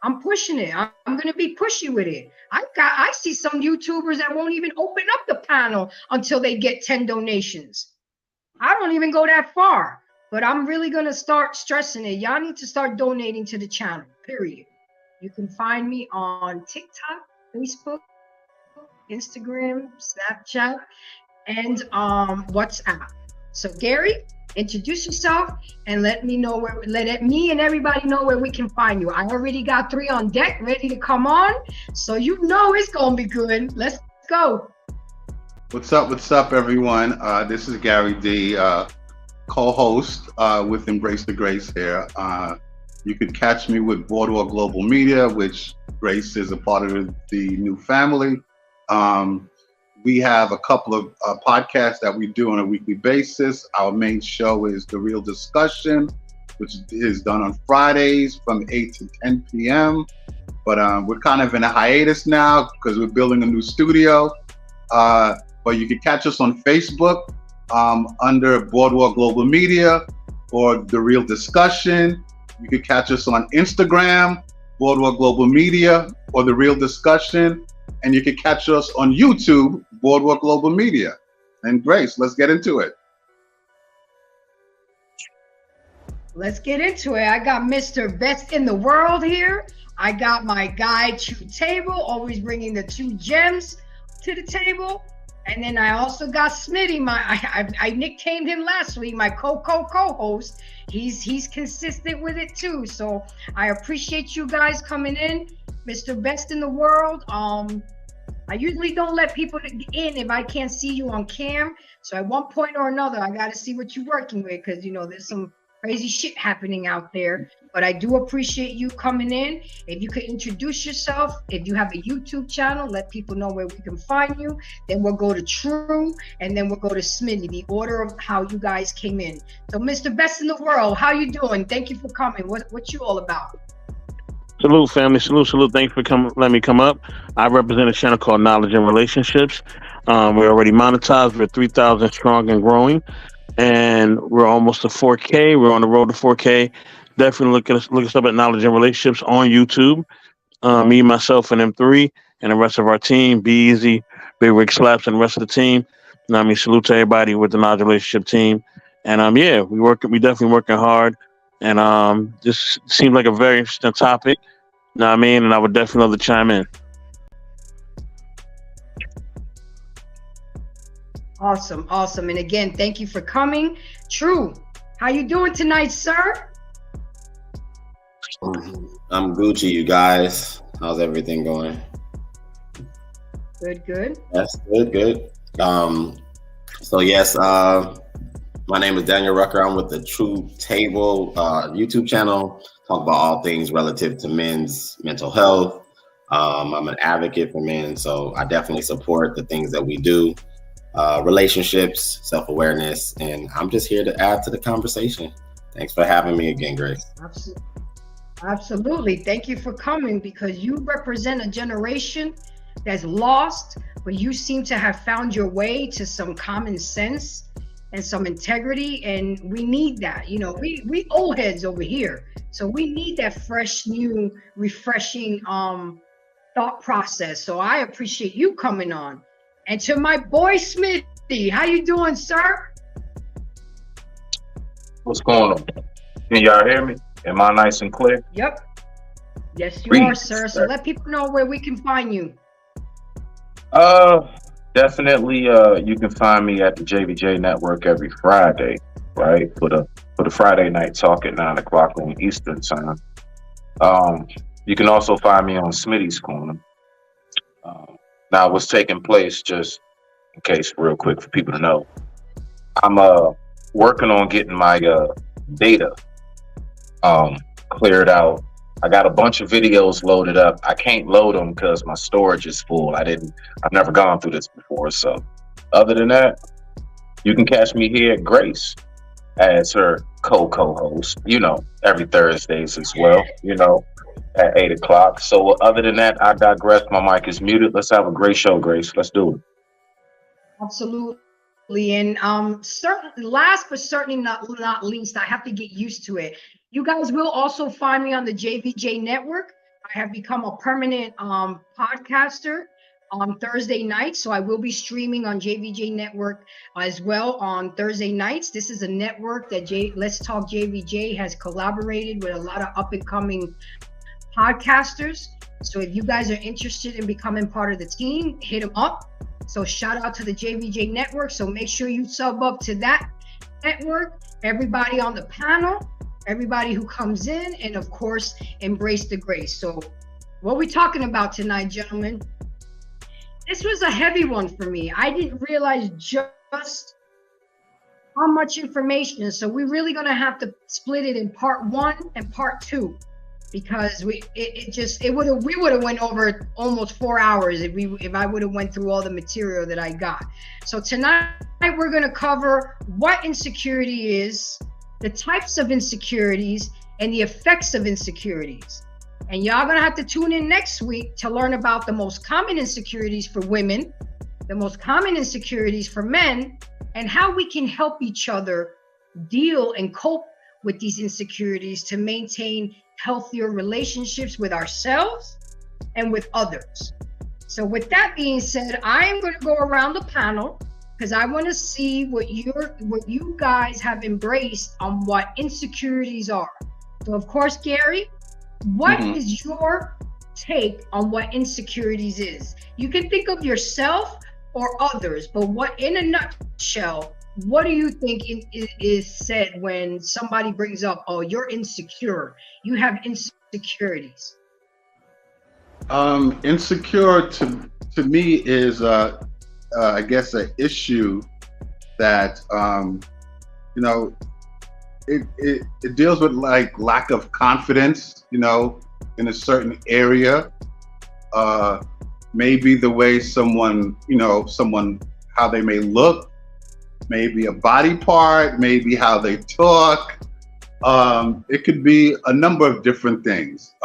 I'm pushing it. I'm gonna be pushy with it. I see some YouTubers that won't even open up the panel until they get 10 donations. I don't even go that far, but I'm really gonna start stressing it. Y'all need to start donating to the channel, period. You can find me on TikTok, Facebook, Instagram, Snapchat, and WhatsApp. So Gary, introduce yourself and let me know where me and everybody know where we can find you. I already got 3 on deck ready to come on, so you know it's gonna be good. Let's go. What's up, everyone? This is Gary D, co-host with Embrace the Grace here. You could catch me with Boardwalk Global Media, which Grace is a part of the new family. We have a couple of podcasts that we do on a weekly basis. Our main show is The Real Discussion, which is done on Fridays from 8 to 10 p.m. But we're kind of in a hiatus now because we're building a new studio. But you can catch us on Facebook under Boardwalk Global Media or The Real Discussion. You can catch us on Instagram, Boardwalk Global Media or The Real Discussion. And you can catch us on YouTube, Boardwalk Global Media. And Grace, let's get into it. Let's get into it. I got Mr. Best in the World here. I got my guy, True Table, always bringing the 2 gems to the table. And then I also got Smitty, I nicknamed him last week, my co-host. He's consistent with it too. So I appreciate you guys coming in. Mr. Best in the World. I usually don't let people in if I can't see you on cam. So at one point or another, I got to see what you're working with because, you know, there's some crazy shit happening out there. But I do appreciate you coming in. If you could introduce yourself, if you have a YouTube channel, let people know where we can find you. Then we'll go to True, and then we'll go to Smitty, the order of how you guys came in. So Mr. Best in the World, how you doing? Thank you for coming. What you all about? Salute, family. Salute. Thanks for letting me come up. I represent a channel called Knowledge and Relationships. We're already monetized. We're 3,000 strong and growing. And we're almost to 4K. We're on the road to 4K. Definitely look us up at Knowledge and Relationships on YouTube. Me, myself, and M3, and the rest of our team. Be Easy, Big Rick Slaps, and the rest of the team. And I mean, salute to everybody with the Knowledge Relationship team. And yeah, we definitely working hard. And this seems like a very interesting topic. You know what I mean? And I would definitely love to chime in. Awesome. And again, thank you for coming. True, how you doing tonight, sir? I'm Gucci, you guys. How's everything going? Good. That's good. So yes, my name is Daniel Rucker. I'm with the True Table YouTube channel. Talk about all things relative to men's mental health. I'm an advocate for men, so I definitely support the things that we do. Relationships, self-awareness, and I'm just here to add to the conversation. Thanks for having me again, Grace. Absolutely. Thank you for coming because you represent a generation that's lost, but you seem to have found your way to some common sense and some integrity, and we need that. You know, we old heads over here, so we need that fresh, new, refreshing thought process. So I appreciate you coming on. And to my boy Smitty, how you doing, sir? What's going on? Can y'all hear me? Am I nice and clear? Yep. Yes, you are, sir. So let people know where we can find you. Definitely. You can find me at the JVJ Network every Friday, right? For the Friday night talk at 9 o'clock on Eastern time. You can also find me on Smitty's Corner. Now, what's taking place, just in case, real quick for people to know, I'm working on getting my data cleared out. I got a bunch of videos loaded up. I can't load them because my storage is full. I've never gone through this before. So other than that, you can catch me here at Grace as her co-host, every Thursdays as well, at 8 o'clock. So other than that, I digress. My mic is muted. Let's have a great show, Grace. Let's do it. Absolutely. And last but certainly not least, I have to get used to it. You guys will also find me on the JVJ Network. I have become a permanent podcaster on Thursday nights. So I will be streaming on JVJ Network as well on Thursday nights. This is a network that Let's Talk JVJ has collaborated with a lot of up and coming podcasters. So if you guys are interested in becoming part of the team, hit them up. So shout out to the JVJ Network. So make sure you sub up to that network, everybody on the panel, everybody who comes in, and of course, embrace the grace. So what we talking about tonight, gentlemen? This was a heavy one for me. I didn't realize just how much information. So we're really gonna have to split it in part 1 and part 2, because we would have went over almost 4 hours if I would have went through all the material that I got. So tonight we're gonna cover what insecurity is, the types of insecurities, and the effects of insecurities. And y'all gonna have to tune in next week to learn about the most common insecurities for women, the most common insecurities for men, and how we can help each other deal and cope with these insecurities to maintain healthier relationships with ourselves and with others. So with that being said, I am going to go around the panel because I want to see what you guys have embraced on what insecurities are. So of course, Gary, what is your take on what insecurities is? You can think of yourself or others, but what, in a nutshell, what do you think is said when somebody brings up, oh, you're insecure, you have insecurities? Insecure to me is, I guess, an issue that, it deals with like lack of confidence, in a certain area. Maybe the way someone, how they may look, maybe a body part, maybe how they talk. It could be a number of different things.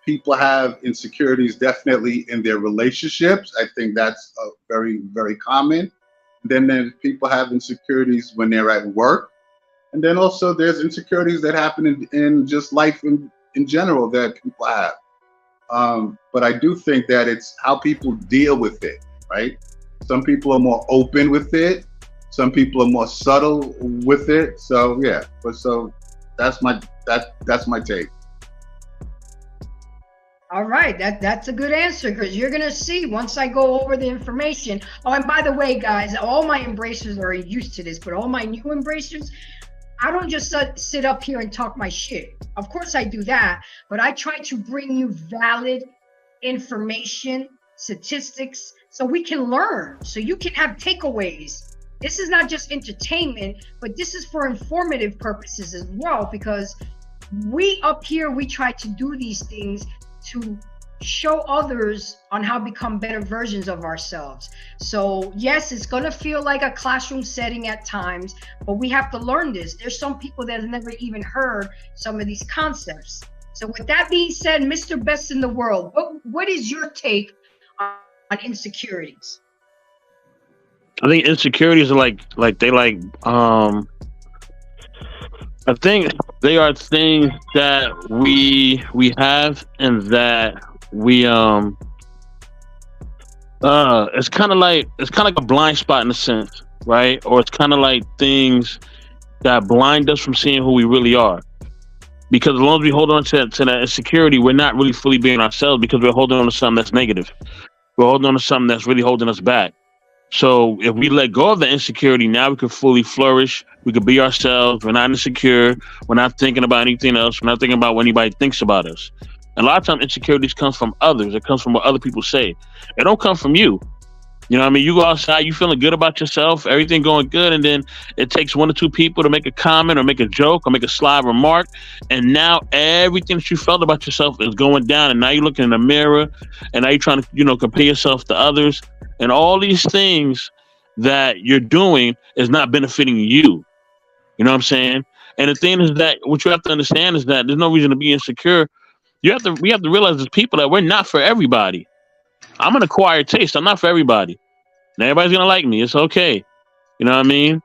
People have insecurities definitely in their relationships. I think that's very, very common. Then people have insecurities when they're at work. And then also there's insecurities that happen in just life in general that people have. But I do think that it's how people deal with it, right? Some people are more open with it. Some people are more subtle with it. So yeah, so that's my take. All right, that's a good answer, because you're gonna see once I go over the information. Oh, and by the way, guys, all my embracers are used to this, but all my new embracers, I don't just sit up here and talk my shit. Of course I do that, but I try to bring you valid information, statistics, so we can learn, so you can have takeaways. This is not just entertainment, but this is for informative purposes as well, because we up here, we try to do these things to show others on how to become better versions of ourselves. So yes, it's going to feel like a classroom setting at times, but we have to learn this. There's some people that have never even heard some of these concepts. So with that being said, Mr. Best in the World, what is your take on insecurities? I think insecurities are I think they are things that we have, and that we it's kind of like a blind spot in a sense, right? Or it's kind of like things that blind us from seeing who we really are. Because as long as we hold on to that insecurity, we're not really fully being ourselves, because we're holding on to something that's negative. We're holding on to something that's really holding us back. So if we let go of the insecurity, now we can fully flourish. We could be ourselves. We're not insecure. We're not thinking about anything else. We're not thinking about what anybody thinks about us. And a lot of times insecurities comes from others. It comes from what other people say. It don't come from you. You know what I mean? You go outside, you feeling good about yourself, everything going good, and then it takes one or two people to make a comment or make a joke or make a sly remark, and now everything that you felt about yourself is going down, and now you're looking in the mirror, and now you're trying to, compare yourself to others, and all these things that you're doing is not benefiting you. You know what I'm saying? And the thing is that what you have to understand is that there's no reason to be insecure. We have to realize as people that we're not for everybody. I'm an acquired taste. I'm not for everybody. And everybody's gonna like me. It's okay. You know what I mean?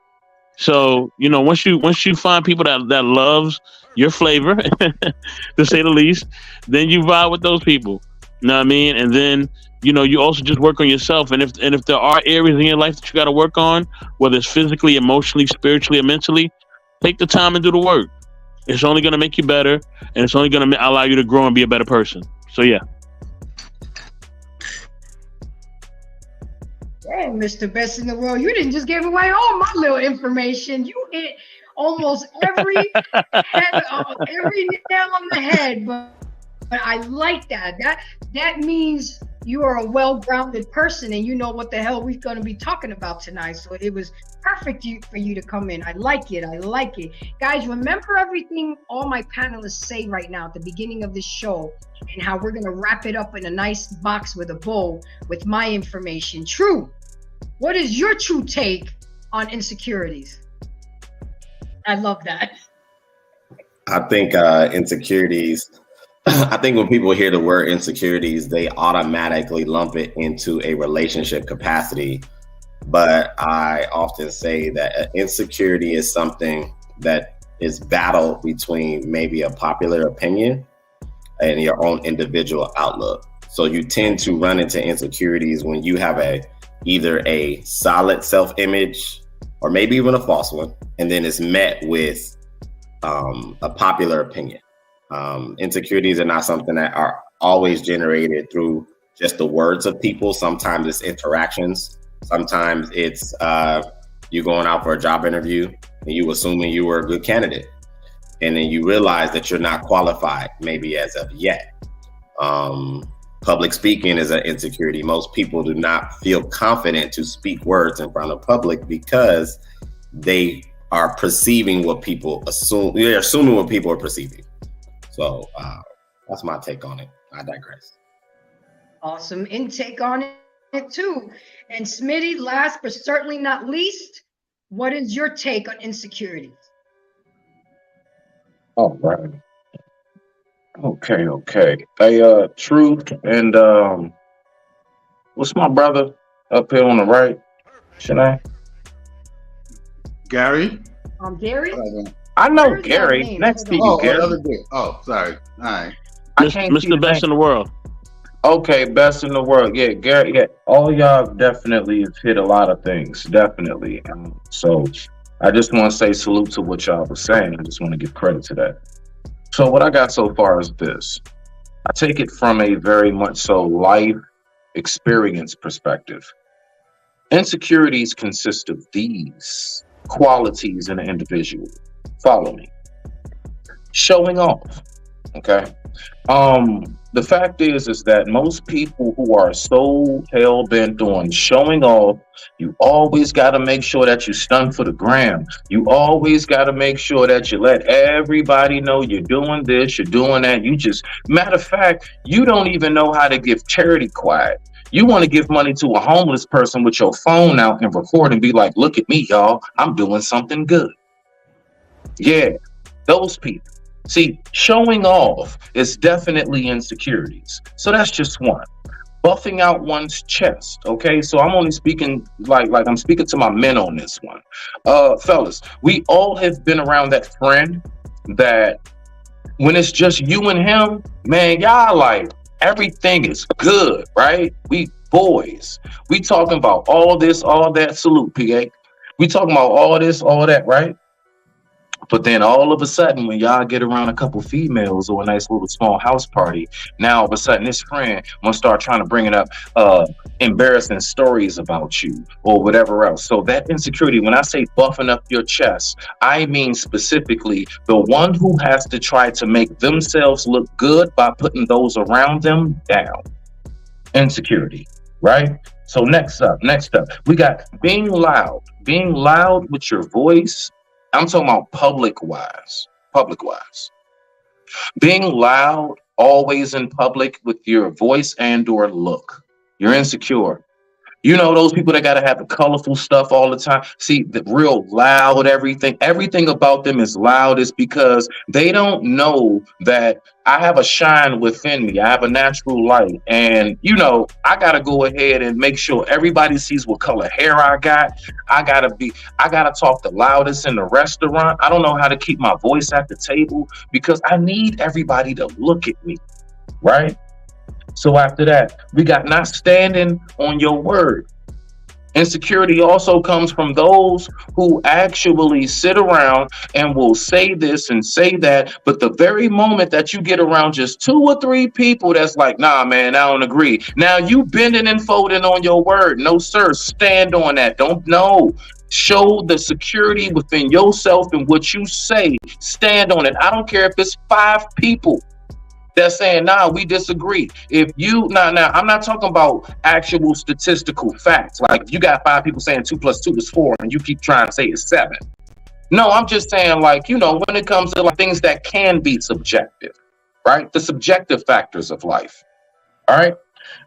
So, once you find people that loves your flavor, to say the least, then you vibe with those people. You know what I mean? And then you also just work on yourself. And if there are areas in your life that you got to work on, whether it's physically, emotionally, spiritually, or mentally, take the time and do the work. It's only going to make you better, and it's only going to allow you to grow and be a better person. So yeah. Dang, Mr. Best in the World, you didn't just give away all my little information. You hit almost every every nail on the head. But I like that. That means you are a well-grounded person and you know what the hell we're going to be talking about tonight. So it was perfect for you to come in. I like it. I like it. Guys, remember everything all my panelists say right now at the beginning of this show and how we're going to wrap it up in a nice box with a bow with my information. True. What is your true take on insecurities? I love that. I think insecurities, I think when people hear the word insecurities, they automatically lump it into a relationship capacity. But I often say that insecurity is something that is battled between maybe a popular opinion and your own individual outlook. So you tend to run into insecurities when you have either a solid self-image or maybe even a false one, and then it's met with a popular opinion. Insecurities are not something that are always generated through just the words of people. Sometimes it's interactions. Sometimes it's you going out for a job interview and you assuming you were a good candidate, and then you realize that you're not qualified maybe as of yet. Public speaking is an insecurity. Most people do not feel confident to speak words in front of public because they are perceiving what people assume. They're assuming what people are perceiving. So that's my take on it. I digress. Awesome intake on it too. And Smitty, last but certainly not least, what is your take on insecurities? All right. Okay. Hey, Truth and what's my brother up here on the right? Should I? Gary? Gary? I know Gary. Next to you, Gary. Oh, sorry. All right. Mr. Best in the World. Okay, best in the world. Yeah, Gary. Yeah, all y'all definitely have hit a lot of things. Definitely. So I just want to say salute to what y'all were saying. I just want to give credit to that. So what I got so far is this. I take it from a very much so life experience perspective. Insecurities consist of these qualities in an individual. Follow me. Showing off. Okay. The fact is that most people who are so hell-bent on showing off, you always got to make sure that you stun for the gram. You always got to make sure that you let everybody know you're doing this, you're doing that. Matter of fact, you don't even know how to give charity quiet. You want to give money to a homeless person with your phone out and record and be like, look at me, y'all, I'm doing something good. Yeah, those people. See, showing off is definitely insecurities. So that's just one. Buffing out one's chest, okay? So I'm only speaking like I'm speaking to my men on this one. Fellas, we all have been around that friend that when it's just you and him, man, y'all like everything is good, right? We boys. We talking about all this, all that. Salute, PA. We talking about all this, all that, right? But then all of a sudden, when y'all get around a couple females or a nice little small house party, now all of a sudden this friend want to start trying to bring it up embarrassing stories about you or whatever else. So that insecurity, when I say buffing up your chest, I mean specifically the one who has to try to make themselves look good by putting those around them down. Insecurity, right? So next up, we got being loud with your voice. I'm talking about public wise. Being loud always in public with your voice and or look. You're insecure. You know, those people that got to have the colorful stuff all the time. See, the real loud everything about them is loud is because they don't know that I have a shine within me. I have a natural light. And, you know, I got to go ahead and make sure everybody sees what color hair I got. I got to talk the loudest in the restaurant. I don't know how to keep my voice at the table because I need everybody to look at me, right? So after that, we got not standing on your word. Insecurity also comes from those who actually sit around and will say this and say that. But the very moment that you get around just 2 or 3 people that's like, nah, man, I don't agree. Now you bending and folding on your word. No, sir. Stand on that. Don't know. Show the security within yourself and what you say. Stand on it. I don't care if it's 5 people that's saying, nah, we disagree. If you, now, I'm not talking about actual statistical facts. Like if you got 5 people saying 2 + 2 is 4 and you keep trying to say it's 7. No, I'm just saying, like, you know, when it comes to like things that can be subjective, right? The subjective factors of life. All right.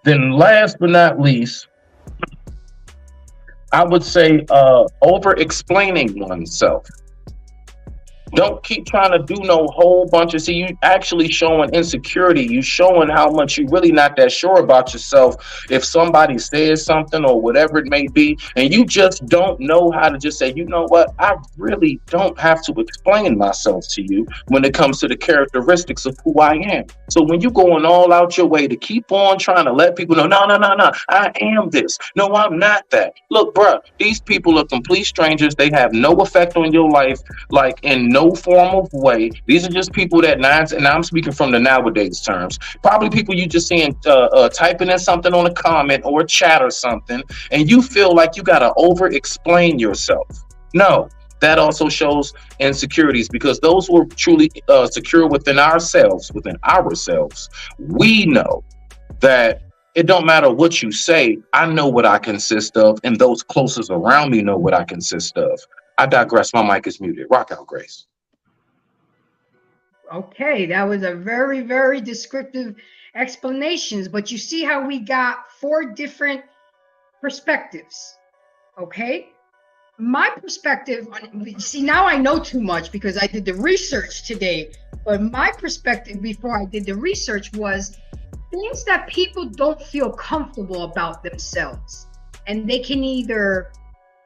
Then last but not least, I would say over explaining oneself. Don't keep trying to do no whole bunch of, see, you actually showing insecurity. You showing how much you really not that sure about yourself. If somebody says something or whatever it may be, and you just don't know how to just say, you know what, I really don't have to explain myself to you when it comes to the characteristics of who I am. So when you going all out your way to keep on trying to let people know, no, I am this. No, I'm not that. Look, bruh, these people are complete strangers. They have no effect on your life, like in no formal way. These are just people that and I'm speaking from the nowadays terms. Probably people you just seeing typing in something on a comment or a chat or something, and you feel like you gotta over explain yourself. No, that also shows insecurities, because those who are truly secure within ourselves, we know that it don't matter what you say. I know what I consist of, and those closest around me know what I consist of. I digress. My mic is muted. Rock out, Grace. Okay, that was a very, very descriptive explanations, but you see how we got 4 different perspectives. Okay, my perspective, see, now I know too much because I did the research today, but my perspective before I did the research was things that people don't feel comfortable about themselves, and they can either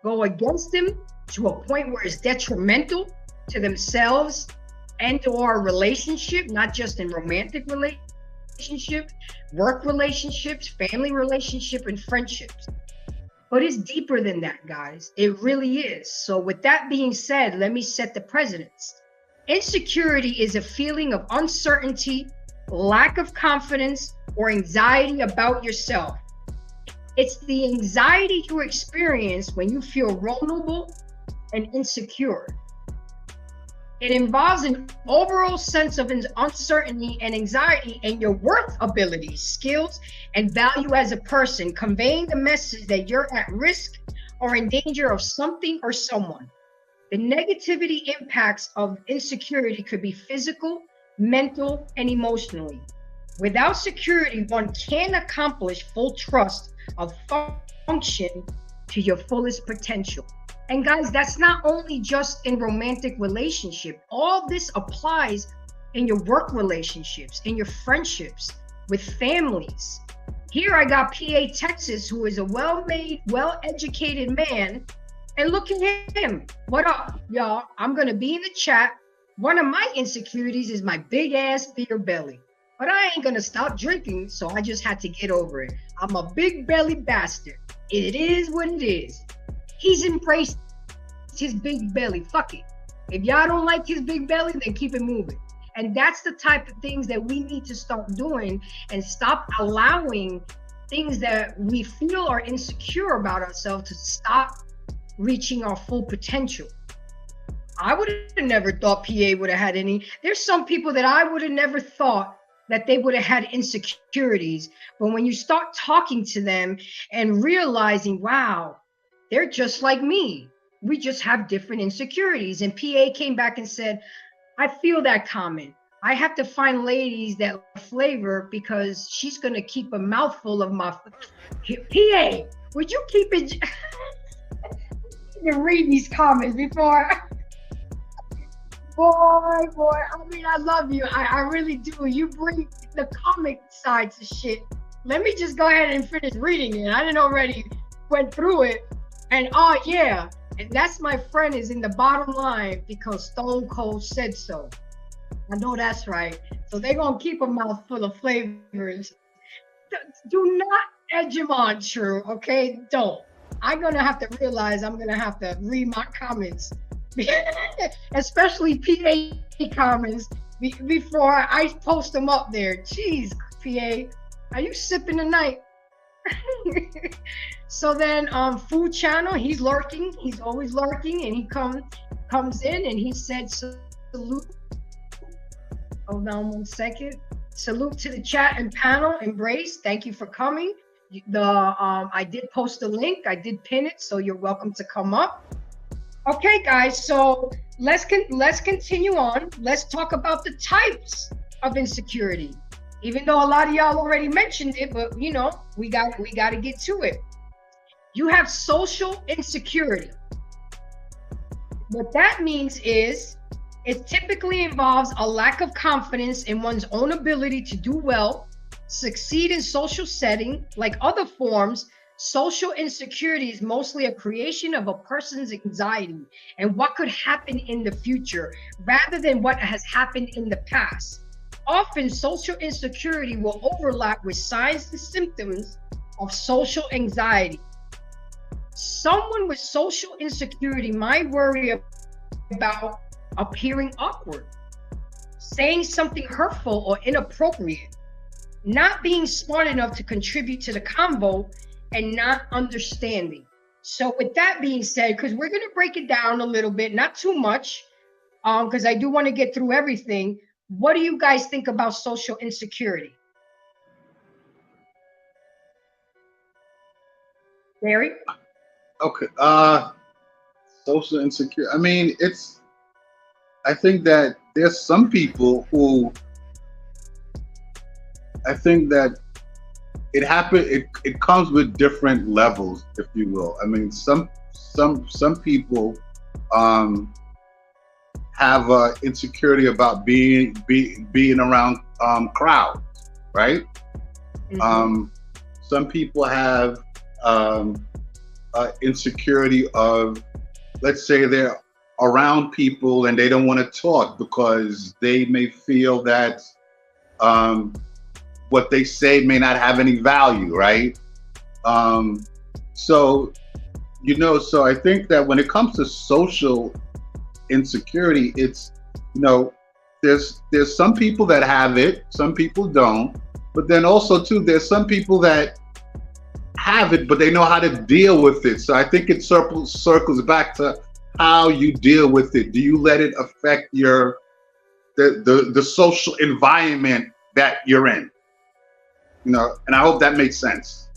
go against them to a point where it's detrimental to themselves and or relationship, not just in romantic relationship, work relationships, family relationship, and friendships. But it's deeper than that, guys. It really is. So with that being said, let me set the precedents. Insecurity is a feeling of uncertainty, lack of confidence, or anxiety about yourself. It's the anxiety you experience when you feel vulnerable and insecure. It involves an overall sense of uncertainty and anxiety in your worth, abilities, skills, and value as a person, conveying the message that you're at risk or in danger of something or someone. The negativity impacts of insecurity could be physical, mental, and emotionally. Without security, one can't accomplish full trust of function to your fullest potential. And guys, that's not only just in romantic relationship. All this applies in your work relationships, in your friendships, with families. Here I got PA Texas, who is a well-made, well-educated man. And look at him. What up, y'all? I'm going to be in the chat. One of my insecurities is my big ass beer belly. But I ain't going to stop drinking, so I just had to get over it. I'm a big belly bastard. It is what it is. He's embraced his big belly. Fuck it. If y'all don't like his big belly, then keep it moving. And that's the type of things that we need to start doing and stop allowing things that we feel are insecure about ourselves to stop reaching our full potential. I would have never thought PA would have had any. There's some people that I would have never thought that they would have had insecurities. But when you start talking to them and realizing, wow, they're just like me. We just have different insecurities. And PA came back and said, I feel that comment. I have to find ladies that flavor because she's gonna keep a mouthful of my PA. Would you keep it? To read these comments before. Boy. I mean, I love you. I really do. You bring the comic side to shit. Let me just go ahead and finish reading it. I didn't already went through it. And oh yeah, and that's my friend is in the bottom line because Stone Cold said so. I know that's right. So they're gonna keep a mouth full of flavors. Do not edge them on, True. Okay, don't. I'm gonna have to realize I'm gonna have to read my comments, especially PA comments, before I post them up there. Jeez, PA, are you sipping tonight? So then Food Channel, he's lurking. He's always lurking, and he comes in and he said salute. Hold on 1 second. Salute to the chat and panel. Embrace. Thank you for coming. I did post a link. I did pin it, so you're welcome to come up. Okay, guys. So let's continue on. Let's talk about the types of insecurity. Even though a lot of y'all already mentioned it, but you know, we got to get to it. You have social insecurity. What that means is it typically involves a lack of confidence in one's own ability to do well, succeed in social setting. Like other forms, social insecurity is mostly a creation of a person's anxiety and what could happen in the future rather than what has happened in the past. Often, social insecurity will overlap with signs and symptoms of social anxiety. Someone with social insecurity might worry about appearing awkward, saying something hurtful or inappropriate, not being smart enough to contribute to the convo, and not understanding. So with that being said, because we're going to break it down a little bit, not too much, because I do want to get through everything. What do you guys think about social insecurity? Barry? Okay. Social insecurity. I mean, I think that there's some people who I think that it comes with different levels, if you will. I mean, some people have insecurity about being around crowds, right? Mm-hmm. Some people have insecurity of, let's say they're around people and they don't want to talk because they may feel that what they say may not have any value, right? So I think that when it comes to social insecurity, it's, there's some people that have it, some people don't, but then also too, there's some people that have it, but they know how to deal with it. So I think it circles back to how you deal with it. Do you let it affect the social environment that you're in? And I hope that makes sense.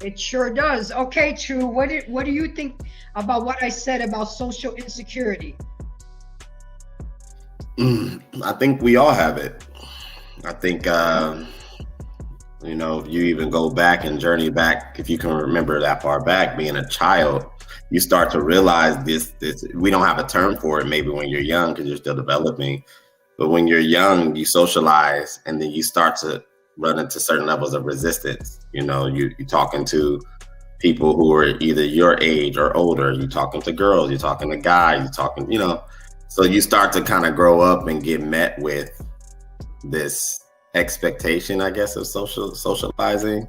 It sure does. Okay, True. What do you think about what I said about social insecurity? I think we all have it. I think if you even go back and journey back, if you can remember that far back, being a child, you start to realize this. We don't have a term for it. Maybe when you're young, because you're still developing. But when you're young, you socialize, and then you start to run into certain levels of resistance. You're talking to people who are either your age or older. You're talking to girls. You're talking to guys. You're talking, So you start to kind of grow up and get met with this expectation, I guess, of socializing.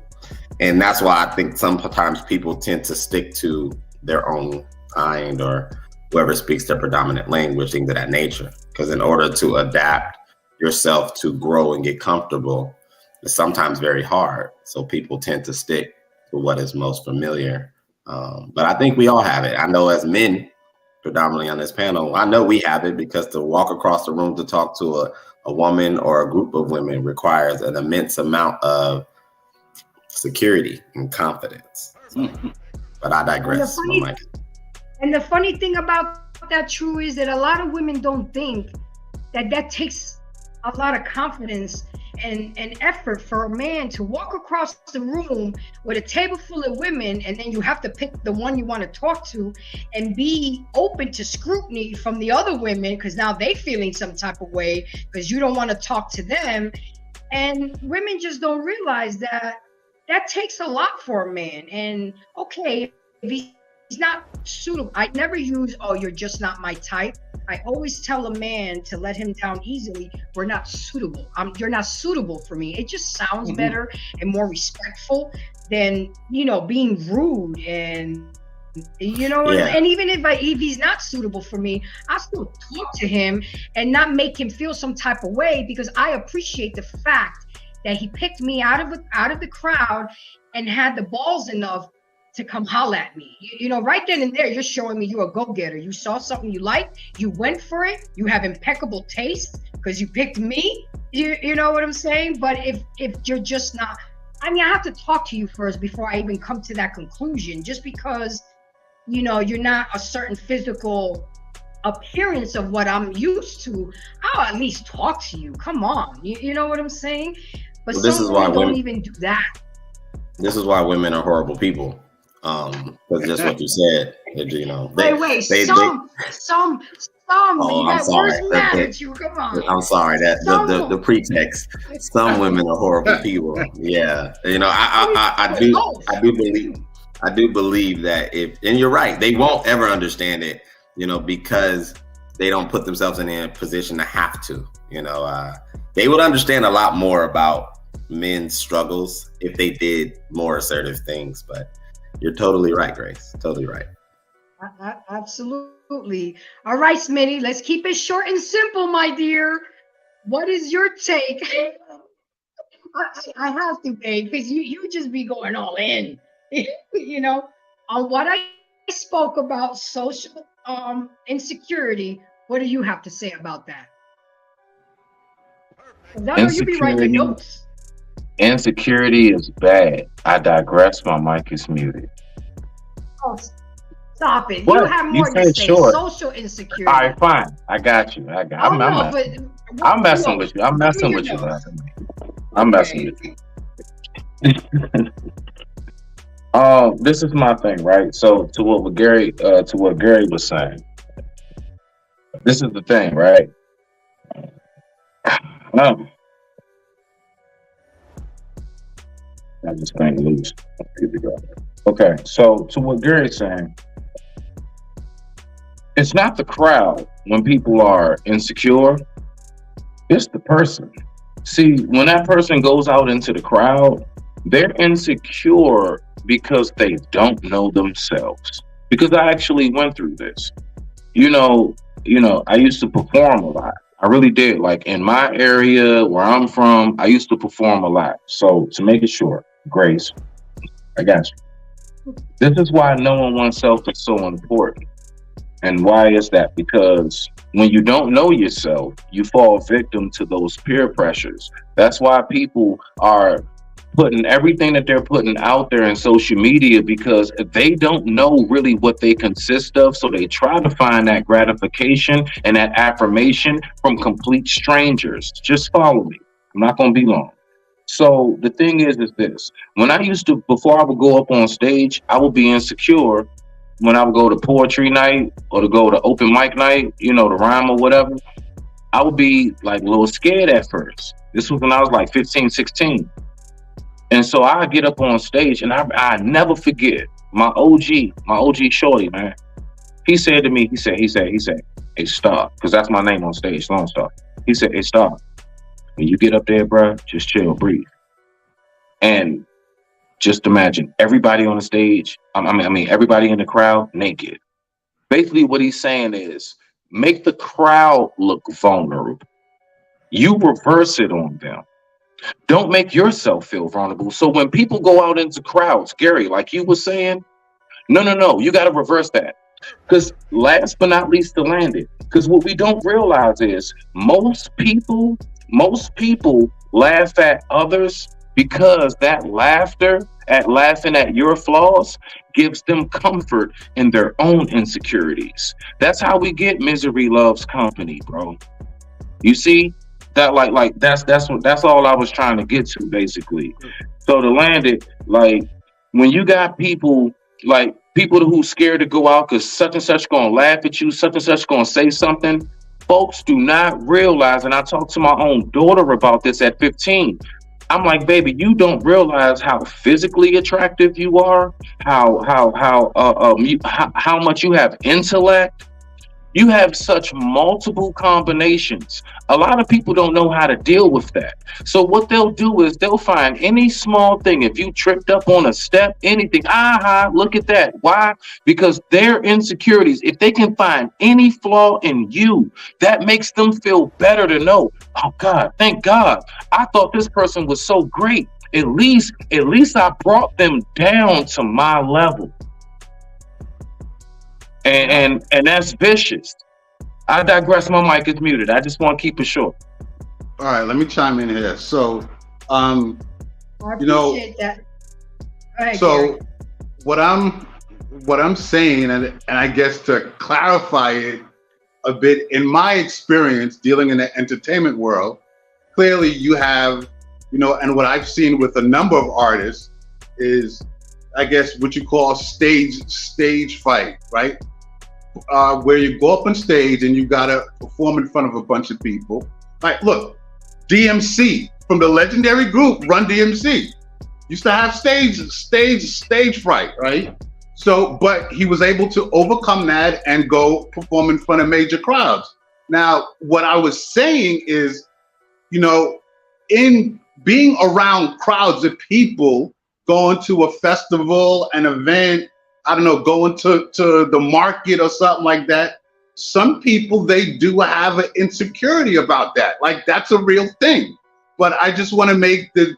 And that's why I think sometimes people tend to stick to their own kind or whoever speaks their predominant language, things of that nature. Because in order to adapt yourself to grow and get comfortable, it's sometimes very hard. So people tend to stick to what is most familiar. But I think we all have it. I know as men, predominantly on this panel, I know we have it, because to walk across the room to talk to a woman or a group of women requires an immense amount of security and confidence. So, but I digress. And the funny thing about that, True, is that a lot of women don't think that takes a lot of confidence and effort for a man to walk across the room with a table full of women, and then you have to pick the one you want to talk to and be open to scrutiny from the other women, because now they feeling some type of way because you don't want to talk to them. And women just don't realize that takes a lot for a man. And okay, if he's not suitable, I never use, oh, you're just not my type. I always tell a man to let him down easily. We're not suitable. You're not suitable for me. It just sounds better and more respectful than, being rude and, and even if he's not suitable for me, I still talk to him and not make him feel some type of way, because I appreciate the fact that he picked me out of the crowd and had the balls enough to come holler at me. Right then and there, you're showing me you're a go-getter. You saw something you liked, you went for it, you have impeccable taste because you picked me. You know what I'm saying? But if you're just not, I have to talk to you first before I even come to that conclusion. Just because, you're not a certain physical appearance of what I'm used to, I'll at least talk to you. Come on. You know what I'm saying? But well, some women don't even do that. This is why women are horrible people. Because just what you said, some. Oh, I'm sorry. Come on. I'm sorry that the pretext. Some women are horrible people. Yeah, I do believe that and you're right, they won't ever understand it. Because they don't put themselves in a position to have to. They would understand a lot more about men's struggles if they did more assertive things, but. You're totally right, Grace. Totally right. Absolutely. All right, Smitty, let's keep it short and simple, my dear. What is your take? I have to, babe, because you just be going all in, on what I spoke about, social insecurity. What do you have to say about that? I know you be writing notes. Insecurity is bad. I digress. My mic is muted. Oh, stop it. What? You have more to say. Short. Social insecurity. All right, fine. I got you. I'm messing with you. I'm messing with you. I'm messing with you. This is my thing, right? So to what Gary was saying. This is the thing, right? I just bang loose. Okay, so to what Gary's saying, it's not the crowd when people are insecure, it's the person. See, when that person goes out into the crowd, they're insecure because they don't know themselves. Because I actually went through this. I used to perform a lot. I really did. Like in my area where I'm from, I used to perform a lot. So to make it short, Grace, I got you. This is why knowing oneself is so important. And why is that? Because when you don't know yourself, you fall victim to those peer pressures. That's why people are putting everything that they're putting out there in social media, because they don't know really what they consist of. So they try to find that gratification and that affirmation from complete strangers. Just follow me. I'm not going to be long. So the thing is this. When I used to, before I would go up on stage, I would be insecure when I would go to poetry night or to go to open mic night, to rhyme or whatever. I would be like a little scared at first. This was when I was like 15, 16. And so I get up on stage and I never forget my OG shorty, man. He said to me, he said, hey, Star, because that's my name on stage, Lone Star. He said, hey, Star, when you get up there, bro, just chill, breathe. And just imagine everybody on the stage, everybody in the crowd naked. Basically what he's saying is make the crowd look vulnerable. You reverse it on them. Don't make yourself feel vulnerable. So when people go out into crowds, Gary, like you were saying, no, you got to reverse that. Because last but not least to land it, because what we don't realize is most people laugh at others because that laughter at laughing at your flaws gives them comfort in their own insecurities. That's how we get misery loves company, bro. You see that, that's all I was trying to get to, basically. So to land it, like, when you got people, like, people who scared to go out because such and such gonna laugh at you, such and such gonna say something. Folks do not realize, and I talked to my own daughter about this at 15. I'm like, baby, you don't realize how physically attractive you are, how much you have intellect. You have such multiple combinations. A lot of people don't know how to deal with that. So what they'll do is they'll find any small thing. If you tripped up on a step, anything, look at that. Why? Because their insecurities, if they can find any flaw in you, that makes them feel better to know, oh God, thank God. I thought this person was so great. At least I brought them down to my level. And that's vicious. I digress. My mic is muted. I just want to keep it short. All right, let me chime in here. So, I appreciate that. Go ahead, so Gary. what I'm saying, and I guess to clarify it a bit, in my experience dealing in the entertainment world, clearly you have, and what I've seen with a number of artists is, I guess, what you call stage fight, right? Where you go up on stage and you gotta perform in front of a bunch of people. Like, look, DMC from the legendary group Run DMC used to have stage fright, right? So, but he was able to overcome that and go perform in front of major crowds. Now, what I was saying is, in being around crowds of people, going to a festival, an event, I don't know, going to the market or something like that. Some people, they do have an insecurity about that. Like, that's a real thing. But I just want to make the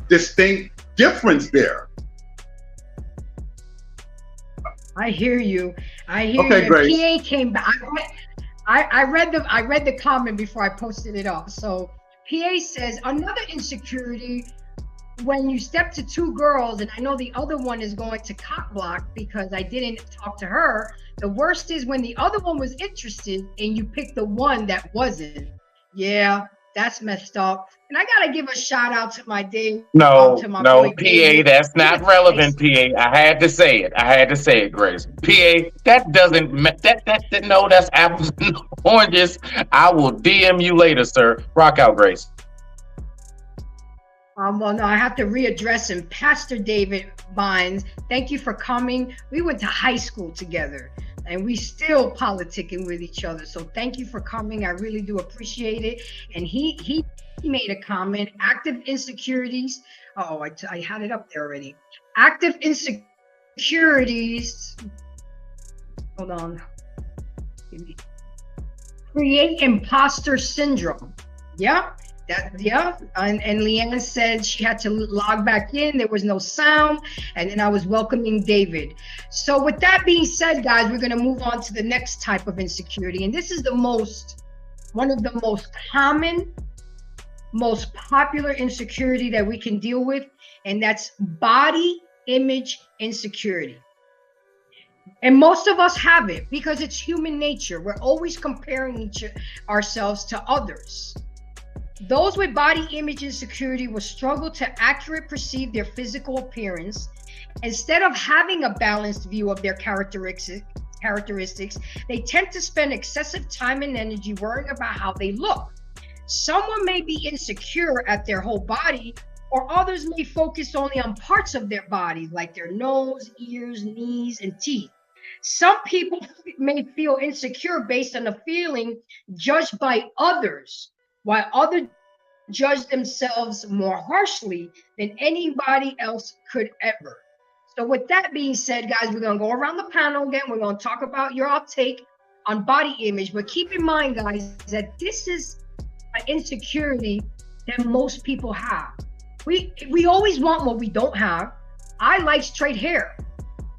distinct difference there. I hear you. Okay, you. great. PA came back. I read the comment before I posted it up. So PA says another insecurity when you step to two girls, and I know the other one is going to cock block because I didn't talk to her. The worst is when the other one was interested and you picked the one that wasn't. Yeah, that's messed up. And I gotta give a shout out to my day. No, to my PA, boy, David. that's not relevant, PA. I had to say it, Grace. PA, that doesn't, no, that's apples and oranges. I will DM you later, sir. Rock out, Grace. Well, no, I have to readdress him. Pastor David Bynes, thank you for coming. We went to high school together and we still politicking with each other. So thank you for coming. I really do appreciate it. And he made a comment, active insecurities. Oh, I had it up there already. Active insecurities. Hold on. Create imposter syndrome. Yeah. And Leanne said she had to log back in. There was no sound. And then I was welcoming David. So with that being said, guys, we're going to move on to the next type of insecurity. And this is one of the most common, most popular insecurity that we can deal with. And that's body image insecurity. And most of us have it because it's human nature. We're always comparing ourselves to others. Those with body image insecurity will struggle to accurately perceive their physical appearance. Instead of having a balanced view of their characteristics, they tend to spend excessive time and energy worrying about how they look. Someone may be insecure at their whole body, or others may focus only on parts of their body, like their nose, ears, knees, and teeth. Some people may feel insecure based on a feeling judged by others, while others judge themselves more harshly than anybody else could ever. So with that being said, guys, we're going to go around the panel again. We're going to talk about your take on body image. But keep in mind, guys, that this is an insecurity that most people have. We always want what we don't have. I like straight hair.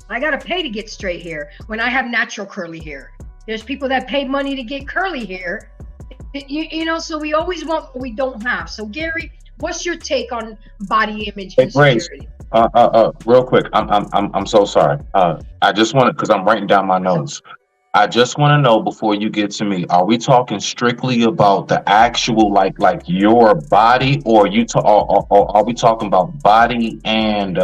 I got to pay to get straight hair when I have natural curly hair. There's people that pay money to get curly hair. So we always want what we don't have. So Gary, what's your take on body image insecurity? Real quick, I'm so sorry. I just want to, because I'm writing down my notes. I just want to know before you get to me, are we talking strictly about the actual like your body, or or are we talking about body and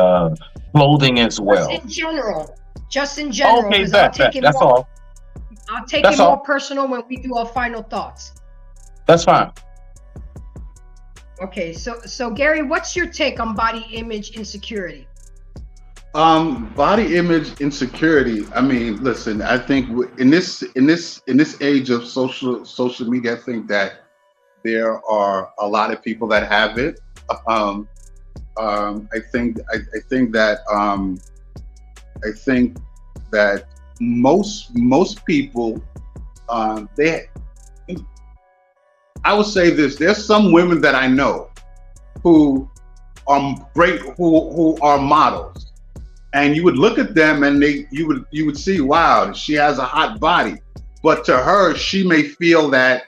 clothing as Just well? in general. Just in general, Okay, because I'll bet. take it That's more. all. I'll take it That's more all. personal when we do our final thoughts. That's fine. Okay, so Gary, what's your take on body image insecurity? Body image insecurity. I mean, listen. I think in this age of social media, I think that there are a lot of people that have it. Um, I think that most people, they. I would say this: there's some women that I know who are great, who are models, and you would look at them and you would see, wow, she has a hot body, but to her, she may feel that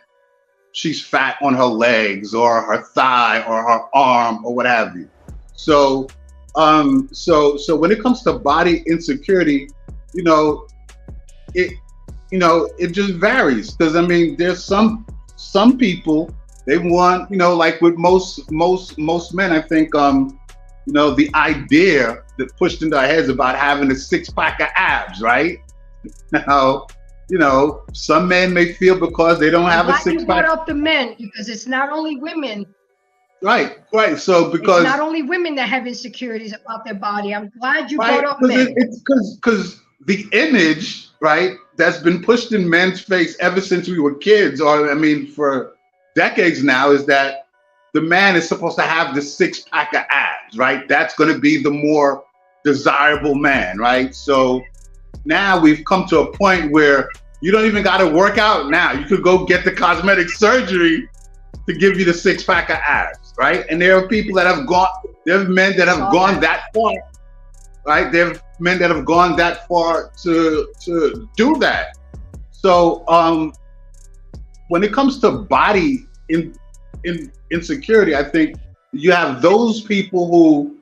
she's fat on her legs or her thigh or her arm or what have you. So, so when it comes to body insecurity, you know, it, it just varies because I mean, there's some people they want, like with most men, I think, the idea that pushed into our heads about having a six pack of abs, right? Now, some men may feel because they don't I'm have a glad six you brought pack. up the men because it's not only women. Right. So It's because not only women that have insecurities about their body. I'm glad you right, brought up because men. it's because the image, right, that's been pushed in men's face ever since we were kids, or I mean, for decades now, is that the man is supposed to have the six pack of abs, right? That's going to be the more desirable man, right? So now we've come to a point where you don't even got to work out now. You could go get the cosmetic surgery to give you the six pack of abs, right? And there are people that have gone, there are men that have gone that far, right? There are men that have gone that far to do that. So when it comes to body insecurity, I think you have those people who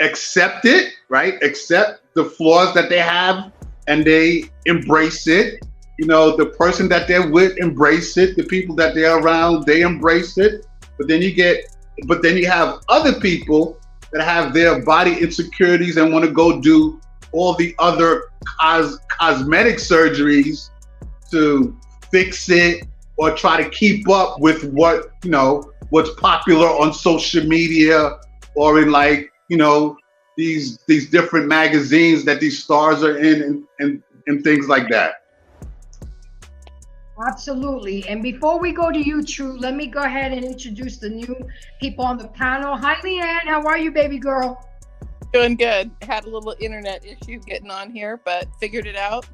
accept it, right? Accept the flaws that they have and they embrace it. The person that they're with embrace it. The people that they're around, they embrace it. But then you have other people that have their body insecurities and want to go do all the other cosmetic surgeries to fix it or try to keep up with what's popular on social media or in these different magazines that these stars are in and things like that. Absolutely. And before we go to you, True, let me go ahead and introduce the new people on the panel. Hi, Leanne. How are you, baby girl? Doing good. Had a little internet issue getting on here, but figured it out.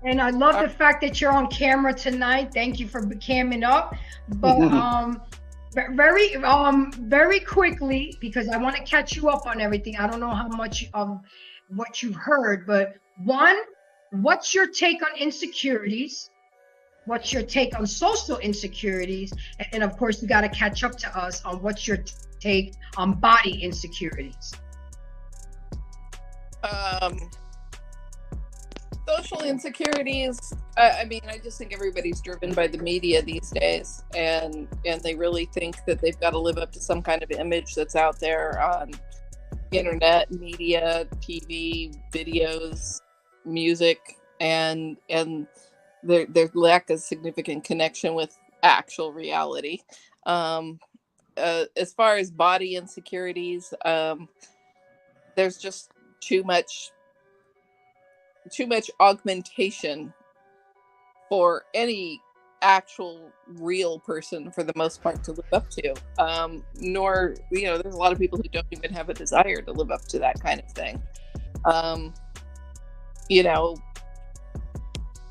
And I love the fact that you're on camera tonight. Thank you for camming up. But very quickly, because I want to catch you up on everything. I don't know how much of what you've heard, but one, what's your take on insecurities? What's your take on social insecurities? And then, of course, you got to catch up to us on what's your take on body insecurities. Social insecurities. I mean, I just think everybody's driven by the media these days, and they really think that they've got to live up to some kind of image that's out there on internet, media, TV, videos, music, and their lack of significant connection with actual reality. As far as body insecurities, there's just too much augmentation for any actual real person for the most part to live up to. Nor, there's a lot of people who don't even have a desire to live up to that kind of thing.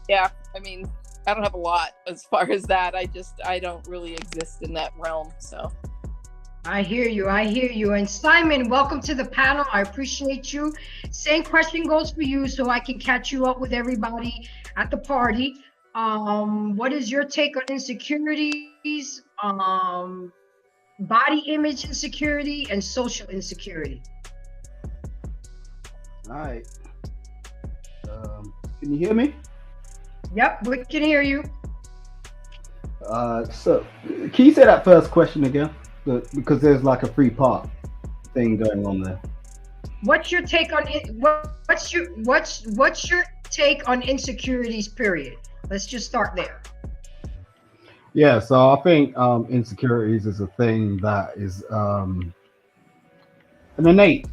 Yeah, I mean, I don't have a lot as far as that. I don't really exist in that realm, so. I hear you. And Simon, welcome to the panel. I appreciate you. Same question goes for you so I can catch you up with everybody at the party. What is your take on insecurities, body image insecurity, and social insecurity? All right. Can you hear me? Yep, we can hear you. So can you say that first question again? Because there's like a 3-part thing going on there. What's your take on it? What's your take on insecurities? Period. Let's just start there. Yeah, so I think insecurities is a thing that is an innate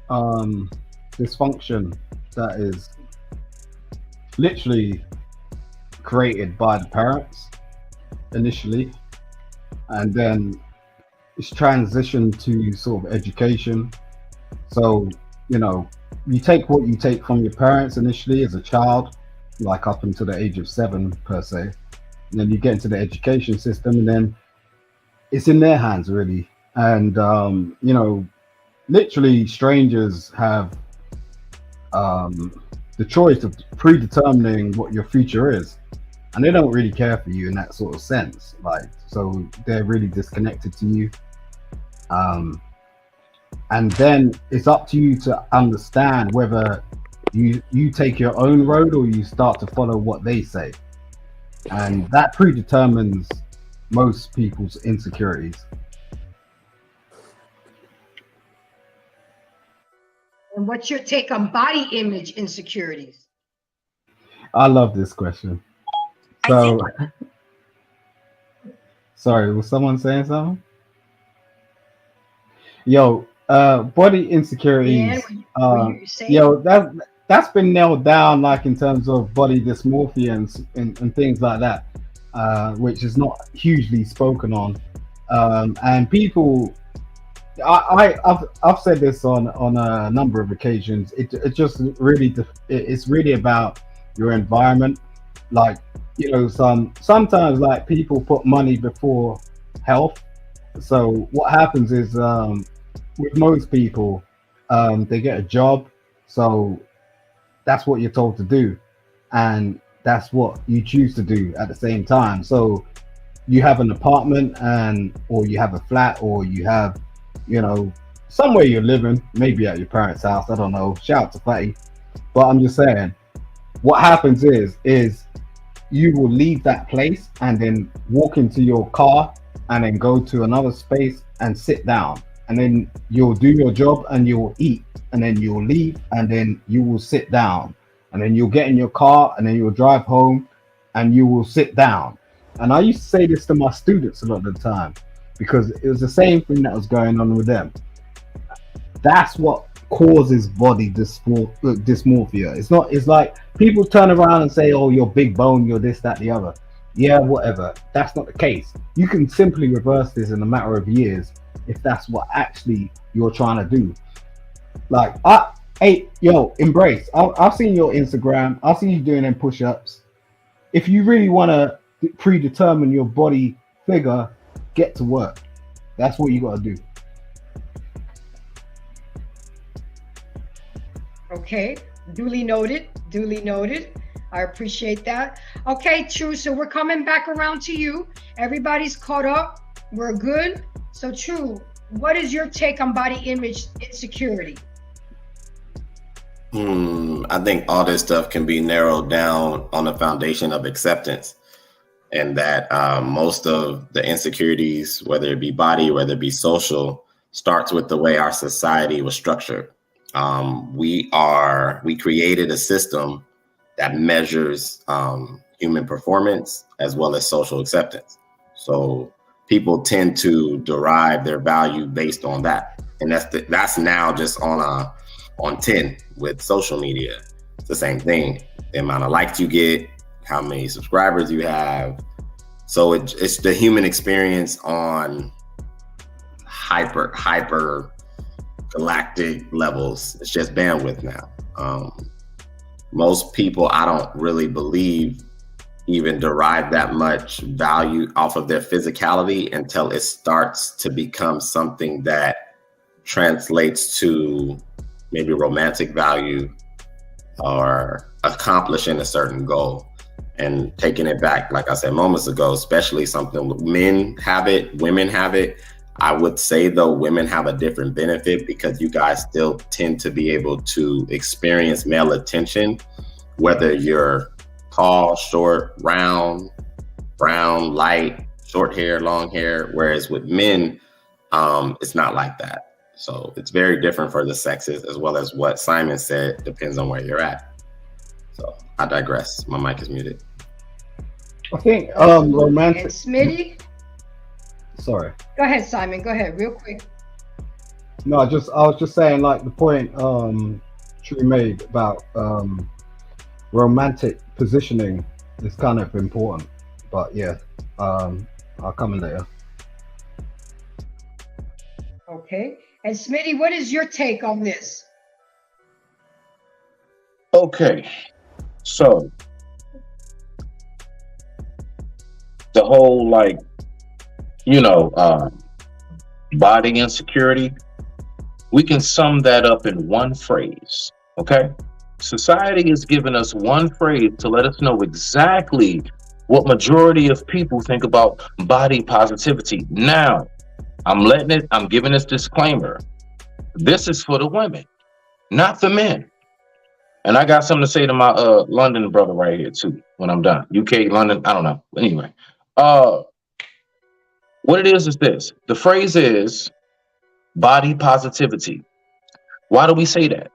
dysfunction that is literally created by the parents initially, and then it's transitioned to sort of education. So, you take what you take from your parents initially as a child, like up until the age of 7 per se, and then you get into the education system, and then it's in their hands really. And literally strangers have the choice of predetermining what your future is, and they don't really care for you in that sort of sense. Like, so they're really disconnected to you. And then it's up to you to understand whether you take your own road or you start to follow what they say, and that predetermines most people's insecurities. And what's your take on body image insecurities? I love this question. So, sorry, was someone saying something? Yo, body insecurities. That's been nailed down, like in terms of body dysmorphia and things like that, which is not hugely spoken on. And people, I've said this on a number of occasions. It just really it's really about your environment. Like, sometimes like people put money before health. So what happens is, with most people, they get a job, so that's what you're told to do, and that's what you choose to do at the same time. So you have an apartment, or you have a flat, or you have, somewhere you're living, maybe at your parents' house. I don't know. Shout out to Fatty. But I'm just saying, what happens is you will leave that place and then walk into your car and then go to another space and sit down, and then you'll do your job and you'll eat, and then you'll leave and then you will sit down, and then you'll get in your car and then you'll drive home and you will sit down. And I used to say this to my students a lot of the time, because it was the same thing that was going on with them. That's what causes body dysmorphia. It's like people turn around and say, oh, you're big bone, you're this, that, the other. Yeah, whatever. That's not the case. You can simply reverse this in a matter of years if that's what actually you're trying to do. Like, Embrace. I've seen your Instagram. I've seen you doing them push-ups. If you really want to predetermine your body figure, get to work. That's what you got to do. Okay, duly noted. I appreciate that. Okay, True. So we're coming back around to you. Everybody's caught up. We're good. So True, what is your take on body image insecurity? I think all this stuff can be narrowed down on the foundation of acceptance, and that most of the insecurities, whether it be body, whether it be social, starts with the way our society was structured. We created a system that measures human performance as well as social acceptance. So people tend to derive their value based on that, and that's now just on 10 with social media. It's the same thing. The amount of likes you get, how many subscribers you have. So it's the human experience on hyper galactic levels. It's just bandwidth now. Most people, I don't really believe, even derive that much value off of their physicality until it starts to become something that translates to maybe romantic value or accomplishing a certain goal. And taking it back, like I said moments ago, especially something men have it, women have it. I would say, though, women have a different benefit because you guys still tend to be able to experience male attention, whether you're tall, short, round, brown, light, short hair, long hair. Whereas with men, it's not like that. So it's very different for the sexes, as well as what Simon said, depends on where you're at. So I digress. My mic is muted. I think romantic. And Smitty? Sorry. Go ahead, Simon. Go ahead, real quick. No, I was just saying, like, the point True made about romantic positioning is kind of important. But yeah, I'll come in later. Okay. And Smitty, what is your take on this? Okay, so the whole, like, body insecurity, we can sum that up in one phrase. Okay, society has given us one phrase to let us know exactly what majority of people think about body positivity. Now, I'm giving this disclaimer. This is for the women, not the men. And I got something to say to my London brother right here too when I'm done. UK, London, I don't know. Anyway, what it is this. The phrase is body positivity. Why do we say that?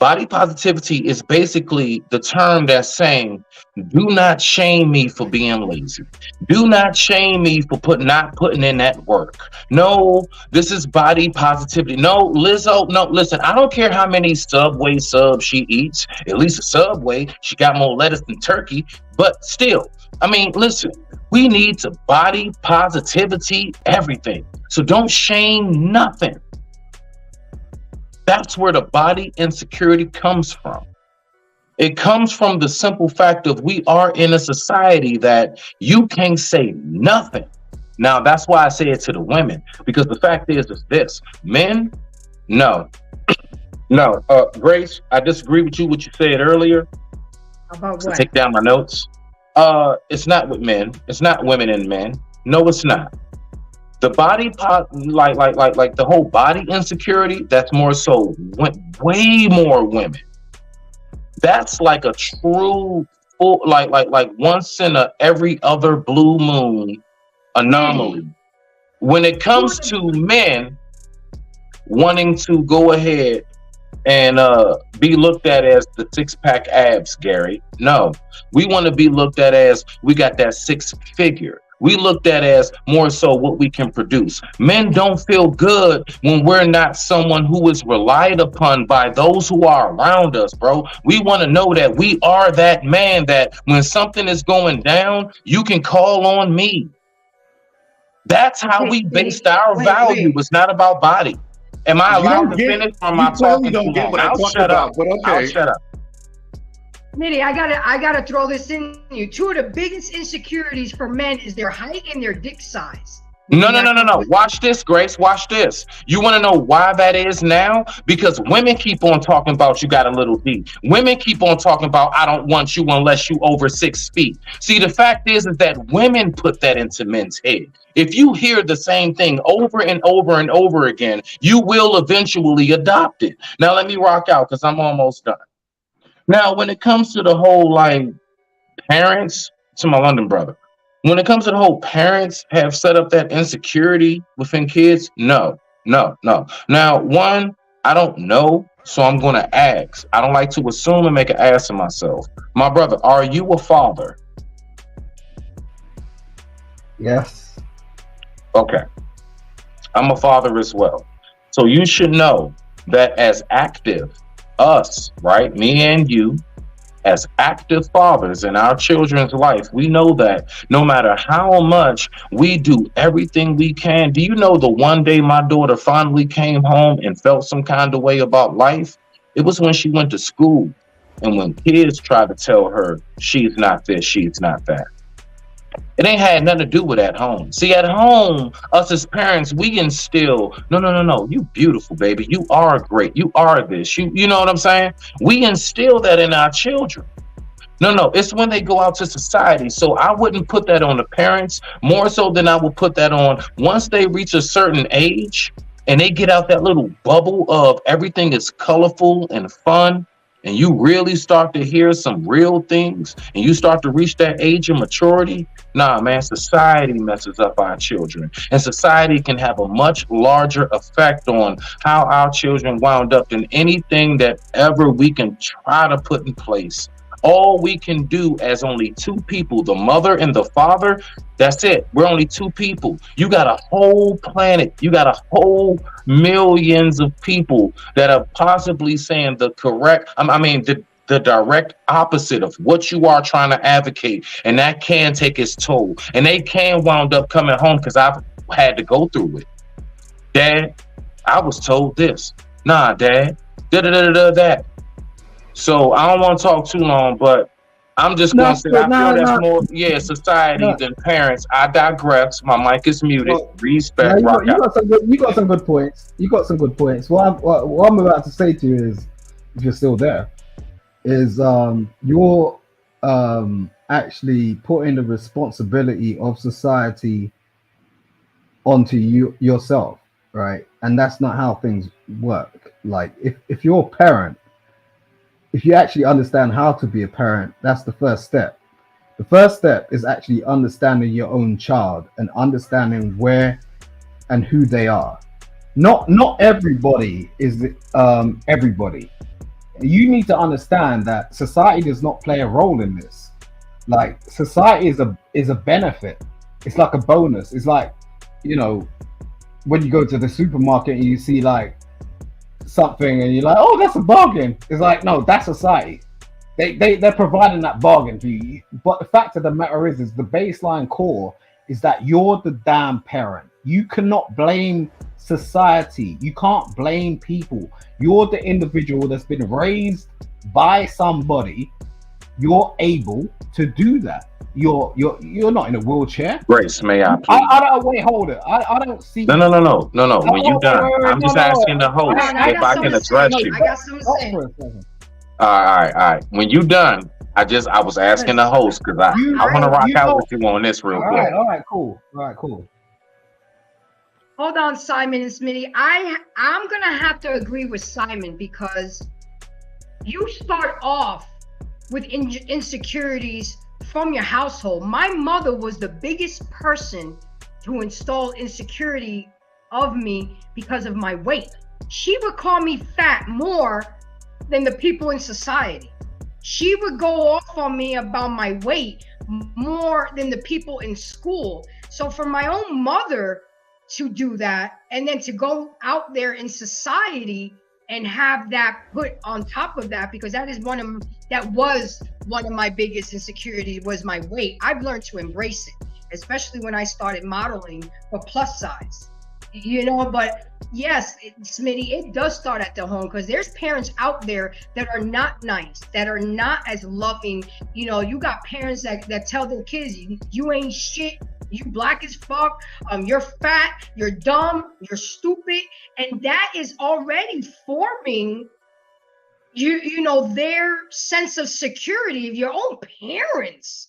Body positivity is basically the term that's saying, do not shame me for being lazy. Do not shame me for not putting in that work. No, this is body positivity. No, Lizzo, no, listen, I don't care how many Subway subs she eats. At least a Subway, she got more lettuce than turkey. But still, I mean, listen, we need to body positivity everything. So don't shame nothing. That's where the body insecurity comes from. It comes from the simple fact of we are in a society that you can't say nothing. Now, that's why I say it to the women, because the fact is this, men, no. Grace, I disagree with you, what you said earlier. About So what? take down my notes. It's not with men. It's not women and men. No, it's not. The body like the whole body insecurity, that's more so way more women. That's like a true full, like once in a every other blue moon anomaly. When it comes to men wanting to go ahead and be looked at as the six-pack abs, Gary. No, we want to be looked at as we got that six figure. We looked at as more so what we can produce. Men don't feel good when we're not someone who is relied upon by those who are around us, bro. We want to know that we are that man that when something is going down, you can call on me. That's how we based our value. It's not about body. Am I allowed to finish or am I talking too long? I'll shut up. I'll shut up. Smitty, I gotta throw this in you. Two of the biggest insecurities for men is their height and their dick size. No. Watch this, Grace. Watch this. You want to know why that is now? Because women keep on talking about you got a little D. Women keep on talking about I don't want you unless you over 6 feet. See, the fact is that women put that into men's head. If you hear the same thing over and over and over again, you will eventually adopt it. Now let me rock out because I'm almost done. Now, when it comes to the whole like parents, to my London brother, when it comes to the whole parents have set up that insecurity within kids, no. Now, one, I don't know, so I'm going to ask. I don't like to assume and make an ass of myself. My brother, are you a father? Yes. Okay. I'm a father as well. So you should know that as active, us, right, me and you, as active fathers in our children's life, we know that no matter how much we do everything we can. Do you know the one day my daughter finally came home and felt some kind of way about life? It was when she went to school and when kids tried to tell her she's not this, she's not that. It ain't had nothing to do with at home. See, at home, us as parents, we instill, no, you beautiful, baby. You are great. You are this. You know what I'm saying? We instill that in our children. No, it's when they go out to society. So I wouldn't put that on the parents more so than I would put that on once they reach a certain age and they get out that little bubble of everything is colorful and fun. and you really start to hear some real things, and you start to reach that age of maturity, nah, man, society messes up our children. And society can have a much larger effect on how our children wound up than anything that ever we can try to put in place. All we can do as only two people, the mother and the father, that's it. We're only two people. You got a whole planet. You got a whole millions of people that are possibly saying the correct, the direct opposite of what you are trying to advocate. And that can take its toll. And they can wound up coming home, because I've had to go through it. Dad, I was told this. Nah, Dad, that. So I don't want to talk too long, but I'm just going to say I feel that's more, society than parents. I digress. My mic is muted. Respect. You got some good points. You got some good points. What I'm about to say to you is, if you're still there, is you're actually putting the responsibility of society onto yourself, right? And that's not how things work. Like if you're a parent, if you actually understand how to be a parent, that's the first step. The first step is actually understanding your own child and understanding where and who they are. Not everybody is everybody. You need to understand that society does not play a role in this. Like, society is a benefit. It's like a bonus. It's like, when you go to the supermarket and you see like something and you're like, oh, that's a bargain. It's like, no, that's society. They're providing that bargain for you. But the fact of the matter is the baseline core is that you're the damn parent. You cannot blame society. You can't blame people. You're the individual that's been raised by somebody. You're able to do that. You're not in a wheelchair. Grace, may I please? I don't, wait, hold it. I don't see. No. When you're done, I'm just asking the host if I can address you. I got something to say. All right. When you done, I was asking the host, because I want to rock out with you on this real quick. All right, cool. Hold on, Simon and Smitty. I'm gonna have to agree with Simon, because you start off with insecurities from your household. My mother was the biggest person to install insecurity of me because of my weight. She would call me fat more than the people in society. She would go off on me about my weight more than the people in school. So for my own mother to do that, and then to go out there in society and have that put on top of that, because that was one of my biggest insecurities, was my weight. I've learned to embrace it, especially when I started modeling for plus size. But yes, Smitty, it does start at the home, because there's parents out there that are not nice, that are not as loving. You got parents that tell their kids, you ain't shit, you black as fuck, you're fat, you're dumb, you're stupid. And that is already forming their sense of security of your own parents.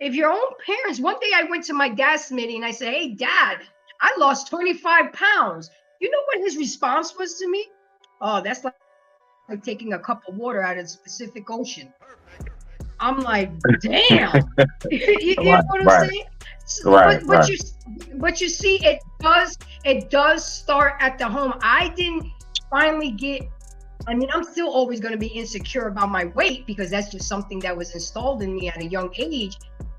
One day I went to my dad, Smitty, and I said, hey, Dad, I lost 25 pounds. You know what his response was to me? Oh, that's like taking a cup of water out of the Pacific Ocean. I'm like, damn. you know what I'm saying? But you see, it does start at the home. I didn't finally I'm still always going to be insecure about my weight, because that's just something that was installed in me at a young age.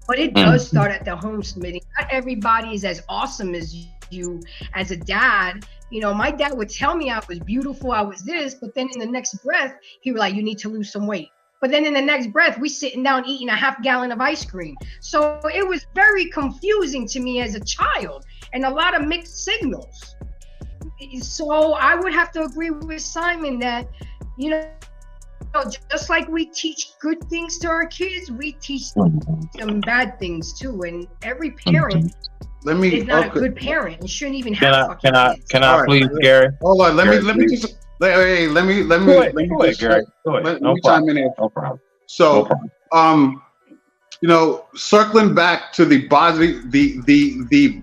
But it does start at the home, Smitty. Not everybody is as awesome as you as a dad. My dad would tell me I was beautiful, I was this, but then in the next breath, he was like, you need to lose some weight. But then in the next breath, we sitting down eating a half gallon of ice cream. So it was very confusing to me as a child, and a lot of mixed signals. So I would have to agree with Simon that, just like we teach good things to our kids, we teach them bad things too. And every parent is not a good parent and shouldn't even have kids. Can I please, Gary? Hold on, let me chime in here. No problem. So, circling back to the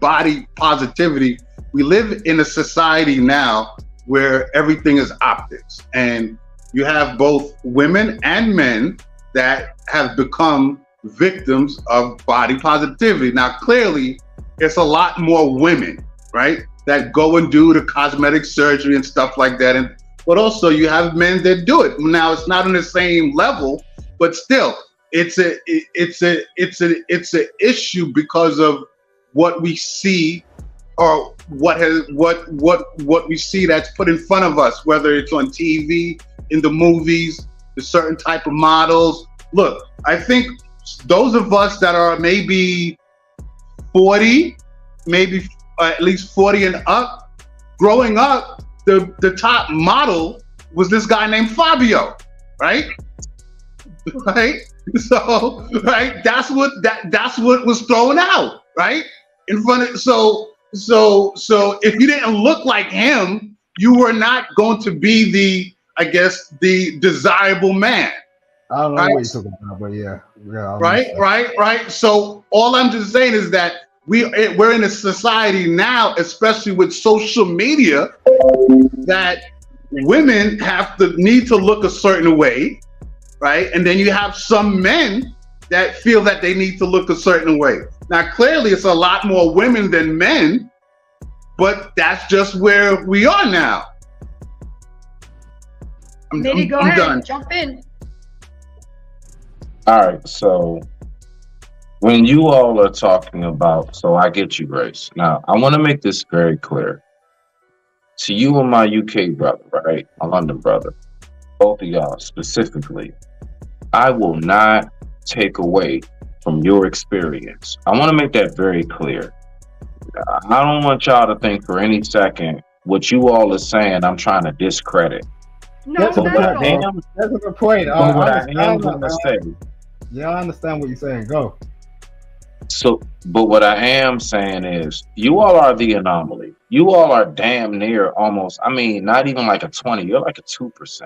body positivity, we live in a society now where everything is optics, and you have both women and men that have become victims of body positivity. Now, clearly, it's a lot more women, right, that go and do the cosmetic surgery and stuff like that. But also, you have men that do it. Now, it's not on the same level, but still, it's an issue because of what we see, or what we see that's put in front of us, whether it's on TV, in the movies, the certain type of models. Look, I think those of us that are maybe 40, maybe at least 40 and up, growing up, the top model was this guy named Fabio, right? Right? So, right, that's what was thrown out, right? In front of so if you didn't look like him, you were not going to be the desirable man. I don't know right? what you're talking about, but yeah. Right. So all I'm just saying is that we're in a society now, especially with social media, that women need to look a certain way, right? And then you have some men that feel that they need to look a certain way. Now, clearly, it's a lot more women than men, but that's just where we are now. Mitty, go ahead, done. Jump in. All right, so when you all are talking about, so I get you, Grace. Now, I want to make this very clear. To you and my UK brother, right? My London brother, both of y'all specifically, I will not take away from your experience. I want to make that very clear. I don't want y'all to think for any second what you all are saying I'm trying to discredit. No, that's a good point. What I am going to say. Yeah, I understand what you're saying. Go. So, but what I am saying is, you all are the anomaly. You all are damn near almost, I mean, not even like a 20, you're like a 2%.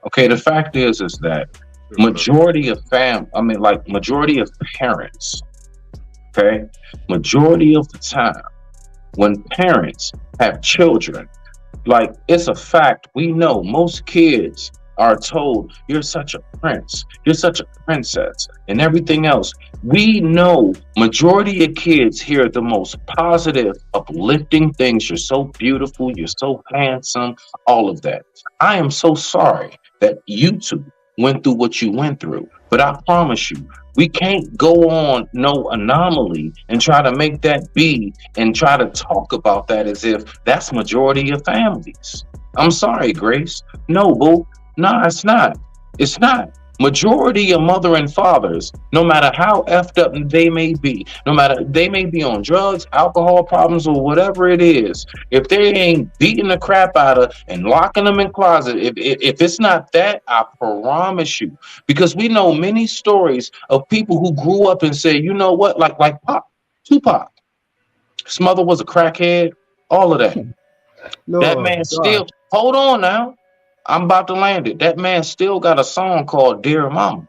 Okay, the fact is that majority of majority of parents, okay, majority of the time, when parents have children, like, it's a fact, we know most kids are told, you're such a prince, you're such a princess, and everything else. We know majority of kids hear the most positive, uplifting things. You're so beautiful, you're so handsome, all of that. I am so sorry that you two went through what you went through, but I promise you, we can't go on no anomaly and try to make that be and try to talk about that as if that's majority of families. I'm sorry, Grace. No, boo. No, it's not. It's not. Majority of mother and fathers, no matter how effed up they may be, no matter they may be on drugs, alcohol problems, or whatever it is, if they ain't beating the crap out of and locking them in closet, if it's not that, I promise you, because we know many stories of people who grew up and said, you know what, like Pop, Tupac, his mother was a crackhead, all of that. That man still, hold on now. I'm about to land it. That man still got a song called Dear Mama.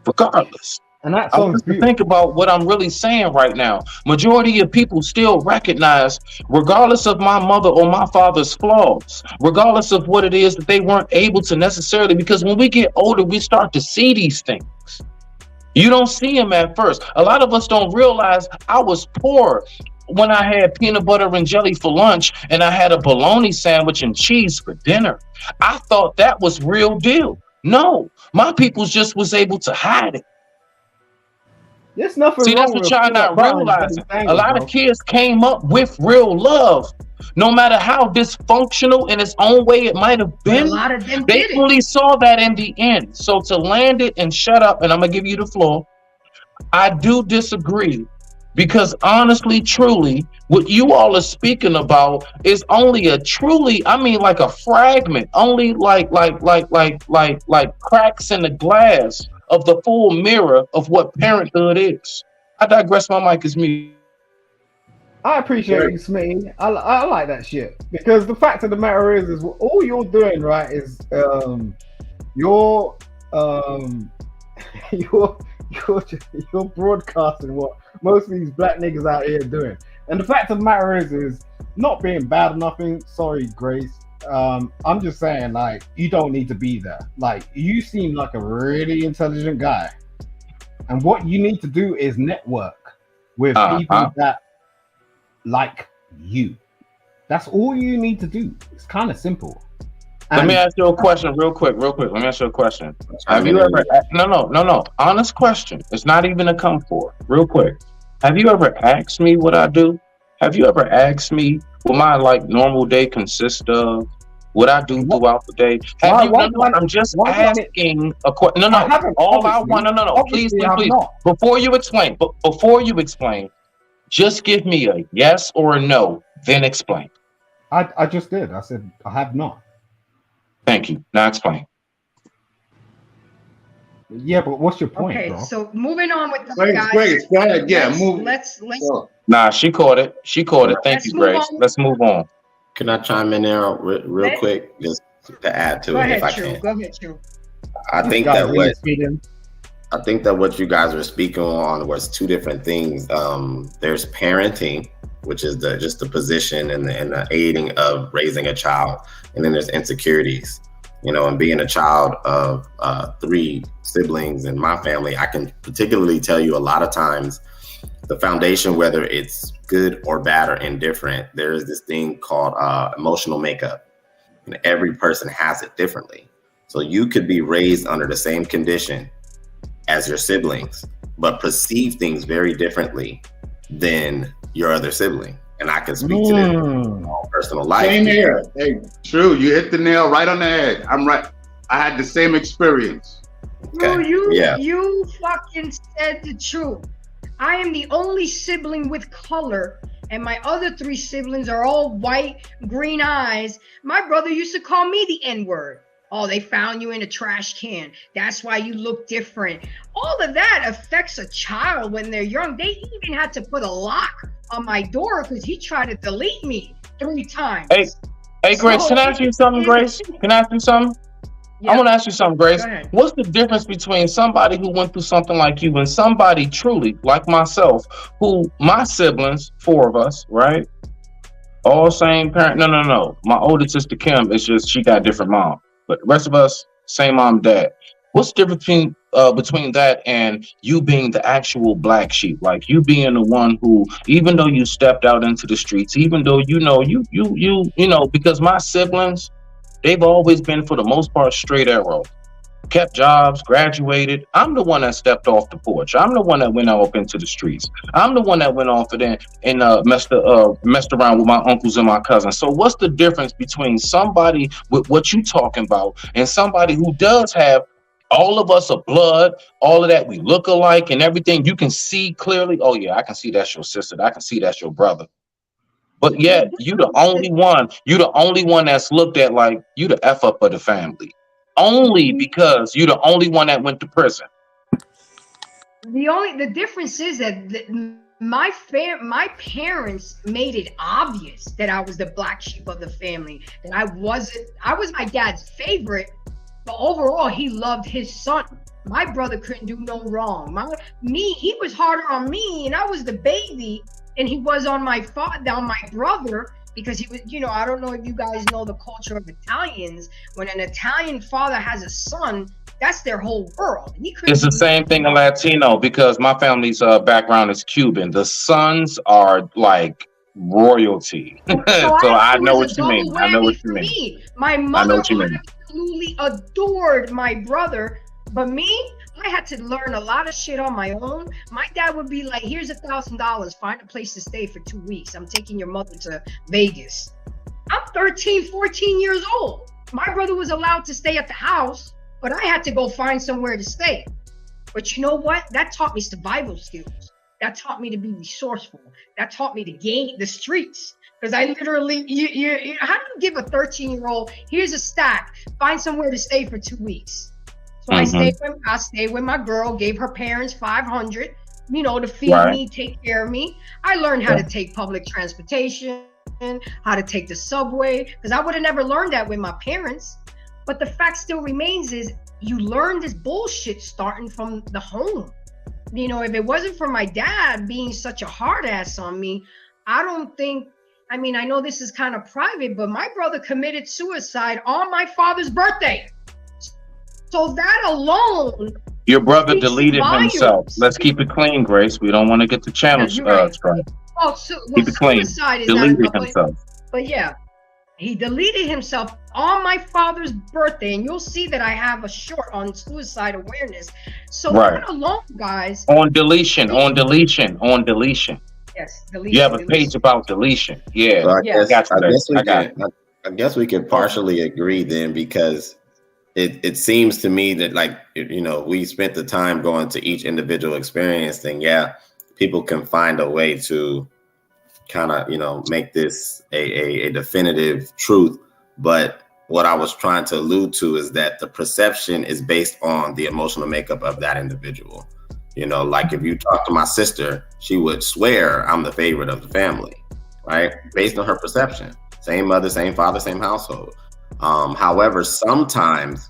Regardless. And that I want to think about what I'm really saying right now. Majority of people still recognize, regardless of my mother or my father's flaws, regardless of what it is that they weren't able to necessarily, because when we get older, we start to see these things. You don't see them at first. A lot of us don't realize I was poor when I had peanut butter and jelly for lunch and I had a bologna sandwich and cheese for dinner. I thought that was real deal. No, my people just was able to hide it. There's nothing See, that's what y'all not realizing. A lot of kids came up with real love. No matter how dysfunctional in its own way it might have been, a lot of them they fully saw that in the end. So to land it and shut up, and I'm going to give you the floor, I do disagree. Because honestly, truly, what you all are speaking about is only a truly, I mean, like a fragment, only like cracks in the glass of the full mirror of what parenthood is. I digress. My mic is muted. I appreciate you, Smitty. I like that shit, because the fact of the matter is all you're doing, right, is you're broadcasting what most of these black niggas out here doing. And the fact of the matter is not being bad or nothing. Sorry, Grace. I'm just saying, like, you don't need to be there. Like, you seem like a really intelligent guy, and what you need to do is network with people that like you. That's all you need to do. It's kind of simple. Let me ask you a question real quick. Let me ask you a question. Have you ever, no, honest question. It's not even a come for. Real quick. Have you ever asked me what I do? Have you ever asked me what my like normal day consists of? What I do throughout the day? I'm just asking a question. Please. Before you explain, just give me a yes or a no, then explain. I just did. I said I have not. Thank you. Now explain. Yeah, but what's your point, okay, bro? So moving on with Grace, guys. Grace, go ahead. Yeah, move. Let's. Nah, she caught it. Thank you, Grace. Let's move on. Can I chime in there real quick, just to add to it, if I can? Go ahead, True. I think that what you guys were speaking on was two different things. There's parenting, which is just the position and the aiding of raising a child, and then there's insecurities. You know, and being a child of 3 siblings in my family, I can particularly tell you a lot of times the foundation, whether it's good or bad or indifferent, there is this thing called emotional makeup, and every person has it differently. So you could be raised under the same condition as your siblings, but perceive things very differently than your other sibling. And I can speak to this in personal life. Same here. Hey, True, you hit the nail right on the head. I'm right. I had the same experience. Okay. You fucking said the truth. I am the only sibling with color, and my other 3 siblings are all white, green eyes. My brother used to call me the N-word. Oh, they found you in a trash can. That's why you look different. All of that affects a child when they're young. They even had to put a lock on my door because he tried to delete me 3 times. Hey, Grace, can I ask you something, Grace? Can I ask you something? Yeah. I want to ask you something, Grace. What's the difference between somebody who went through something like you and somebody truly like myself, who my siblings, 4 of us, right? All same parent. No. My older sister, Kim, it's just she got a different mom. But the rest of us, same mom, dad. What's the difference between that and you being the actual black sheep? Like you being the one who, even though you stepped out into the streets, even though you know, because my siblings, they've always been for the most part straight arrow. Kept jobs, graduated. I'm the one that stepped off the porch. I'm the one that went off into the streets. I'm the one that went off and messed around with my uncles and my cousins. So what's the difference between somebody with what you talking about and somebody who does have all of us are blood, all of that, we look alike and everything? You can see clearly, oh yeah, I can see that's your sister. I can see that's your brother. But yet you the only one that's looked at like you the F up of the family. Only because you're the only one that went to prison. The difference is that my parents made it obvious that I was the black sheep of the family, and I was my dad's favorite, but overall he loved his son. My brother couldn't do no wrong. He was harder on me, and I was the baby, and he was on my brother. Because he was, I don't know if you guys know the culture of Italians. When an Italian father has a son, that's their whole world. It's the same thing in Latino because my family's background is Cuban. The sons are like royalty. So I know what you mean. My mother absolutely adored my brother, but me, I had to learn a lot of shit on my own. My dad would be like, here's $1,000, find a place to stay for 2 weeks. I'm taking your mother to Vegas. I'm 13, 14 years old. My brother was allowed to stay at the house, but I had to go find somewhere to stay. But you know what? That taught me survival skills. That taught me to be resourceful. That taught me to gain the streets. Because I literally, how do you give a 13-year-old, here's a stack, find somewhere to stay for 2 weeks? So I stayed with my girl, gave her parents $500, to feed me, take care of me. I learned how to take public transportation, how to take the subway, because I would have never learned that with my parents. But the fact still remains is you learn this bullshit starting from the home. If it wasn't for my dad being such a hard ass on me, I don't think I mean, I know this is kind of private, but my brother committed suicide on my father's birthday. So that alone. Your brother deleted himself. Let's keep it clean, Grace. We don't want to get the channel strike. Well, keep it clean. Suicide is deleted himself. But yeah, he deleted himself on my father's birthday, and you'll see that I have a short on suicide awareness. So that alone, guys. On deletion. Yes, deletion. You have a page about deletion. Yeah. So I guess we could partially agree then, because it seems to me that, like, you know, we spent the time going to each individual experience, and people can find a way to kind of, you know, make this a definitive truth. But what I was trying to allude to is that the perception is based on the emotional makeup of that individual. You know, like if you talk to my sister, she would swear I'm the favorite of the family, right? Based on her perception. Same mother, same father, same household. However, sometimes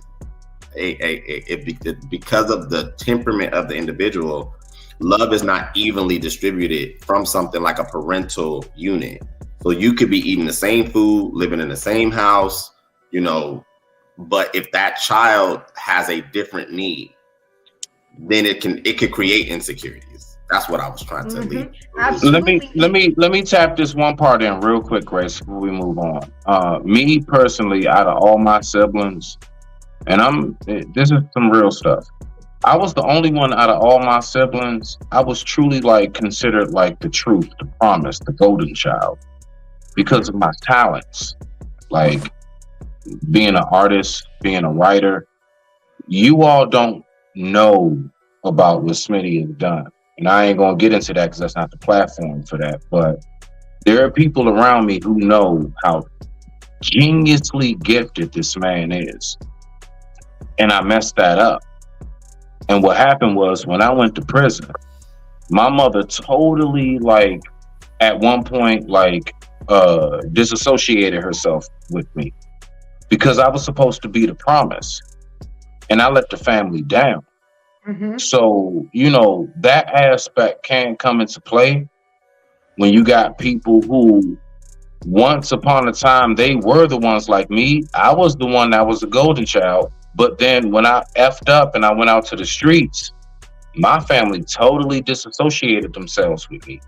because of the temperament of the individual, love is not evenly distributed from something like a parental unit. So you could be eating the same food, living in the same house, you know, but if that child has a different need, then it could create insecurities. That's what I was trying to lead. Let me tap this one part in real quick, Grace, before we move on. Me personally, out of all my siblings, and this is some real stuff, I was the only one out of all my siblings. I was truly like considered like the truth, the promise, the golden child, because of my talents, like being an artist, being a writer. You all don't know about what Smitty has done, and I ain't gonna get into that because that's not the platform for that. But there are people around me who know how geniusly gifted this man is, and I messed that up. And what happened was, when I went to prison, my mother totally, like, at one point, like, disassociated herself with me, because I was supposed to be the promise, and I let the family down. So, you know, that aspect can come into play when you got people who, once upon a time, they were the ones like me. I was the one that was the golden child. But then when I effed up and I went out to the streets, my family totally disassociated themselves with me.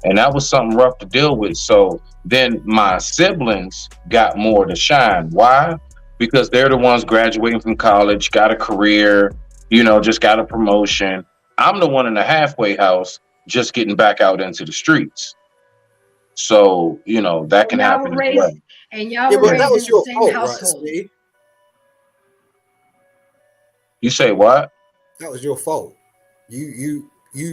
And that was something rough to deal with. So then my siblings got more to shine. Why? Because they're the ones graduating from college, got a career, you know, just got a promotion. I'm the one in the halfway house, just getting back out into the streets. So, you know, that can happen as well. And y'all were raised in the same household. Right, you say what? That was your fault. You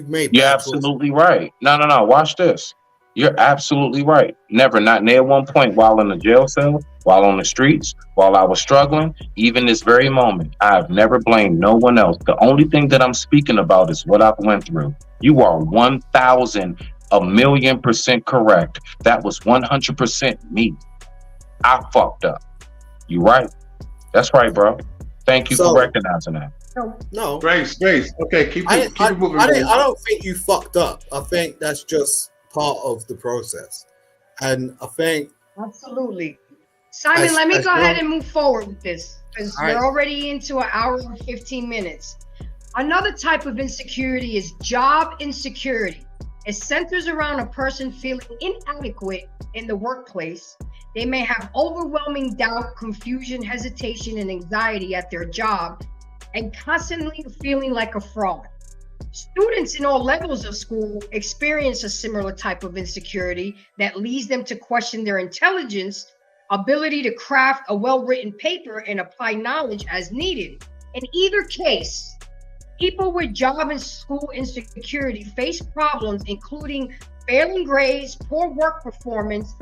made. You're absolutely right. No. Watch this. You're absolutely right. Never, not near one point while in the jail cell, while on the streets, while I was struggling, even this very moment, I have never blamed no one else. The only thing that I'm speaking about is what I've went through. You are 1,000,000,000% correct. That was 100% me. I fucked up. You right? That's right, bro. Thank you for recognizing that. No. Grace. Okay, keep it moving. I don't think you fucked up. I think that's just part of the process. And I think... Absolutely. Simon, let me go ahead and move forward with this, because we're already into an hour and 15 minutes. Another type of insecurity is job insecurity. It centers around a person feeling inadequate in the workplace. They may have overwhelming doubt, confusion, hesitation, and anxiety at their job, and constantly feeling like a fraud. Students in all levels of school experience a similar type of insecurity that leads them to question their intelligence, ability to craft a well-written paper, and apply knowledge as needed. In either case, people with job and school insecurity face problems including failing grades, poor work performance,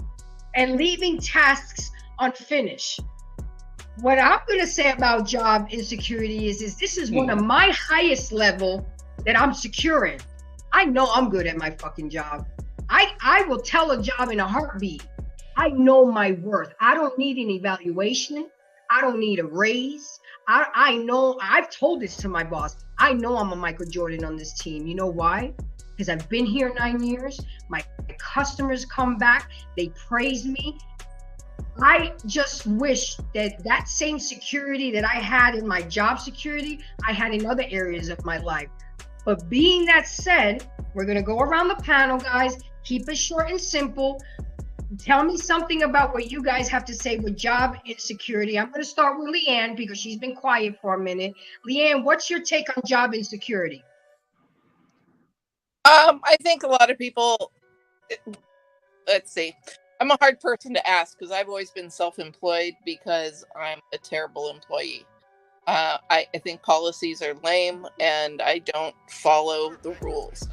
and leaving tasks unfinished. What I'm going to say about job insecurity is this is one of my highest level that I'm secure in. I know I'm good at my fucking job. I will tell a job in a heartbeat. I know my worth. I don't need an evaluation. I don't need a raise. I know, I've told this to my boss. I know I'm a Michael Jordan on this team. You know why? because I've been here 9 years. My customers come back, they praise me. I just wish that that same security that I had in my job security, I had in other areas of my life. But being that said, we're going to go around the panel, guys. Keep it short and simple. Tell me something about what you guys have to say with job insecurity. I'm going to start with Leanne because she's been quiet for a minute. Leanne, what's your take on job insecurity? I think a lot of people, let's see. I'm a hard person to ask because I've always been self-employed because I'm a terrible employee. I think policies are lame and I don't follow the rules.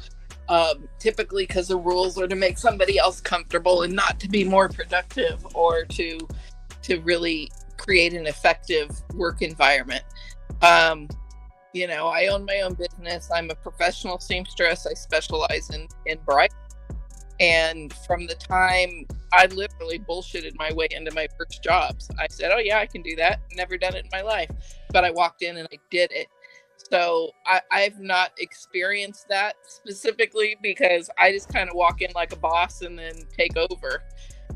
Typically because the rules are to make somebody else comfortable and not to be more productive or to really create an effective work environment. You know, I own my own business. I'm a professional seamstress. I specialize in bridal. And from the time I literally bullshitted my way into my first jobs, I said, oh yeah, I can do that. Never done it in my life. But I walked in and I did it. So I've not experienced that specifically because I just kind of walk in like a boss and then take over,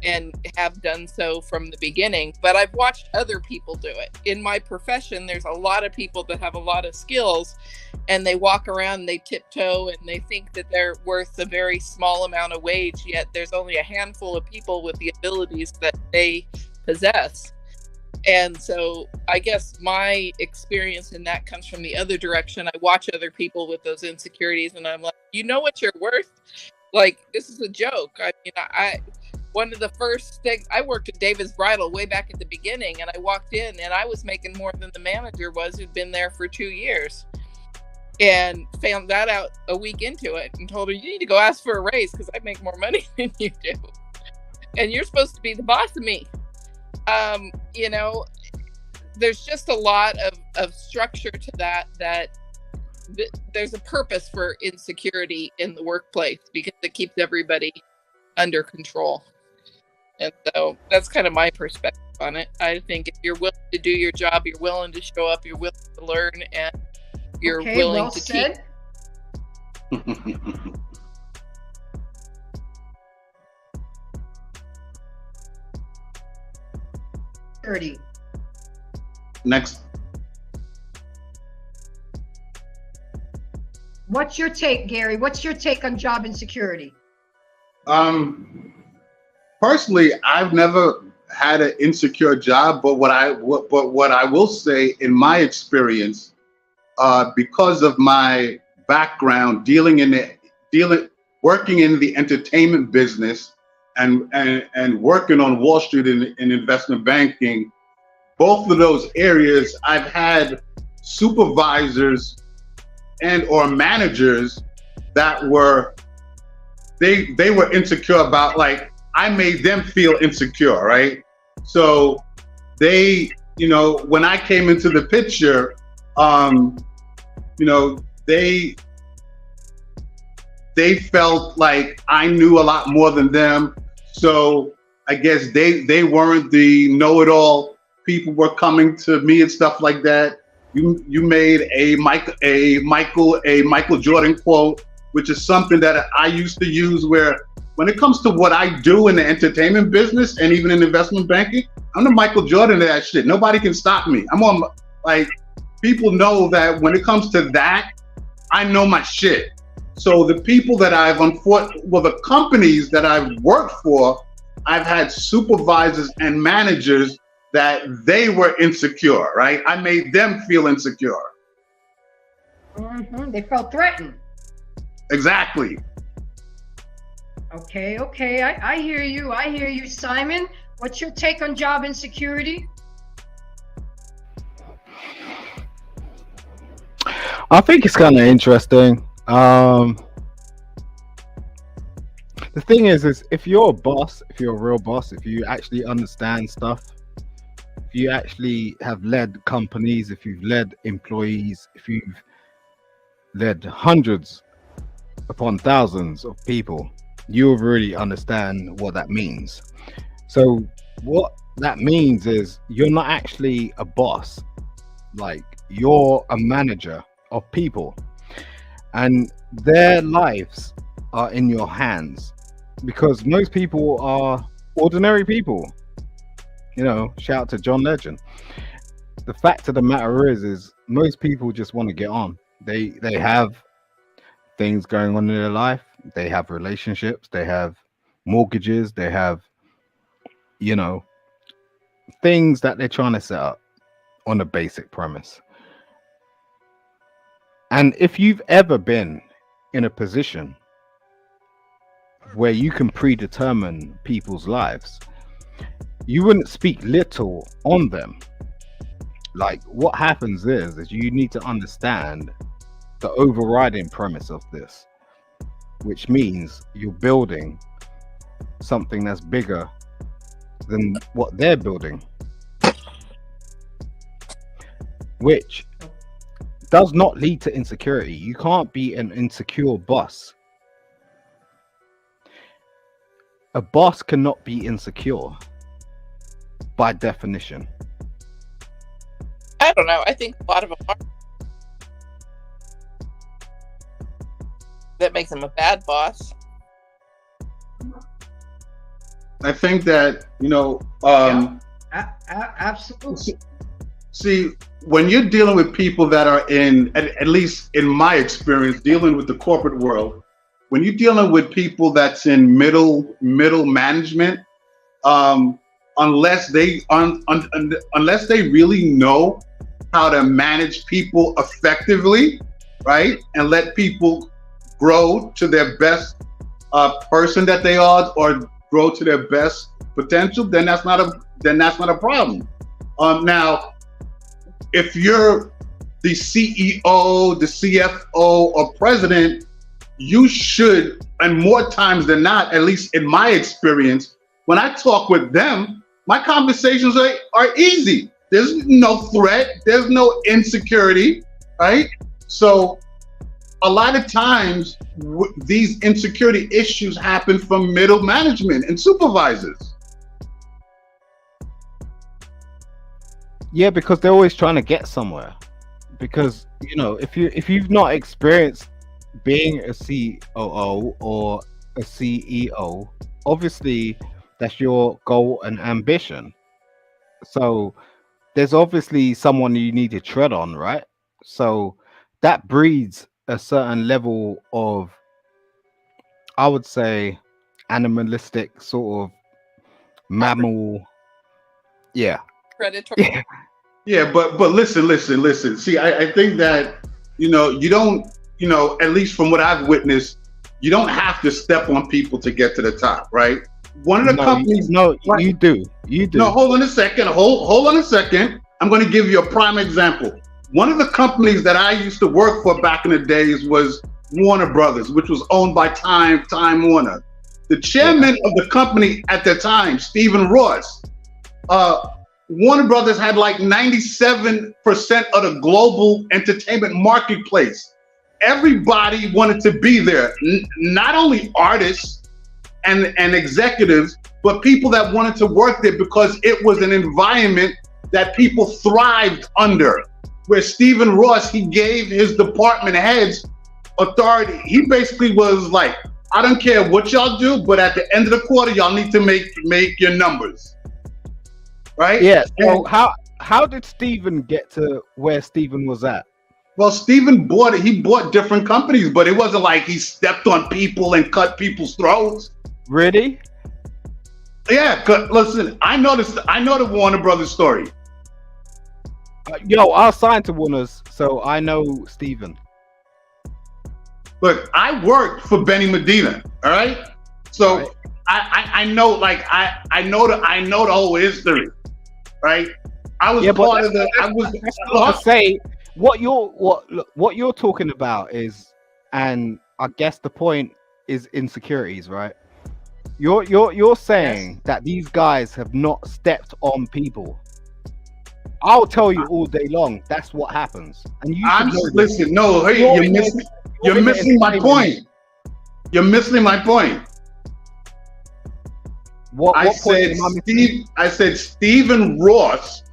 and have done so from the beginning. But I've watched other people do it. In my profession, there's a lot of people that have a lot of skills and they walk around, they tiptoe, and they think that they're worth a very small amount of wage, yet there's only a handful of people with the abilities that they possess. And so I guess my experience in that comes from the other direction. I watch other people with those insecurities and I'm like, you know what you're worth? Like, this is a joke. I mean, one of the first things, I worked at David's Bridal way back at the beginning, and I walked in and I was making more than the manager was, who'd been there for 2 years, and found that out a week into it and told her, you need to go ask for a raise because I make more money than you do. And you're supposed to be the boss of me. You know, there's just a lot of structure to that there's a purpose for insecurity in the workplace because it keeps everybody under control. And so that's kind of my perspective on it. I think if you're willing to do your job, you're willing to show up, you're willing to learn, and you're willing to keep. 30. Next. What's your take, Gary? What's your take on job insecurity? Personally, I've never had an insecure job, but what I will say in my experience, because of my background working in the entertainment business and working on Wall Street in investment banking, both of those areas, I've had supervisors and or managers that were they were insecure about, like, I made them feel insecure, right? So they, you know, when I came into the picture, you know, they felt like I knew a lot more than them. So I guess they weren't the know-it-all. People were coming to me and stuff like that. You made a Michael Jordan quote, which is something that I used to use, where when it comes to what I do in the entertainment business and even in investment banking, I'm the Michael Jordan of that shit. Nobody can stop me. I'm on, like, people know that when it comes to that, I know my shit. So the people that the companies that I've worked for, I've had supervisors and managers that they were insecure, right? I made them feel insecure. Mm-hmm. They felt threatened. Exactly. Okay. I hear you. Simon, what's your take on job insecurity? I think it's kind of interesting. The thing is if you're a boss, if you're a real boss, if you actually understand stuff, if you actually have led companies, if you've led employees, if you've led hundreds upon thousands of people, you'll really understand what that means. So what that means is you're not actually a boss, like, you're a manager of people. and their lives are in your hands, because most people are ordinary people. You know, shout out to John Legend. The fact of the matter is most people just want to get on. They have things going on in their life. They have relationships. They have mortgages. They have, you know, things that they're trying to set up on a basic premise. And if you've ever been in a position where you can predetermine people's lives, you wouldn't speak little on them. Like, what happens is you need to understand the overriding premise of this, which means you're building something that's bigger than what they're building, which does not lead to insecurity. You can't be an insecure boss. A boss cannot be insecure by definition. I don't know. I think a lot of them are. That makes him a bad boss. I think that, Absolutely. see, when you're dealing with people that are at least in my experience, dealing with the corporate world, when you're dealing with people that's in middle management, unless they really know how to manage people effectively, right, and let people grow to their best person that they are, or grow to their best potential, then that's not a problem. Now, if you're the CEO, the CFO, or president, you should, and more times than not, at least in my experience, when I talk with them, my conversations are easy. There's no threat, there's no insecurity, right? So a lot of times these insecurity issues happen from middle management and supervisors. Yeah, because they're always trying to get somewhere. Because, if you've not experienced being a COO or a CEO, obviously that's your goal and ambition. So there's obviously someone you need to tread on, right? So that breeds a certain level of, I would say, animalistic sort of mammal. Yeah. Predatory. Yeah, but listen. See, I think that, you don't, at least from what I've witnessed, you don't have to step on people to get to the top, right? One of the companies. You do. No, hold on a second. Hold on a second. I'm going to give you a prime example. One of the companies that I used to work for back in the days was Warner Brothers, which was owned by Time Warner. The chairman of the company at the time, Stephen Ross, Warner Brothers had like 97% of the global entertainment marketplace. Everybody wanted to be there, not only artists and executives, but people that wanted to work there because it was an environment that people thrived under. Where Stephen Ross, he gave his department heads authority. He basically was like, I don't care what y'all do, but at the end of the quarter, y'all need to make your numbers. Right? Yeah. So how did Stephen get to where Stephen was at? Well, Stephen bought different companies, but it wasn't like he stepped on people and cut people's throats. Really? Yeah, listen, I know the Warner Brothers story. Yo, I signed to Warner's, so I know Stephen. Look, I worked for Benny Medina, all right? So right. I know, like I know the whole history, right? I was part of the. I was say what you're talking about is, and I guess the point is insecurities, right? You're saying that these guys have not stepped on people. I'll tell you all day long. That's what happens. And you listen. No, hey, you're missing my point. You're missing my point. I said Stephen Ross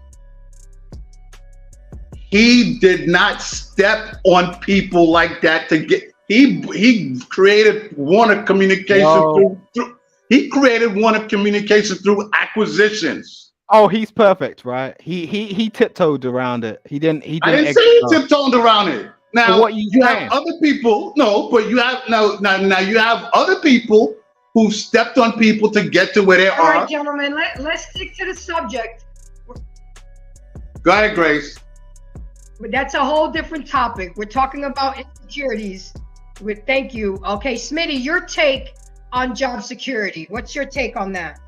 he did not step on people like that to get. He created Warner Communication through. He created Warner Communication through acquisitions. Oh, he's perfect, right? He tiptoed around it. He didn't. I didn't say he tiptoed around it. Now so what you have other people. No, but you have now you have other people who stepped on people to get to where they are. All right, gentlemen, let's stick to the subject. Go ahead, Grace. But that's a whole different topic. We're talking about insecurities. Thank you. Okay, Smitty, your take on job security. What's your take on that?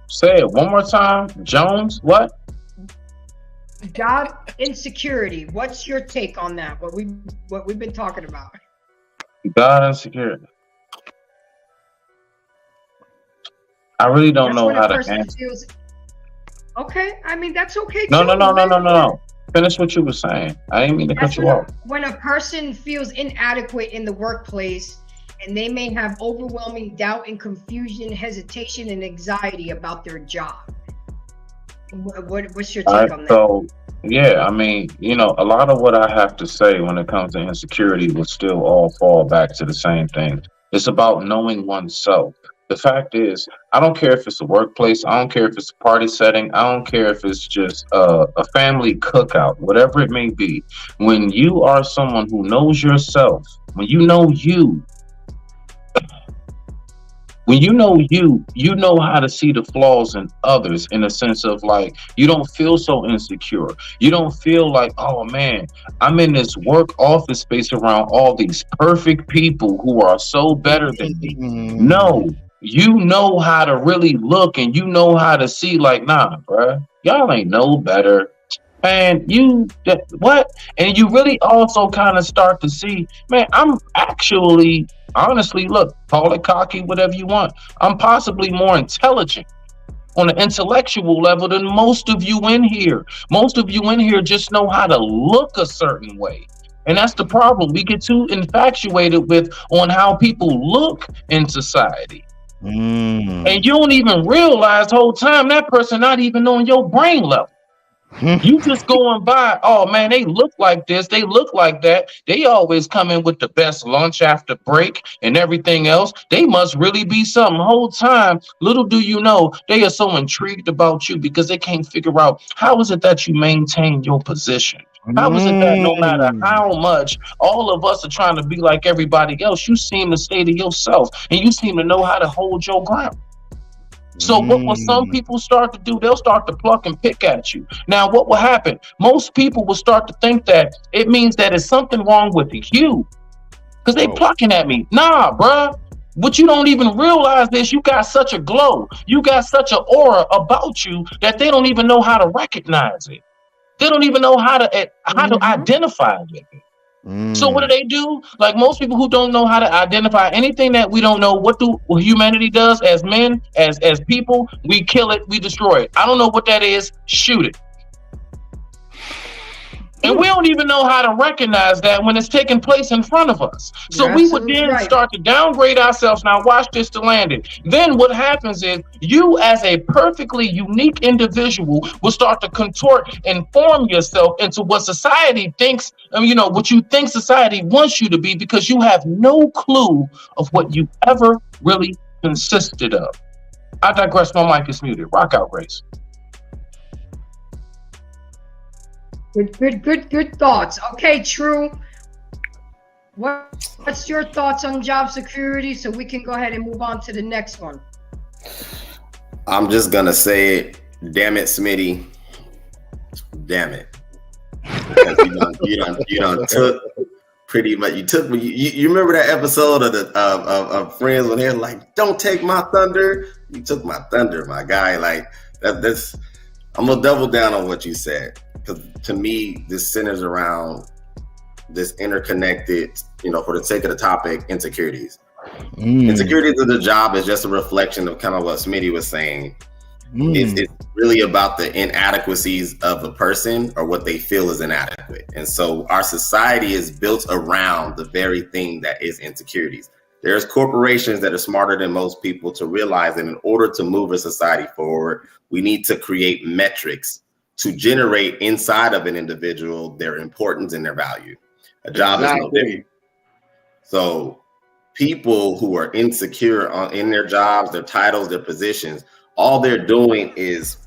Say it one more time. Jones, what? Job insecurity. What's your take on that? What we've been talking about. God insecurity. I really don't know how to answer. Okay, I mean that's okay. No. Finish what you were saying. I didn't mean to cut you off. When a person feels inadequate in the workplace, and they may have overwhelming doubt and confusion, hesitation, and anxiety about their job. What's your take on that? So, yeah, I mean, a lot of what I have to say when it comes to insecurity will still all fall back to the same thing. It's about knowing oneself. The fact is, I don't care if it's a workplace. I don't care if it's a party setting. I don't care if it's just a family cookout, whatever it may be. When you are someone who knows yourself, when you know you, you know how to see the flaws in others in a sense of like, you don't feel so insecure. You don't feel like, oh man, I'm in this work office space around all these perfect people who are so better than me. No, you know how to really look and you know how to see like, nah, bruh, y'all ain't no better. Man, what? And you really also kind of start to see, man, I'm actually, honestly, look, call it cocky, whatever you want. I'm possibly more intelligent on an intellectual level than most of you in here. Most of you in here just know how to look a certain way. And that's the problem. We get too infatuated on how people look in society. And you don't even realize the whole time that person not even on your brain level. You just going by, oh man, they look like this, they look like that. They always come in with the best lunch after break and everything else. They must really be something. The whole time, little do you know, they are so intrigued about you because they can't figure out how is it that you maintain your position. How is it that no matter how much all of us are trying to be like everybody else, you seem to stay to yourself and you seem to know how to hold your ground. So what will some people start to do? They'll start to pluck and pick at you. Now, what will happen? Most people will start to think that it means that there's something wrong with you because they plucking at me. Nah, bruh. What you don't even realize is you got such a glow. You got such an aura about you that they don't even know how to recognize it. They don't even know how to identify with it. So what do? Like most people who don't know how to identify anything that we don't know, what humanity does as men, as people, we kill it, we destroy it. I don't know what that is, shoot it. And we don't even know how to recognize that when it's taking place in front of us. So we would then start to downgrade ourselves. Now watch this to land it. Then what happens is you as a perfectly unique individual will start to contort and form yourself into what society thinks, what you think society wants you to be because you have no clue of what you ever really consisted of. I digress. My mic is muted. Rock out, Grace. Good thoughts. Okay, True. What's your thoughts on job security so we can go ahead and move on to the next one? I'm just gonna say it. Damn it, Smitty. Damn it. You done took pretty much. You remember that episode of Friends when they're like, "Don't take my thunder." You took my thunder, my guy. Like that's. I'm gonna double down on what you said. Because to me, this centers around this interconnected, for the sake of the topic, insecurities. Insecurities of the job is just a reflection of kind of what Smitty was saying. It's really about the inadequacies of a person or what they feel is inadequate. And so our society is built around the very thing that is insecurities. There's corporations that are smarter than most people to realize that in order to move a society forward, we need to create metrics to generate inside of an individual their importance and their value. A job is no different. So people who are insecure in their jobs, their titles, their positions, all they're doing is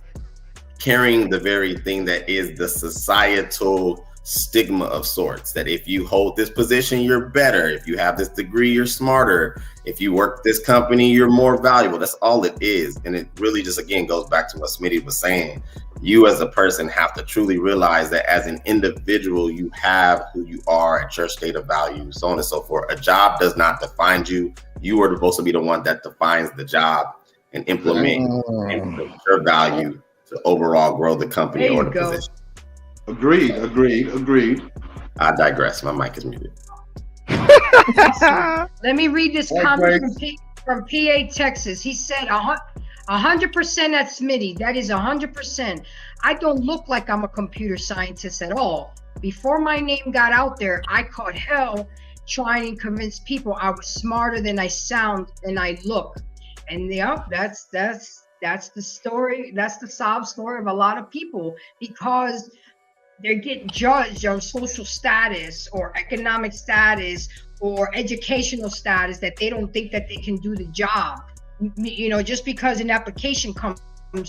carrying the very thing that is the societal stigma of sorts, that if you hold this position, you're better. If you have this degree, you're smarter. If you work this company, you're more valuable. That's all it is. And it really just, again, goes back to what Smitty was saying. You as a person have to truly realize that as an individual, you have who you are at your state of value, so on and so forth. A job does not define you. You are supposed to be the one that defines the job and implement your value to overall grow the company or the position. Agreed. I digress. My mic is muted. Let me read this comment from PA, Texas. He said 100% at Smitty. That is 100%. I don't look like I'm a computer scientist at all. Before my name got out there, I caught hell trying to convince people I was smarter than I sound and I look. And that's the story. That's the sob story of a lot of people, because they get judged on social status or economic status or educational status, that they don't think that they can do the job. You know, just because an application comes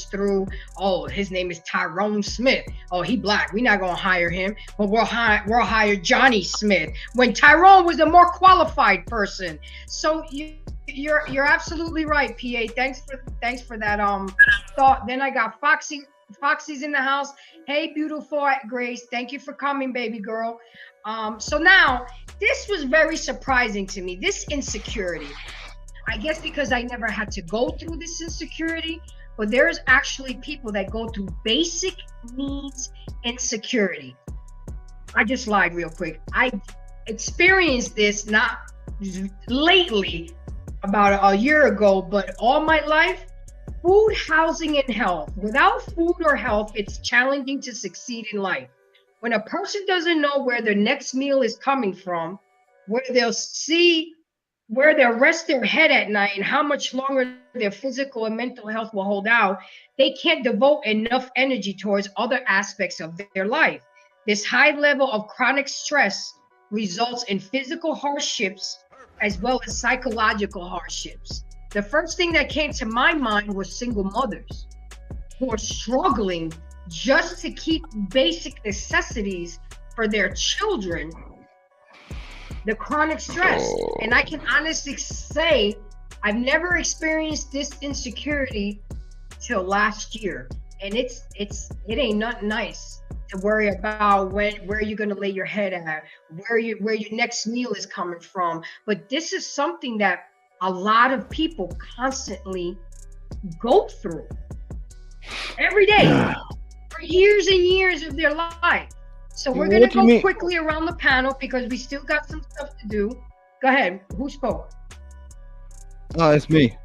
through, oh, his name is Tyrone Smith. Oh, he black. We're not gonna hire him, but we'll hire Johnny Smith, when Tyrone was a more qualified person. So you're absolutely right, PA. Thanks for that thought. Then I got Foxy's in the house. Hey, beautiful Grace, thank you for coming, baby girl. So now this was very surprising to me, this insecurity. I guess because I never had to go through this insecurity, but there's actually people that go through basic needs insecurity. I just lied real quick. I experienced this not lately, about a year ago, but all my life. Food, housing, and health. Without food or health, it's challenging to succeed in life. When a person doesn't know where their next meal is coming from, where they'll rest their head at night, and how much longer their physical and mental health will hold out, they can't devote enough energy towards other aspects of their life. This high level of chronic stress results in physical hardships as well as psychological hardships. The first thing that came to my mind was single mothers who are struggling just to keep basic necessities for their children. The chronic stress. And I can honestly say I've never experienced this insecurity till last year. And it ain't nothing nice to worry about where you're gonna lay your head at, where your next meal is coming from. But this is something that a lot of people constantly go through every day for years and years of their life. So we're going to go quickly around the panel because we still got some stuff to do. Go ahead. Who spoke? Oh, it's me.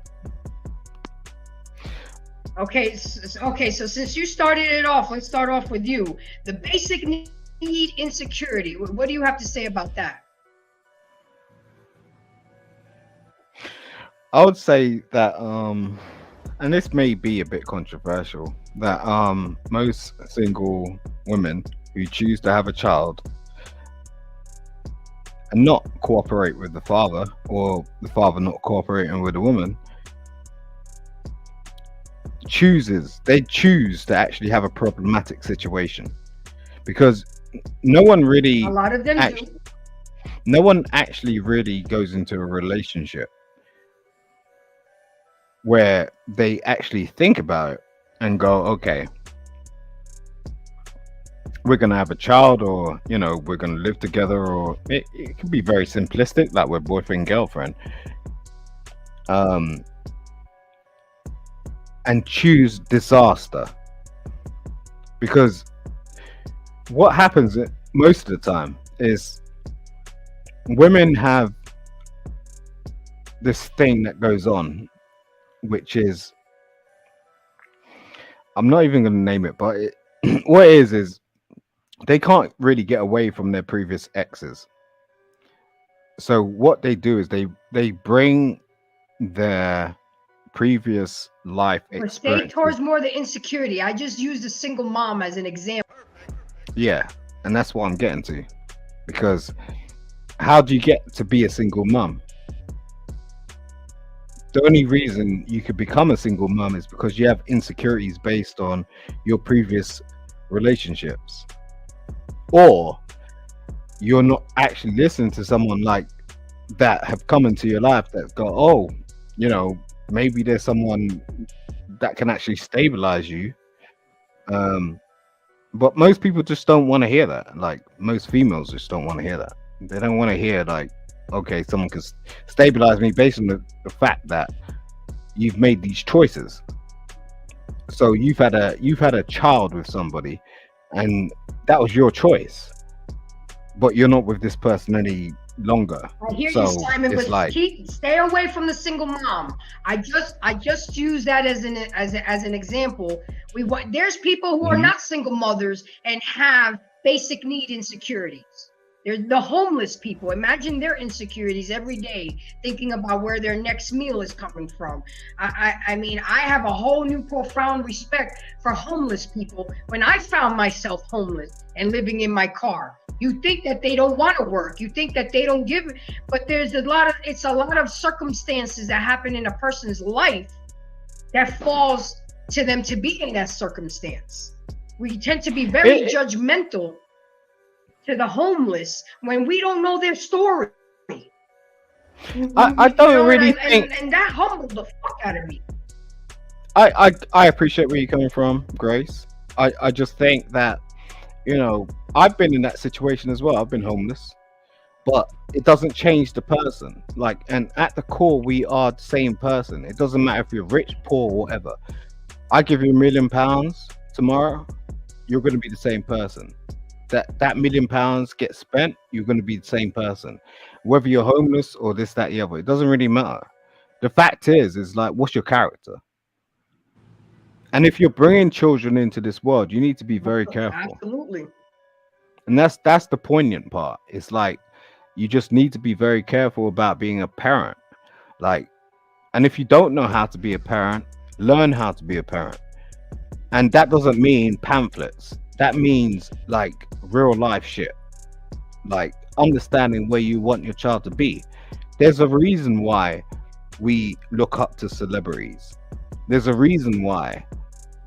Okay. So since you started it off, let's start off with you. The basic need insecurity. What do you have to say about that? I would say that, and this may be a bit controversial, that most single women who choose to have a child and not cooperate with the father, or the father not cooperating with the woman, choose to actually have a problematic situation, because no one really, a lot of them do. No one actually really goes into a relationship where they actually think about it and go, okay, we're gonna have a child, or we're gonna live together, or it can be very simplistic, like we're boyfriend girlfriend, and choose disaster. Because what happens most of the time is women have this thing that goes on, which is, I'm not even going to name it, but what it is they can't really get away from their previous exes. So what they do is they bring their previous life But stay experiences. towards more the insecurity. I just used a single mom as an example. Yeah, and that's what I'm getting to. Because how do you get to be a single mum? The only reason you could become a single mum is because you have insecurities based on your previous relationships, or you're not actually listening to someone like that have come into your life that's got, oh, you know, maybe there's someone that can actually stabilize you. But most people just don't want to hear that. Like, most females just don't want to hear that. They don't want to hear, like, okay, someone can stabilize me based on the fact that you've made these choices. So you've had a child with somebody, and that was your choice, but you're not with this person any longer. I hear So you, Simon, it's but like, stay away from the single mom. I just use that as an example. There's people who are not single mothers and have basic need insecurities. There's the homeless people. Imagine their insecurities every day, thinking about where their next meal is coming from. I mean, I have a whole new profound respect for homeless people. When I found myself homeless and living in my car, you think that they don't want to work. You think that they don't give, but it's a lot of circumstances that happen in a person's life that falls to them to be in that circumstance. We tend to be very judgmental to the homeless when we don't know their story. I don't really think, and that humbled the fuck out of me. I appreciate where you're coming from, Grace. I just think that, you know, I've been in that situation as well. I've been homeless, but it doesn't change the person. Like, and at the core, we are the same person. It doesn't matter if you're rich, poor, or whatever. I give you £1 million tomorrow, you're going to be the same person. That £1 million gets spent, you're going to be the same person, whether you're homeless or this, that, the other. It doesn't really matter. The fact is like, what's your character? And if you're bringing children into this world, you need to be very careful. Absolutely. And that's the poignant part. It's like, you just need to be very careful about being a parent. Like, and if you don't know how to be a parent, learn how to be a parent. And that doesn't mean pamphlets. That means like real life shit. Like understanding where you want your child to be. There's a reason why we look up to celebrities. There's a reason why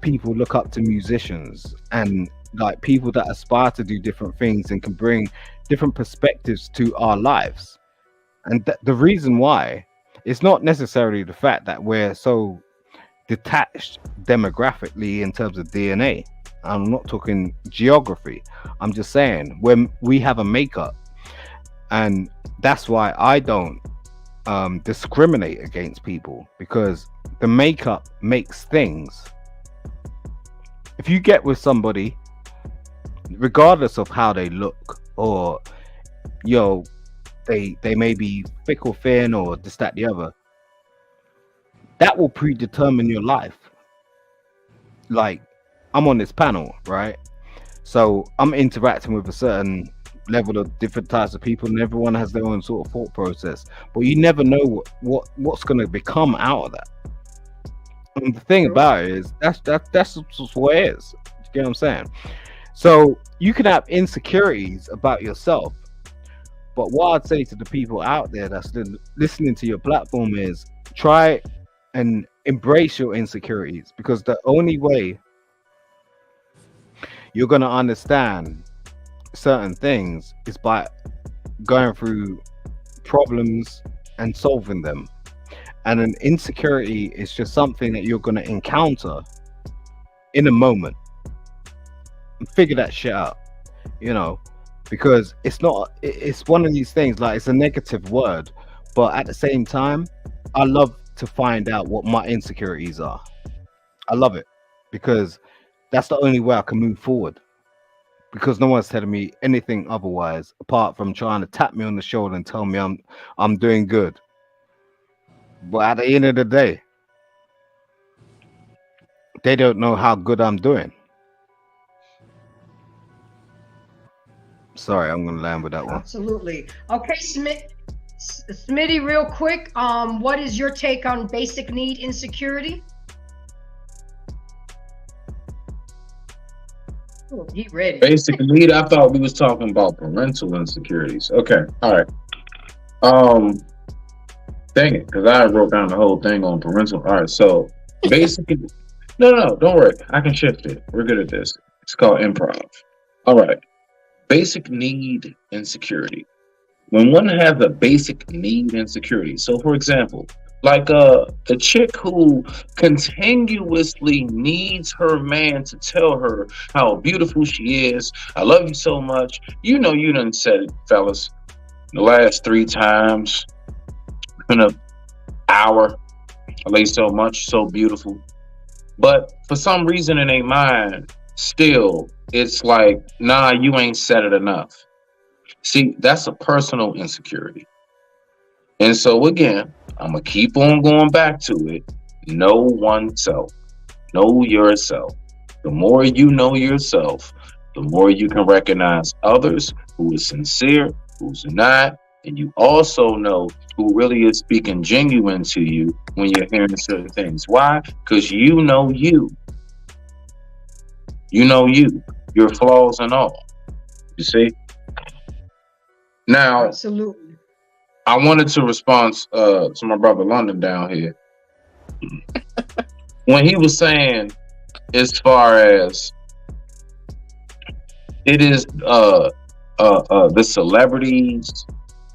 people look up to musicians and like people that aspire to do different things and can bring different perspectives to our lives. And the reason why, it's not necessarily the fact that we're so detached demographically in terms of DNA. I'm not talking geography. I'm just saying when we have a makeup, and that's why I don't discriminate against people, because the makeup makes things. If you get with somebody, regardless of how they look, or they may be thick or thin or this, that, the other, that will predetermine your life. Like, I'm on this panel, right? So I'm interacting with a certain level of different types of people, and everyone has their own sort of thought process. But you never know what's going to become out of that. And the thing about it is that's just what it is. You get what I'm saying? So you can have insecurities about yourself, but what I'd say to the people out there that's listening to your platform is try and embrace your insecurities, because the only way you're going to understand certain things is by going through problems and solving them. And an insecurity is just something that you're going to encounter in a moment and figure that shit out, you know, because it's one of these things, like, it's a negative word, but at the same time, I love to find out what my insecurities are. I love it, because that's the only way I can move forward, because no one's telling me anything otherwise, apart from trying to tap me on the shoulder and tell me I'm doing good. But at the end of the day, they don't know how good I'm doing. Sorry, I'm going to land with that one. Absolutely. Okay, Smitty, real quick, what is your take on basic need insecurity? Oh, he ready. Basic need. I thought we was talking about parental insecurities. Okay, all right. Dang it, because I wrote down the whole thing on parental. All right, so basically, no, don't worry. I can shift it. We're good at this. It's called improv. All right. Basic need insecurity. When one has a basic need insecurity, so for example, like a chick who continuously needs her man to tell her how beautiful she is. I love you so much. You know you done said it, fellas. The last 3 times in an hour. I lay so much, so beautiful. But for some reason in their mind, still, it's like, nah, you ain't said it enough. See, that's a personal insecurity. And so again, I'm going to keep on going back to it. Know oneself. Know yourself. The more you know yourself, the more you can recognize others who is sincere, who's not, and you also know who really is speaking genuine to you when you're hearing certain things. Why? Because you know you. You know you. Your flaws and all. You see? Now, Absolutely. I wanted to respond to my brother London down here. When he was saying, as far as it is the celebrities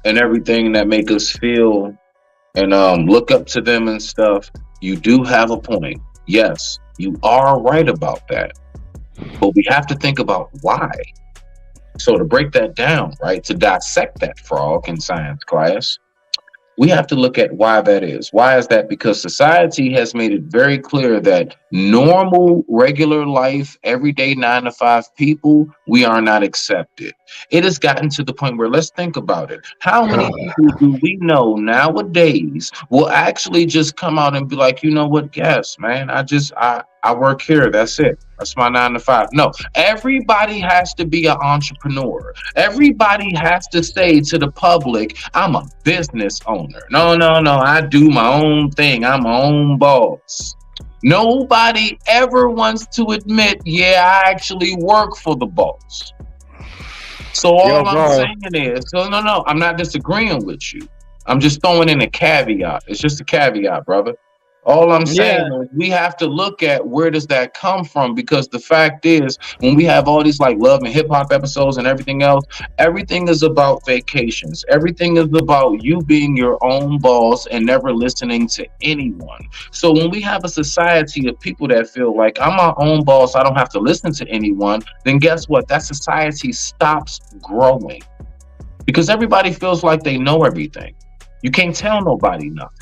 and everything that make us feel and look up to them and stuff, you do have a point. Yes, you are right about that. But we have to think about why. So to break that down, right, to dissect that frog in science class, we have to look at why that is. Why is that? Because society has made it very clear that normal, regular life, everyday 9-to-5 people, we are not accepted. It has gotten to the point where, let's think about it. How many people do we know nowadays will actually just come out and be like, you know what, yes, man, I work here. That's it. That's my 9-to-5. No, everybody has to be an entrepreneur. Everybody has to say to the public, I'm a business owner. No, I do my own thing. I'm my own boss. Nobody ever wants to admit, yeah, I actually work for the boss. So all I'm saying is, no, I'm not disagreeing with you. I'm just throwing in a caveat. It's just a caveat, brother. All I'm saying is we have to look at where does that come from, because the fact is, when we have all these like love and hip hop episodes and everything else, everything is about vacations. Everything is about you being your own boss and never listening to anyone. So when we have a society of people that feel like I'm my own boss, I don't have to listen to anyone, then guess what? That society stops growing because everybody feels like they know everything. You can't tell nobody nothing.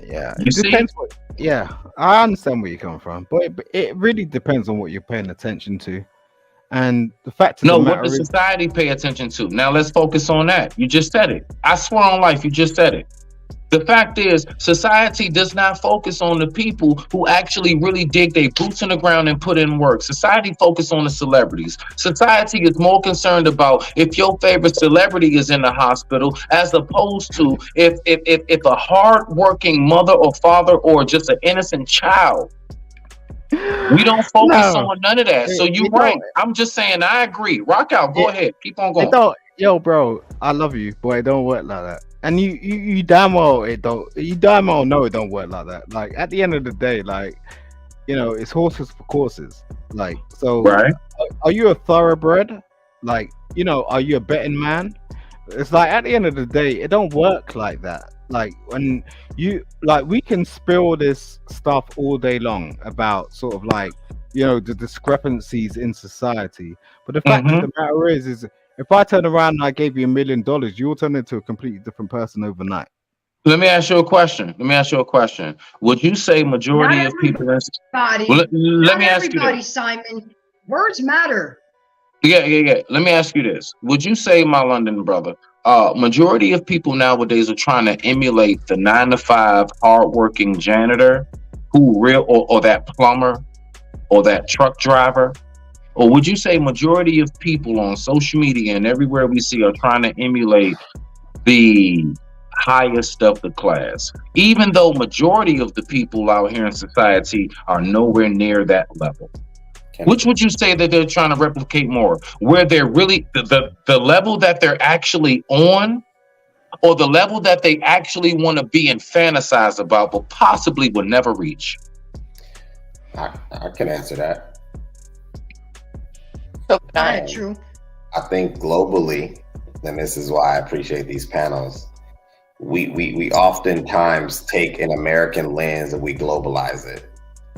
Yeah, You it see? depends. I understand where you're coming from, but it really depends on what you're paying attention to. And the fact of No, the what matter does is, society pay attention to? Now let's focus on that. You just said it. I swear on life, you just said it. The fact is, society does not focus on the people who actually really dig their boots in the ground and put in work. Society focus on the celebrities. Society is more concerned about if your favorite celebrity is in the hospital, as opposed to if a hard-working mother or father or just an innocent child. We don't focus on none of that. So you're right. I'm just saying, I agree. Rock out. Go ahead. Keep on going. It don't, yo, bro, I love you, but it don't work like that. And you damn well it don't. You damn well know it don't work like that. Like at the end of the day, like, you know, it's horses for courses. Like, so, right? Are you a thoroughbred? Like, you know, are you a betting man? It's like at the end of the day, it don't work like that. Like when you like, we can spill this stuff all day long about sort of like, you know, the discrepancies in society. But the fact of the matter is if I turn around and I gave you $1 million, you'll turn into a completely different person overnight. Let me ask you a question. Would you say majority of people? Let me ask you this. Simon. Words matter. Yeah. Let me ask you this. Would you say, my London brother, majority of people nowadays are trying to emulate the 9-to-5 hardworking janitor or that plumber or that truck driver? Or would you say majority of people on social media and everywhere we see are trying to emulate the highest of the class, even though majority of the people out here in society are nowhere near that level. Which would you say that they're trying to replicate more? Where they're really the level that they're actually on, or the level that they actually want to be and fantasize about, but possibly will never reach? I can answer that. True. I think globally, and this is why I appreciate these panels, we oftentimes take an American lens and we globalize it.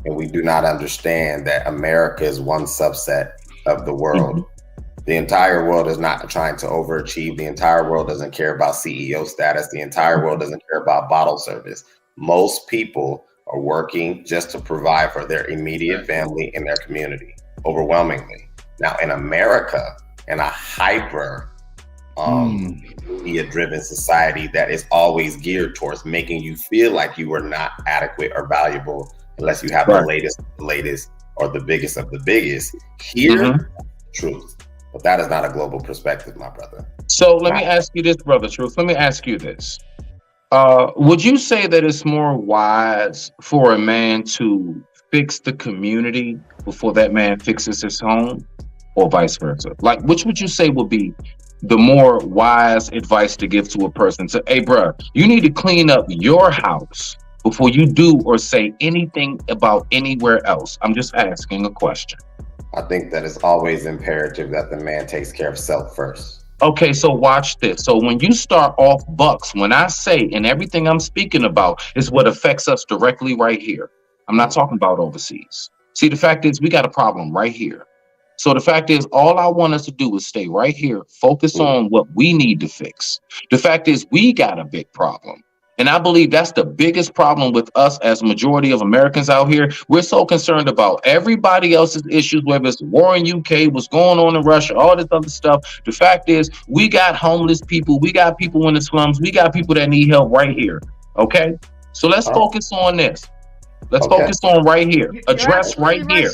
And we do not understand that America is one subset of the world. Mm-hmm. The entire world is not trying to overachieve. The entire world doesn't care about CEO status. The entire world doesn't care about bottle service. Most people are working just to provide for their immediate family and their community, overwhelmingly. Now, in America, in a hyper media-driven society that is always geared towards making you feel like you are not adequate or valuable unless you have the latest, or the biggest of the biggest. Here, truth. But that is not a global perspective, my brother. So let me ask you this, brother Truth. Let me ask you this. Would you say that it's more wise for a man to fix the community before that man fixes his home, or vice versa? Like, which would you say would be the more wise advice to give to a person? So, hey, bro, you need to clean up your house before you do or say anything about anywhere else. I'm just asking a question. I think that it's always imperative that the man takes care of self first. Okay, so watch this. So when you start off bucks, when I say, and everything I'm speaking about is what affects us directly right here. I'm not talking about overseas. See, the fact is we got a problem right here. So the fact is, all I want us to do is stay right here, focus on what we need to fix. The fact is we got a big problem. And I believe that's the biggest problem with us as a majority of Americans out here. We're so concerned about everybody else's issues, whether it's the war in UK, what's going on in Russia, all this other stuff. The fact is, we got homeless people, we got people in the slums, we got people that need help right here. Okay? So let's focus on this. Let's focus on right here. Address right here.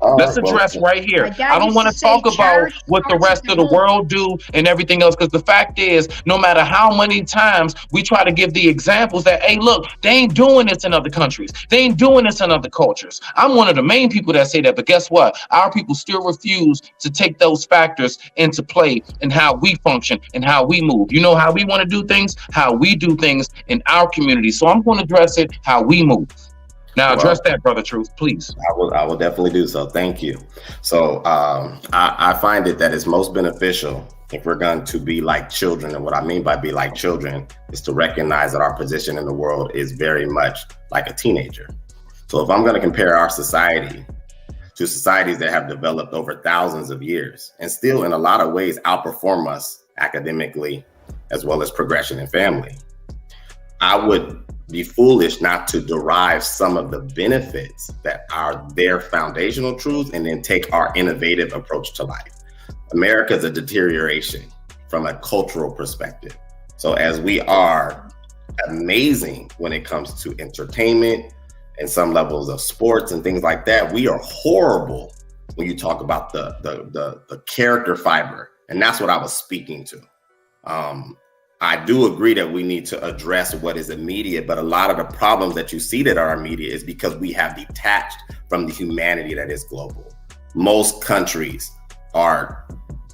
Let's address right here. I don't want to talk about what the rest of the world do and everything else, because the fact is, no matter how many times we try to give the examples that, hey, look, they ain't doing this in other countries. They ain't doing this in other cultures. I'm one of the main people that say that, but guess what? Our people still refuse to take those factors into play in how we function and how we move. You know how we want to do things? How we do things in our community. So I'm going to address it how we move. Now address that, brother Truth, please. I will definitely do so. Thank you. So I find it that it's most beneficial if we're going to be like children. And what I mean by be like children is to recognize that our position in the world is very much like a teenager. So if I'm going to compare our society to societies that have developed over thousands of years and still in a lot of ways outperform us academically as well as progression in family, I would be foolish not to derive some of the benefits that are their foundational truths and then take our innovative approach to life. America is a deterioration from a cultural perspective. So as we are amazing when it comes to entertainment and some levels of sports and things like that, we are horrible when you talk about the character fiber. And that's what I was speaking to. I do agree that we need to address what is immediate, but a lot of the problems that you see that are immediate is because we have detached from the humanity that is global. Most countries are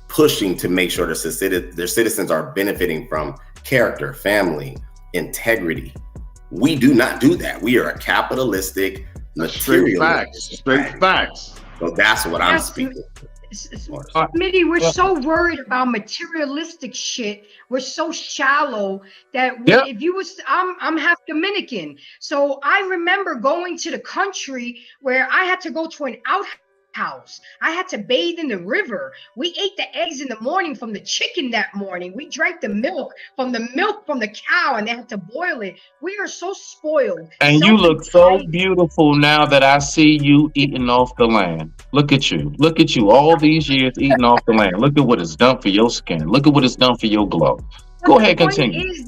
pushing to make sure their citizens are benefiting from character, family, integrity. We do not do that. We are a capitalistic, materialistic. Straight facts. So that's what I'm speaking. Smitty, we're so worried about materialistic shit. We're so shallow that if you was, I'm half Dominican. So I remember going to the country where I had to go to an outhouse. I had to bathe in the river. We ate the eggs in the morning from the chicken that morning. We drank the milk from the cow, and they had to boil it. We are so spoiled. And you look so beautiful now that I see you eating off the land. Look at you. Look at you. All these years eating off the land. Look at what it's done for your skin. Look at what it's done for your glow. Go ahead, continue. The point is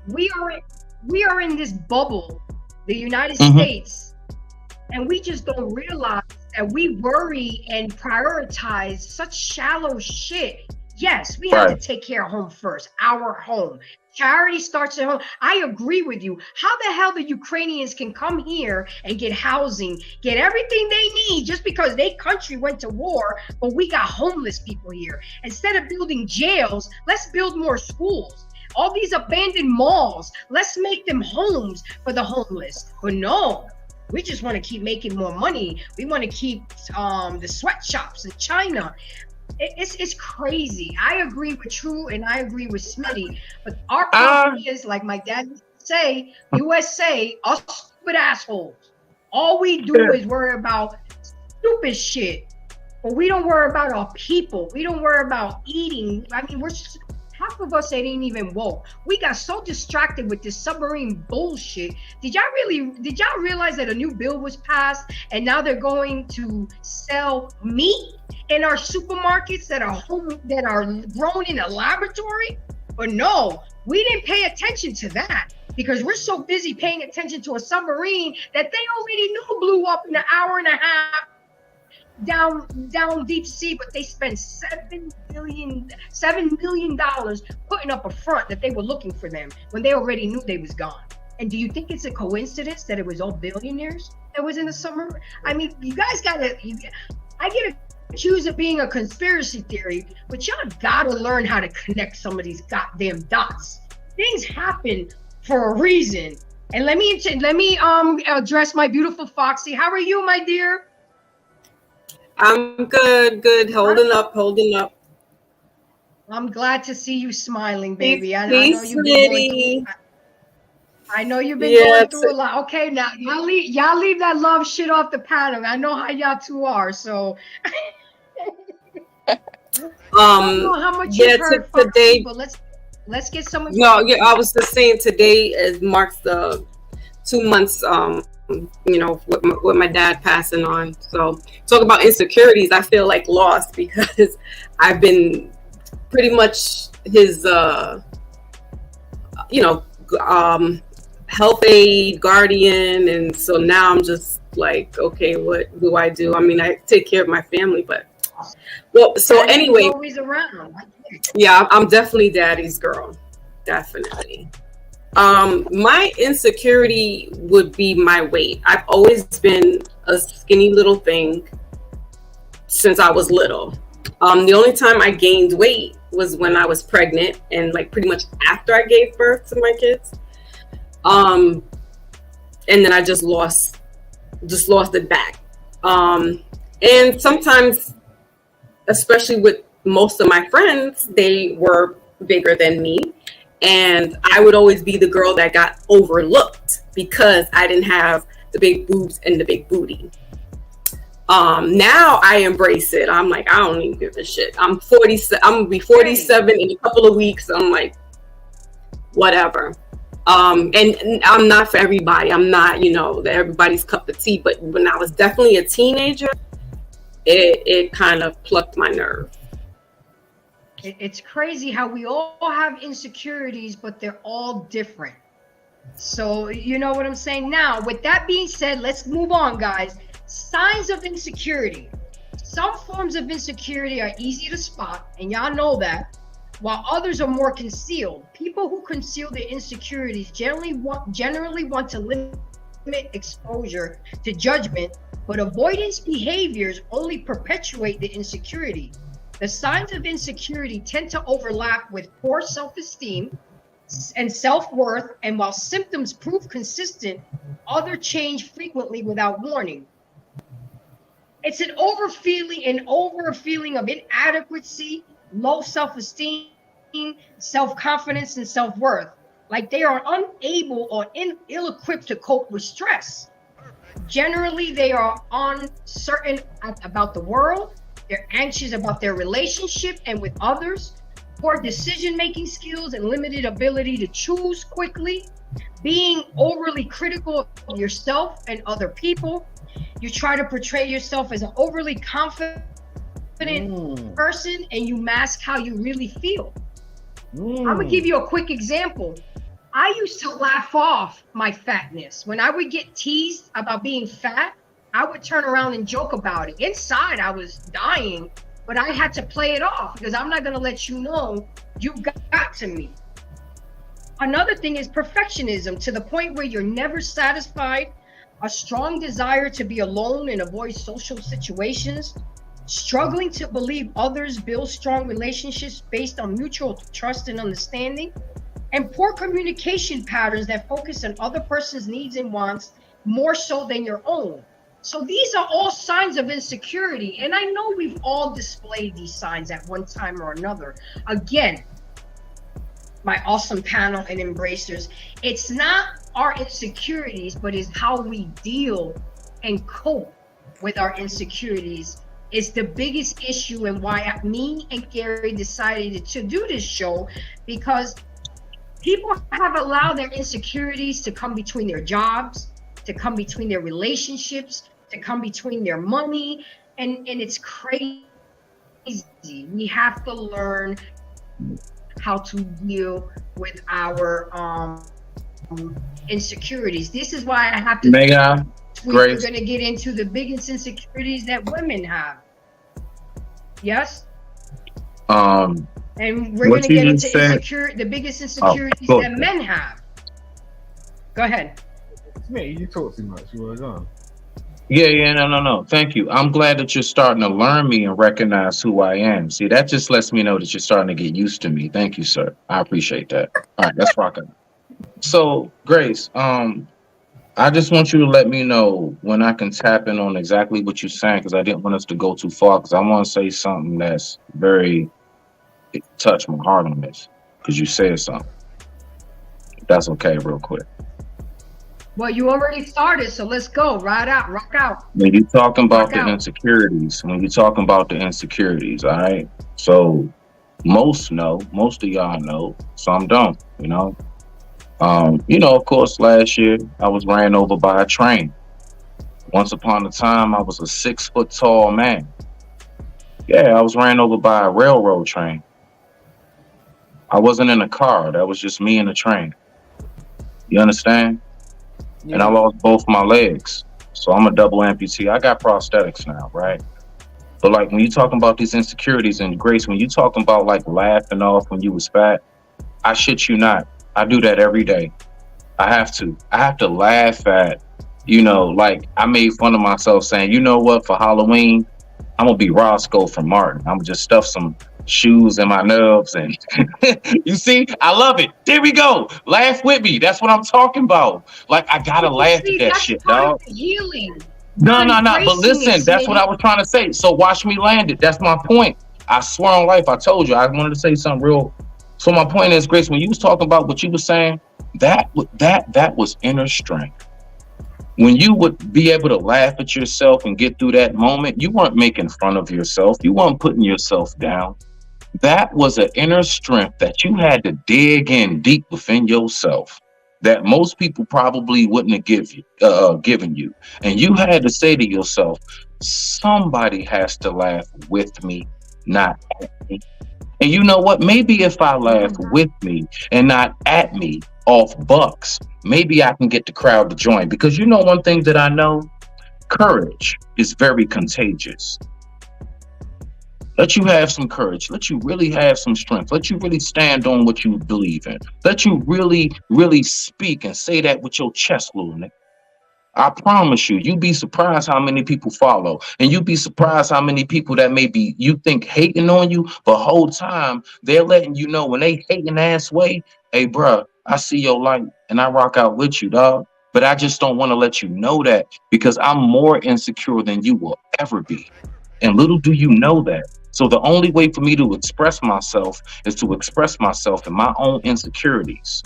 that we are in this bubble, the United States. And we just don't realize that we worry and prioritize such shallow shit. Yes, we have to Right. take care of home first, our home. Charity starts at home. I agree with you. How the hell the Ukrainians can come here and get housing, get everything they need just because their country went to war, but we got homeless people here. Instead of building jails, let's build more schools. All these abandoned malls, let's make them homes for the homeless. But no, we just want to keep making more money. We want to keep the sweatshops in China. It's crazy. I agree with True and I agree with Smitty, but our problem is, like my dad used to say, USA, us stupid assholes. All we do is worry about stupid shit, but we don't worry about our people. We don't worry about eating. I mean, half of us ain't even woke. We got so distracted with this submarine bullshit. Did y'all realize that a new bill was passed and now they're going to sell meat in our supermarkets that are grown in a laboratory? But no, we didn't pay attention to that because we're so busy paying attention to a submarine that they already knew blew up in an hour and a half down deep sea, but they spent $7 million putting up a front that they were looking for them when they already knew they was gone. And do you think it's a coincidence that it was all billionaires that was in the summer? I mean, you guys I get accused of being a conspiracy theory, but y'all gotta learn how to connect some of these goddamn dots. Things happen for a reason. And let me address my beautiful Foxy. How are you, my dear? I'm good. Holding up. I'm glad to see you smiling, baby. I know you've been going through a lot. Okay, now y'all leave that love shit off the panel. I know how y'all two are, so I don't know how much you've heard today, but let's get some of I was just saying today marks the 2 months with my dad passing on. So talk about insecurities, I feel like lost because I've been pretty much his health aid, guardian, and so now I'm just like, okay, what do I do? I mean, I take care of my family, but anyway, always around. Yeah, I'm definitely daddy's girl, definitely. My insecurity would be my weight. I've always been a skinny little thing since I was little. The only time I gained weight was when I was pregnant and like pretty much after I gave birth to my kids. And then I just lost it back. And sometimes, especially with most of my friends, they were bigger than me. And I would always be the girl that got overlooked because I didn't have the big boobs and the big booty. Now I embrace it. I'm like, I don't even give a shit. I'm 47. I'm gonna be 47 in a couple of weeks. I'm like, whatever. And I'm not for everybody. I'm not, everybody's cup of tea. But when I was definitely a teenager, it kind of plucked my nerve. It's crazy how we all have insecurities, but they're all different. So you know what I'm saying? Now, with that being said, let's move on, guys. Signs of insecurity. Some forms of insecurity are easy to spot, and y'all know that, while others are more concealed. People who conceal their insecurities generally want to limit exposure to judgment, but avoidance behaviors only perpetuate the insecurity. The signs of insecurity tend to overlap with poor self-esteem and self-worth, and while symptoms prove consistent, others change frequently without warning. It's an over feeling of inadequacy, low self-esteem, self-confidence, and self-worth. Like they are unable or ill-equipped to cope with stress. Generally, they are uncertain about the world. They're anxious about their relationship and with others, poor decision-making skills and limited ability to choose quickly, being overly critical of yourself and other people. You try to portray yourself as an overly confident person and you mask how you really feel. I'm gonna give you a quick example. I used to laugh off my fatness. When I would get teased about being fat, I would turn around and joke about it. Inside, I was dying, but I had to play it off because I'm not going to let you know you got to me. Another thing is perfectionism, to the point where you're never satisfied, a strong desire to be alone and avoid social situations, struggling to believe others build strong relationships based on mutual trust and understanding, and poor communication patterns that focus on other person's needs and wants more so than your own. So these are all signs of insecurity. And I know we've all displayed these signs at one time or another. Again, my awesome panel and embracers, it's not our insecurities, but it's how we deal and cope with our insecurities. It's the biggest issue, and why me and Gary decided to do this show, because people have allowed their insecurities to come between their jobs, to come between their relationships, to come between their money, and it's crazy. We have to learn how to deal with our insecurities. This is why I have to. May I? We're going to get into the biggest insecurities that women have. Yes. And we're going to get into the biggest insecurities that men have. Go ahead. It's me. You talk too much. You want to go? Yeah, no. Thank you. I'm glad that you're starting to learn me and recognize who I am. See, that just lets me know that you're starting to get used to me. Thank you, sir. I appreciate that. All right, let's rock it. So, Grace, I just want you to let me know when I can tap in on exactly what you're saying, because I didn't want us to go too far, because I want to say something that's it touched my heart on this, because you said something. If that's okay, real quick. Well, you already started, so let's go. Rock out. When you're talking about the insecurities, all right? So most of y'all know, some don't, you know? Of course, last year I was ran over by a train. Once upon a time, I was a 6 foot tall man. Yeah, I was ran over by a railroad train. I wasn't in a car. That was just me and the train. You understand? Yeah. And I lost both my legs. So I'm a double amputee. I got prosthetics now, right? But like when you're talking about these insecurities, and Grace, when you're talking about like laughing off when you was fat, I shit you not. I do that every day. I have to laugh at, like I made fun of myself saying, you know what, for Halloween, I'm gonna be Roscoe from Martin. I'm gonna just stuff some shoes in my nubs and you see, I love it. There we go. Laugh with me. That's what I'm talking about. Like I gotta laugh at that shit, dog. Healing. No. But listen, that's what I was trying to say. So watch me land it. That's my point. I swear on life, I told you I wanted to say something real. So my point is, Grace, when you was talking about what you were saying, that was inner strength. When you would be able to laugh at yourself and get through that moment, you weren't making fun of yourself. You weren't putting yourself down. That was an inner strength that you had to dig in deep within yourself that most people probably wouldn't have given you. And you had to say to yourself, somebody has to laugh with me, not at me. And you know what? Maybe if I laugh with me and not at me off bucks, maybe I can get the crowd to join. Because you know one thing that I know? Courage is very contagious. Let you have some courage. Let you really have some strength. Let you really stand on what you believe in. Let you really, really speak and say that with your chest, little nigga. I promise you, you'd be surprised how many people follow. And you'd be surprised how many people that maybe you think hating on you, but whole time they're letting you know when they hating ass way, hey, bruh, I see your light and I rock out with you, dog. But I just don't want to let you know that because I'm more insecure than you will ever be. And little do you know that. So the only way for me to express myself is to express myself in my own insecurities.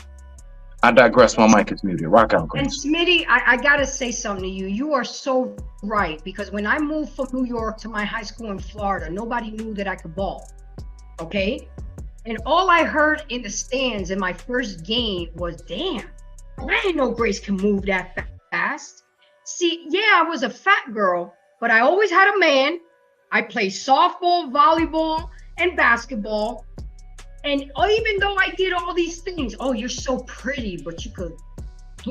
I digress. My mic is muted. Rock out, Grace. And Smitty, I gotta say something to you. You are so right, because when I moved from New York to my high school in Florida, nobody knew that I could ball. Okay? And all I heard in the stands in my first game was, damn, I didn't know Grace can move that fast. See, yeah, I was a fat girl, but I always had a man. I played softball, volleyball, and basketball. And even though I did all these things, oh, you're so pretty, but you could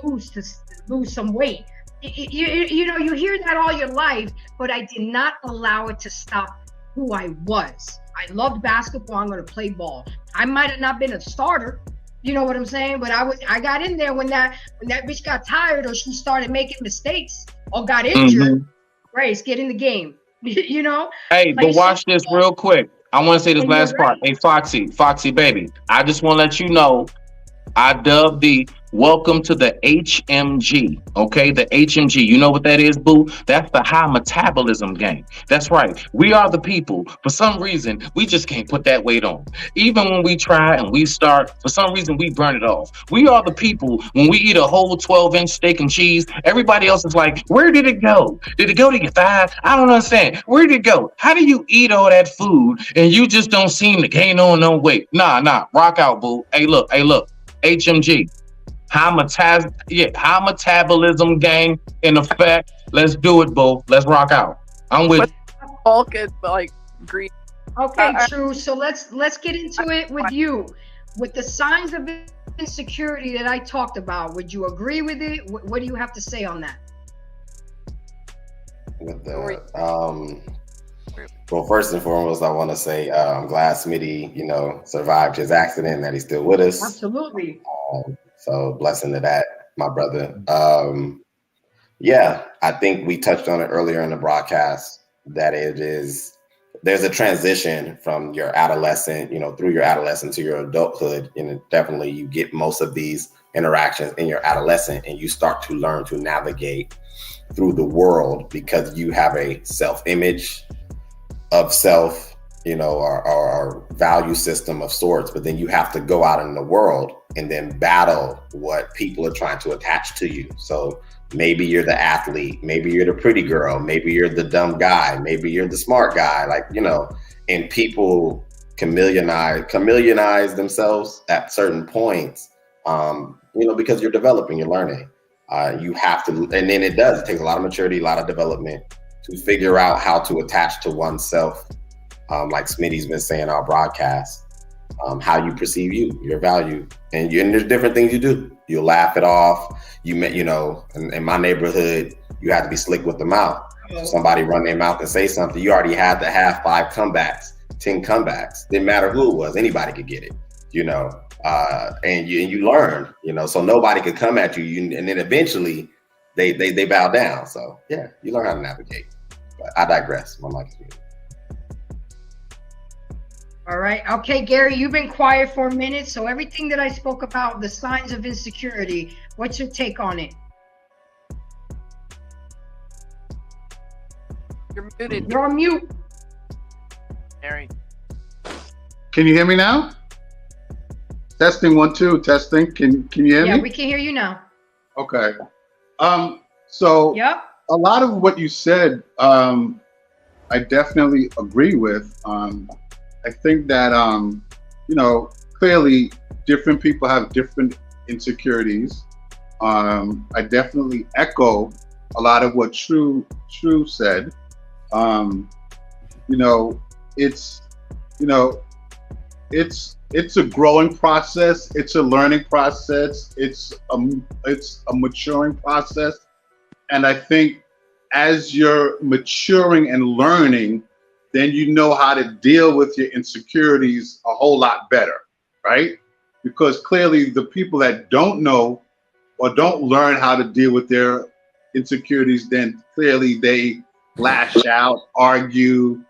lose some weight. You know, you hear that all your life, but I did not allow it to stop who I was. I loved basketball. I'm going to play ball. I might have not been a starter. You know what I'm saying? But I got in there when that bitch got tired or she started making mistakes or got injured. Grace, get in the game. You know? Hey, but watch this real quick. I want to say this And you're last part. right. Hey, Foxy baby. I just want to let you know I dubbed the welcome to the HMG. Okay, the HMG. You know what that is, boo? That's the high metabolism game. That's right. We are the people. For some reason, we just can't put that weight on. Even when we try and we start, for some reason, we burn it off. We are the people. When we eat a whole 12-inch steak and cheese, everybody else is like, where did it go? Did it go to your thigh? I don't understand. Where did it go? How do you eat all that food and you just don't seem to gain on no weight? Nah. Rock out, boo. Hey, look. HMG, high metabolism gang in effect. Let's do it, boo. Let's rock out. I'm with Bulk and like green. Okay, true. So let's get into it with you. With the signs of insecurity that I talked about, would you agree with it? What do you have to say on that? With the well, first and foremost, I want to say I'm glad Smitty, survived his accident, that he's still with us. Absolutely. So blessing to that, my brother. Yeah, I think we touched on it earlier in the broadcast that there's a transition from your adolescent, through your adolescence to your adulthood. And definitely you get most of these interactions in your adolescent and you start to learn to navigate through the world because you have a self-image of self, or value system of sorts, but then you have to go out in the world and then battle what people are trying to attach to you. So maybe you're the athlete, maybe you're the pretty girl, maybe you're the dumb guy, maybe you're the smart guy, and people chameleonize themselves at certain points, because you're developing, you're learning. You have to, and then it takes a lot of maturity, a lot of development to figure out how to attach to oneself, like Smitty's been saying our broadcast, how you perceive your value, and there's different things you do. You laugh it off. In my neighborhood, you have to be slick with the mouth. If somebody run their mouth and say something, you already had to have 5 comebacks, 10 comebacks. Didn't matter who it was, anybody could get it, and you learn, so nobody could come at you, and then eventually they bow down. So yeah, you learn how to navigate. But I digress. My mic is muted. All right. Okay, Gary, you've been quiet for a minute. So everything that I spoke about, the signs of insecurity, what's your take on it? You're muted. You're on mute. Gary. Can you hear me now? Testing 1 2 testing. Can you hear me? Yeah, we can hear you now. Okay. So Yep. a lot of what you said, I definitely agree with. I think that clearly different people have different insecurities. I definitely echo a lot of what True said. It's a growing process. It's a learning process. It's a maturing process. And I think as you're maturing and learning, then you know how to deal with your insecurities a whole lot better, right? Because clearly the people that don't know or don't learn how to deal with their insecurities, then clearly they lash out, argue,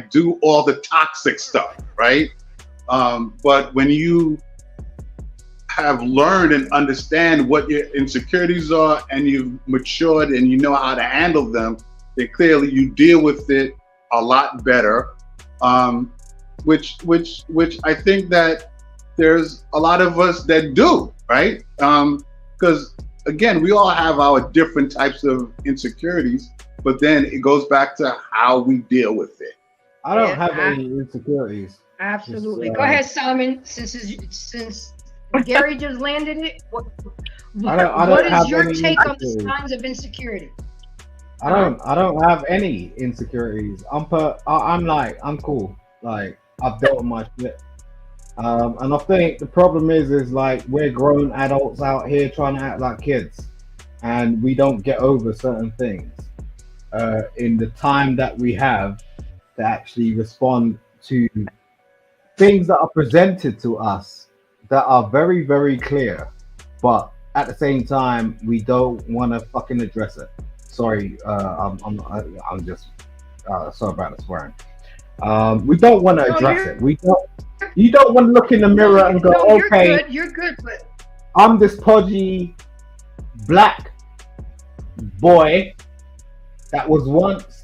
do all the toxic stuff, right? But when you have learned and understand what your insecurities are and you've matured and you know how to handle them, then clearly you deal with it a lot better. Which I think that there's a lot of us that do, right? Because again, we all have our different types of insecurities, but then it goes back to how we deal with it. I don't have any insecurities. Absolutely. Go ahead, Simon. Since Gary just landed it, what is your take on the signs of insecurity? I don't have any insecurities. I'm cool. I've dealt with my shit. And I think the problem is we're grown adults out here trying to act like kids, and we don't get over certain things in the time that we have. to actually respond to things that are presented to us that are very, very clear, but at the same time, we don't want to fucking address it. Sorry, I'm just sorry about the swearing. We don't want to address it. We don't. You don't want to look in the mirror and go, okay, you're good, but I'm this podgy black boy that was once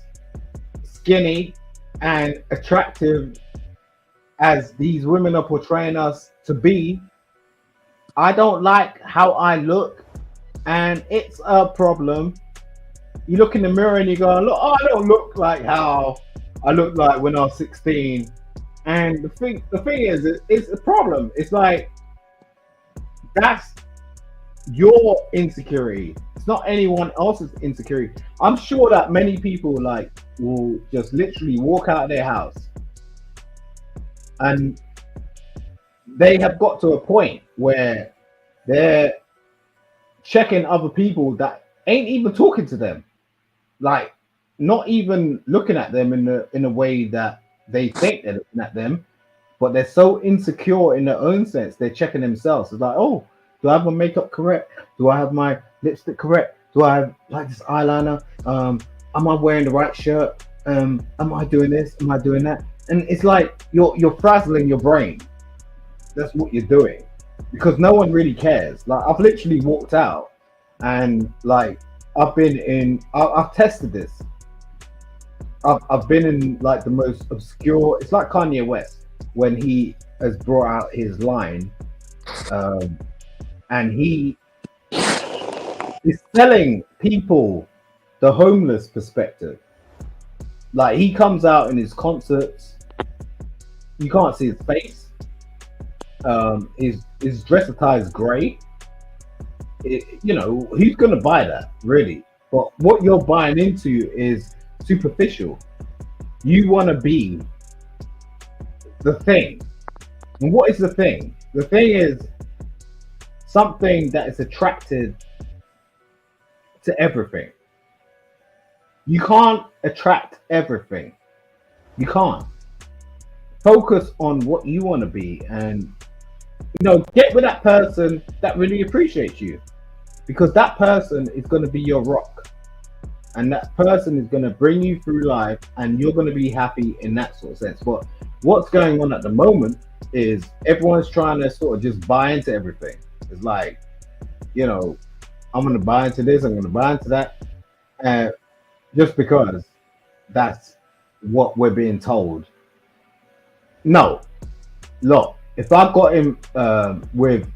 skinny and attractive as these women are portraying us to be. I don't like how I look, and it's a problem. You look in the mirror and you go, look, oh, I don't look like how I looked like when I was 16. And the thing is, it's a problem. It's like, that's your insecurity. It's not anyone else's insecurity. I'm sure that many people like will just literally walk out of their house and they have got to a point where they're checking other people that ain't even talking to them, like not even looking at them in a way that they think they're looking at them, but they're so insecure in their own sense, they're checking themselves. It's like, oh, do I have my makeup correct? Do I have my lipstick correct? Do I have like this eyeliner? Am I wearing the right shirt? Am I doing this? Am I doing that? And it's like you're frazzling your brain. That's what you're doing, because no one really cares. Like, I've literally walked out and like I've tested this. I've been in like the most obscure. It's like Kanye West when he has brought out his line, and he is telling people the homeless perspective. Like, he comes out in his concerts, you can't see his face. His dress attire is great. Who's gonna buy that, really? But what you're buying into is superficial. You want to be the thing. And what is the thing? The thing is something that is attracted to everything. You can't attract everything. You can't. Focus on what you want to be, and get with that person that really appreciates you, because that person is going to be your rock. And that person is going to bring you through life, and you're going to be happy in that sort of sense. But what's going on at the moment is everyone's trying to sort of just buy into everything. It's like, I'm going to buy into this, I'm going to buy into that, just because that's what we're being told. No, look, if I got him with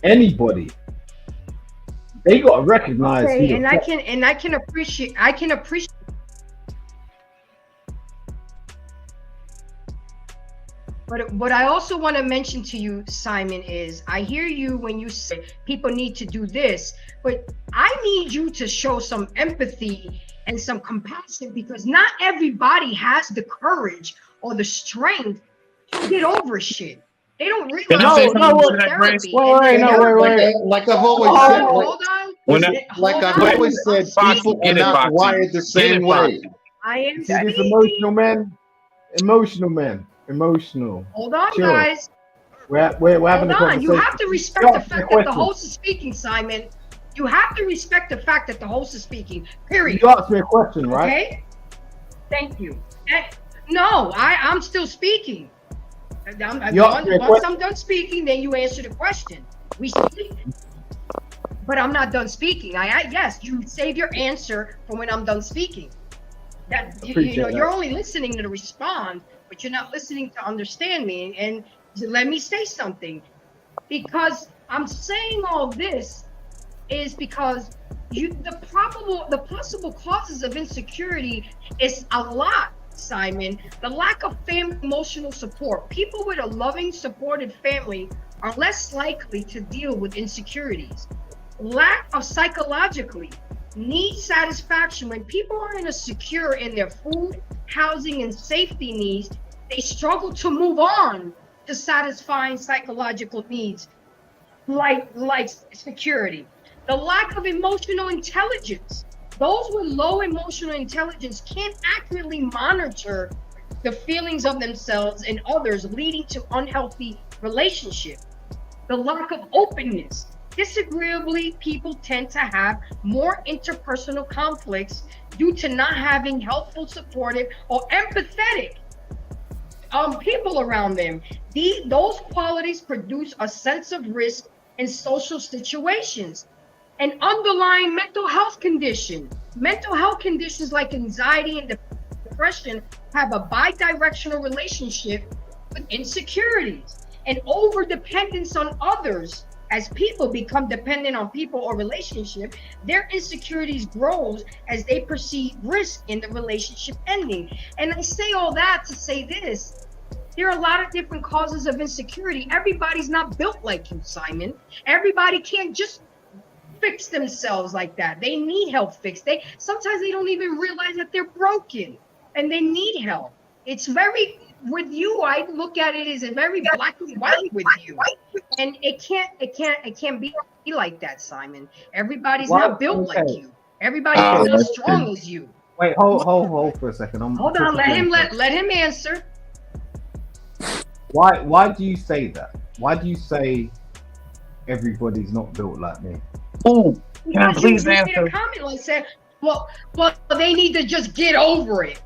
anybody, they got to recognize. Okay, and I can appreciate. But what I also want to mention to you, Simon, is I hear you when you say people need to do this, but I need you to show some empathy and some compassion, because not everybody has the courage or the strength to get over shit. They don't realize. Can I say something to that, Grace? Like I've always said. Hold on. Like I've always said, people are not wired the same way. I am. See, these emotional men. Emotional. Hold on, guys. We're having a conversation. You have to respect the fact that the host is speaking, Simon. You have to respect the fact that the host is speaking. Period. You asked me a question, right? Okay. Thank you. No, I'm still speaking. Once I'm done speaking, then you answer the question. We speak. But I'm not done speaking. Yes, you save your answer for when I'm done speaking. You're only listening to respond, but you're not listening to understand me. And let me say something, because I'm saying all this is because the possible causes of insecurity is a lot, Simon. The lack of family emotional support. People with a loving, supported family are less likely to deal with insecurities. Lack of psychologically need satisfaction. When people are insecure in their food, housing, and safety needs, they struggle to move on to satisfying psychological needs like security. The lack of emotional intelligence. Those with low emotional intelligence can't accurately monitor the feelings of themselves and others, leading to unhealthy relationships. The lack of openness. Disagreeably, people tend to have more interpersonal conflicts due to not having helpful, supportive, or empathetic people around them. Those qualities produce a sense of risk in social situations. An underlying mental health condition. Mental health conditions like anxiety and depression have a bidirectional relationship with insecurities and over dependence on others. As people become dependent on people or relationship, their insecurities grows as they perceive risk in the relationship ending. And I say all that to say this: there are a lot of different causes of insecurity. Everybody's not built like you, Simon. Everybody can't just fix themselves like that. They need help fixed. Sometimes they don't even realize that they're broken and they need help. It's very, with you, I look at it as a very black and white with you. And it can't be like that, Simon. Everybody's not built like you. Everybody's not strong as you. Wait, hold for a second. Hold on, let him answer. Why do you say that? Why do you say everybody's not built like me? Oh, can I please answer? You made a comment like said, well, they need to just get over it.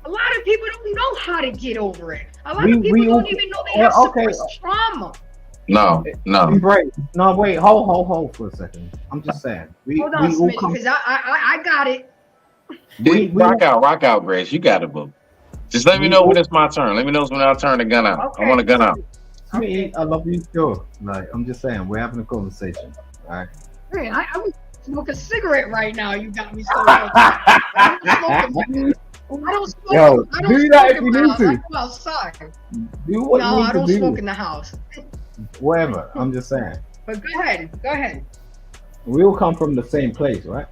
A lot of people don't know how to get over it. A lot of people don't even know they have suppressed trauma. No. No, wait, hold for a second. I'm just saying. Hold on, Smitty, because I got it. Rock out, Grace. You got it, boo. Just let me know when it's my turn. Let me know when I'll turn the gun out. Okay. I want to gun out. Okay. I love you too. Like, I'm just saying, we're having a conversation. All right. Hey, I'm smoking a cigarette right now. You got me started. I don't smoke. Yo, do that if you need to. I go outside. Do what you need to do. I don't smoke in the house. Whatever. I'm just saying. But go ahead. We all come from the same place, right?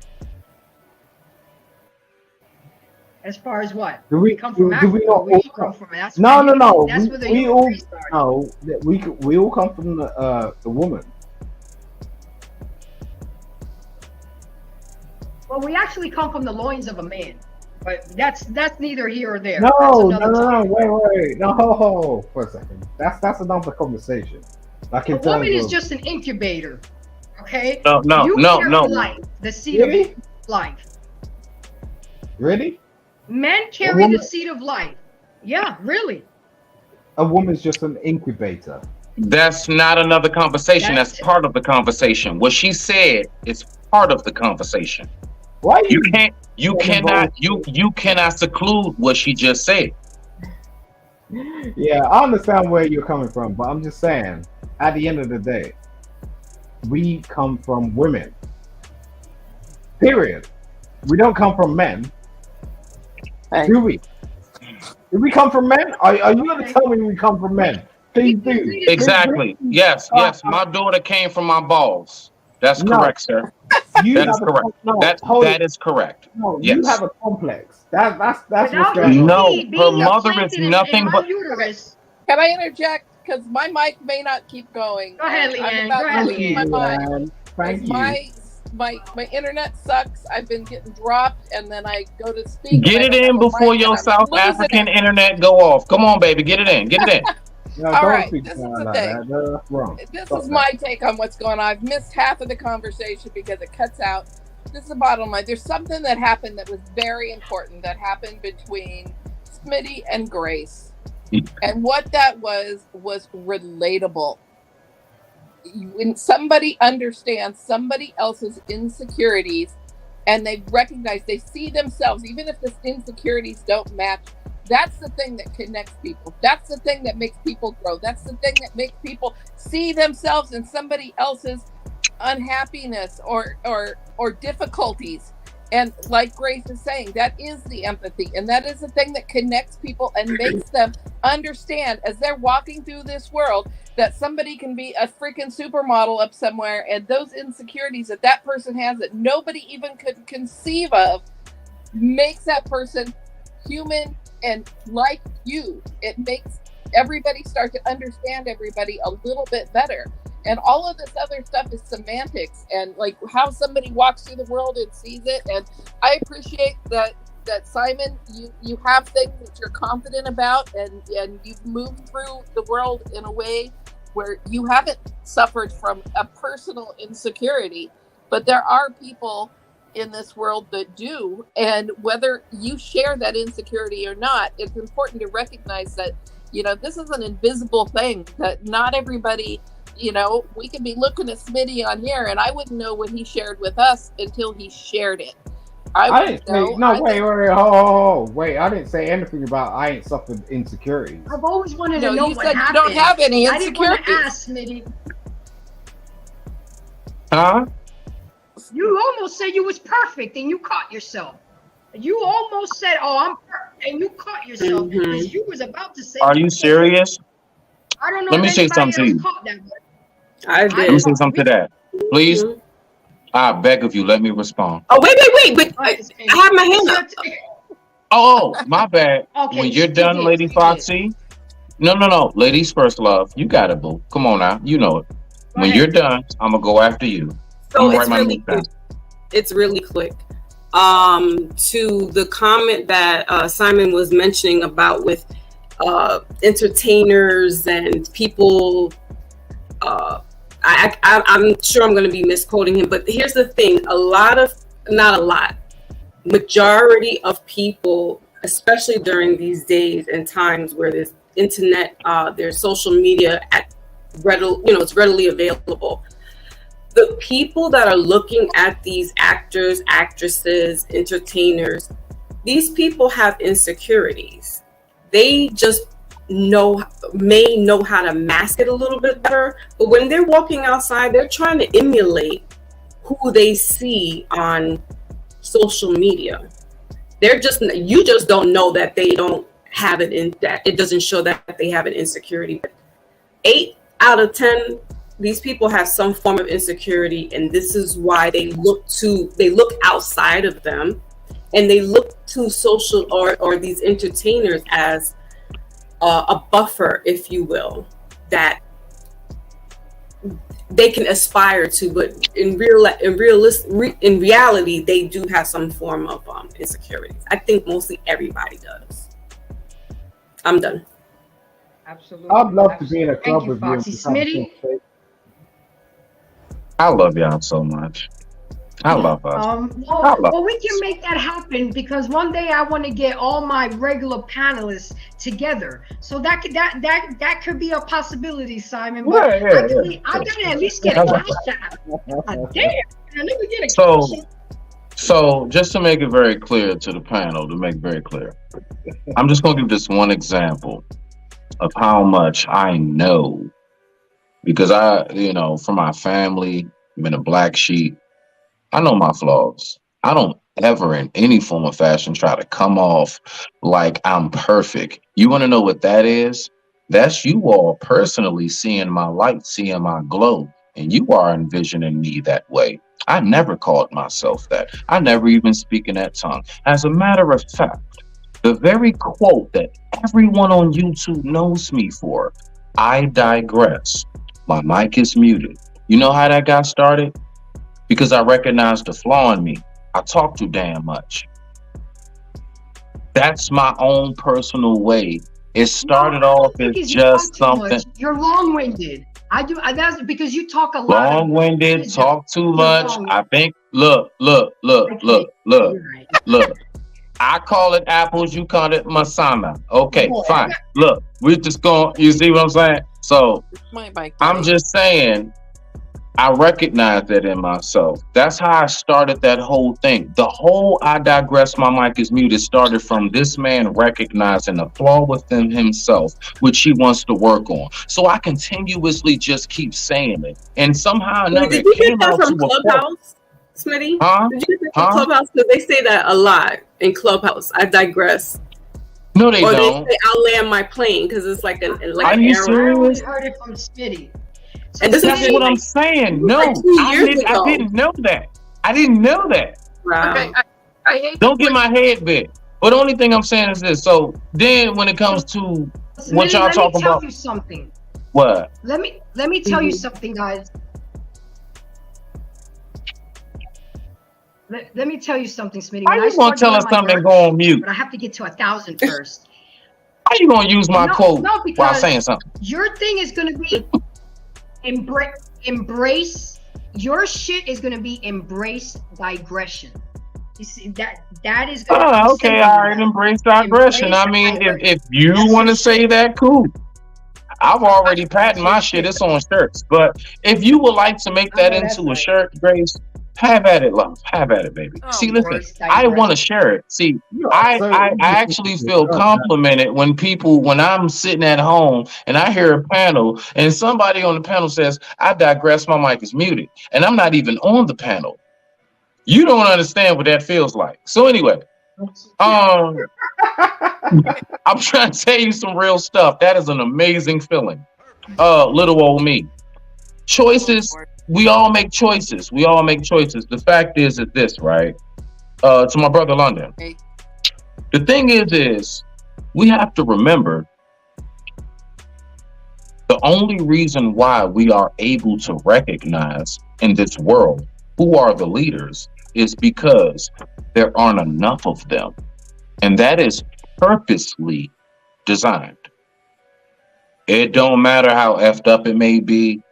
As far as what? Do we come from? Do we not all come from? No. That's where we all no. We all come from the woman. Well, we actually come from the loins of a man, but that's neither here or there. No. Wait. No, hold for a second. That's another conversation. Like a woman is just an incubator. Okay. No. Life, the seed of life. Really? Men carry the seed of life. Yeah, really. A woman's just an incubator. That's not another conversation. That's part of the conversation. What she said is part of the conversation. Why you cannot seclude what she just said. Yeah, I understand where you're coming from, but I'm just saying, at the end of the day, we come from women. Period. We don't come from men. Hey. Do we? Do we come from men? Are you going to tell me we come from men? Please do. Exactly. Yes. My daughter came from my balls. That's correct, sir. That is correct. That is correct. No, yes. You have a complex. That's what's going on. No, her mother is nothing but. Uterus. Can I interject? Because my mic may not keep going. Go ahead, Leanne. Thank you. My internet sucks. I've been getting dropped, and then I go to speak. Get it in before your South African internet go off. Come on, baby, get it in. No, all right, this is the thing. This is my take on what's going on. I've missed half of the conversation because it cuts out. This is the bottom line. There's something that happened that was very important that happened between Smitty and Grace. And what that was relatable. When somebody understands somebody else's insecurities and they recognize, they see themselves, even if the insecurities don't match, that's the thing that connects people. That's the thing that makes people grow. That's the thing that makes people see themselves in somebody else's unhappiness or difficulties. And like Grace is saying, that is the empathy. And that is the thing that connects people and makes them understand as they're walking through this world that somebody can be a freaking supermodel up somewhere, and those insecurities that person has that nobody even could conceive of makes that person human and like you. It makes everybody start to understand everybody a little bit better. And all of this other stuff is semantics and like how somebody walks through the world and sees it. And I appreciate that Simon, you have things that you're confident about, and you've moved through the world in a way where you haven't suffered from a personal insecurity. But there are people in this world that do, and whether you share that insecurity or not, it's important to recognize that, you know, this is an invisible thing that not everybody, you know, we can be looking at Smitty on here and I wouldn't know what he shared with us until he shared it. I didn't say, no, wait, I didn't say anything about I ain't suffered insecurities. I've always wanted to know you what said happened. You don't have any I didn't want insecurities. to ask, Smitty. Huh? You almost said you was perfect and you caught yourself. You almost said, "Oh, I'm perfect," and you caught yourself because you was about to say. Are you serious? I don't know. Let me if say anybody something to else you. caught that, but I did. Let me say something to that. Please. I beg of you, let me respond. Oh, wait. But I have my hand up. Oh, my bad. Okay, When you're you done, did, Lady you Foxy. No. Ladies first, love. You got it, boo. Come on now. You know it. When you're done, I'm going to go after you. So I'm it's my really notes down. quick. It's really quick. To the comment that Simon was mentioning about with entertainers and people, I'm sure I'm going to be misquoting him, but here's the thing: majority of people, especially during these days and times where there's internet, there's social media it's readily available. The people that are looking at these actors, actresses, entertainers, these people have insecurities. They just may know how to mask it a little bit better, but when they're walking outside, they're trying to emulate who they see on social media. You just don't know that they don't have it in that. It doesn't show that they have an insecurity. 8 out of 10, these people have some form of insecurity, and this is why they look outside of them, and they look to social or these entertainers as a buffer, if you will, that they can aspire to. But in reality, they do have some form of insecurities. I think mostly everybody does. I'm done. Absolutely. I'd love to be in a club Thank you, with Foxy. you. And Smitty? I love y'all so much. I love us. Well, we can make that happen because one day I want to get all my regular panelists together. So that could be a possibility, Simon. But I gotta at least get a cash out. Damn, let me get a cash out. So just to make it very clear to the panel, I'm just going to give this one example of how much I know, because from my family, I've been a black sheep. I know my flaws. I don't ever in any form of fashion try to come off like I'm perfect. You want to know what that is? That's you all personally seeing my light, seeing my glow, and you are envisioning me that way. I never called myself that. I never even speak in that tongue. As a matter of fact, the very quote that everyone on YouTube knows me for, I digress. My mic is muted. You know how that got started? Because I recognized the flaw in me. I talk too damn much. That's my own personal way. It started off as just something. You're long-winded. That's because you talk a lot. Long-winded, talk too much. I think. Look. I call it apples. You call it masana. Okay, fine. Look, we're just going. You see what I'm saying? So I'm just saying. I recognize that in myself. That's how I started that whole thing. The whole I digress, my mic is muted started from this man recognizing a flaw within himself, which he wants to work on. So I continuously just keep saying it. And somehow or another, it came out from Clubhouse, Smitty? Huh? Did you get that from Clubhouse? Because they say that a lot in Clubhouse. I digress. No, they don't. They say I'll land my plane because it's like an Are you I serious? only heard it from Smitty. And this That's what I'm saying. No, I didn't know that. I didn't know that. Wow. Okay, I hate Don't get my head bit. But the only thing I'm saying is this. So then when it comes to what y'all talking about. Let me tell you something. What? Let me tell you something, guys. Let me tell you something, Smitty. How you gonna tell us something and go on mute? But I have to get to 1,000 first. How you gonna use my quote while saying something? Your thing is gonna be embrace. Your shit is gonna be embrace digression. You see that is gonna okay, all right, embrace digression. I mean, if you want to say that, cool. I've already patented my shit. It's on shirts. But if you would like to make that into a shirt, Grace, have at it, love. Have at it, baby. See, listen, I want to share it. See, I actually feel complimented when I'm sitting at home and I hear a panel and somebody on the panel says, I digress, my mic is muted. And I'm not even on the panel. You don't understand what that feels like. So anyway, I'm trying to tell you some real stuff. That is an amazing feeling. Little old me. Choices. We all make choices. We all make choices. The fact is this, right? To my brother London. The thing is we have to remember the only reason why we are able to recognize in this world who are the leaders is because there aren't enough of them. And that is purposely designed. It don't matter how effed up it may be.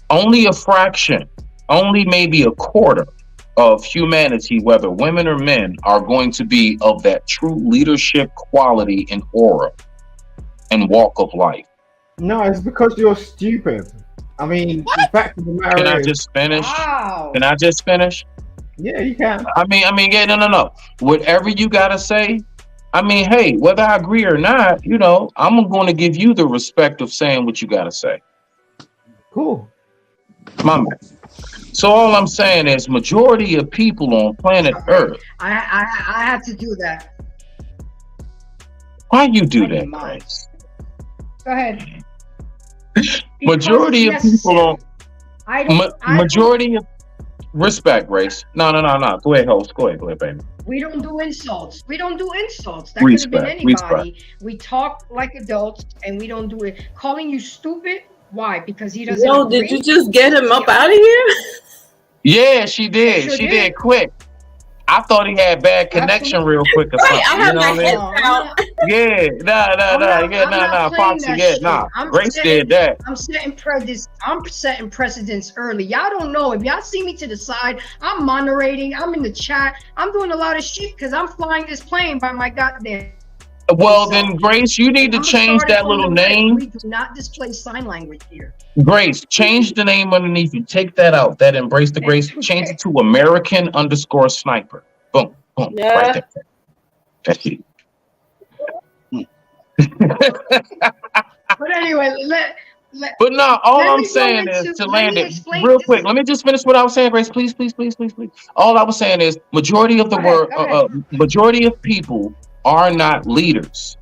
Only a fraction, only maybe a quarter of humanity, whether women or men, are going to be of that true leadership quality and aura and walk of life. No, it's because you're stupid. I mean, the fact of the matter Can I is, just finish? Wow. Can I just finish? Yeah, you can. I mean, yeah, no. Whatever you gotta say, I mean, hey, whether I agree or not, I'm going to give you the respect of saying what you gotta say. Cool. My man. So all I'm saying is, majority of people on planet Earth. I have to do that. Why you do that, Grace? Go ahead. Majority of people on majority of respect, Grace. No. Go ahead, host. Go ahead, baby. We don't do insults. That could have been anybody. Respect. We talk like adults, and we don't do it. Calling you stupid? Why? Because he doesn't. Yo, did you just get him up out of here? Yeah, she did. She did quick. I thought he had bad connection real quick or something. I have my head out. Yeah, nah, Foxy, Grace did that. I'm setting precedents early. Y'all don't know. If y'all see me to the side, I'm moderating. I'm in the chat. I'm doing a lot of shit because I'm flying this plane by my goddamn. Well, then, Grace, you need to change that little name. We do not display sign language here. Grace, change the name underneath you. Take that out. That embrace the Grace. Change it to American_Sniper. Boom, boom, yeah. right there. That's it. But anyway, but no, all I'm saying is to land it real quick. Let me just finish what I was saying, Grace. Please. All I was saying is majority of the world, majority of people are not leaders.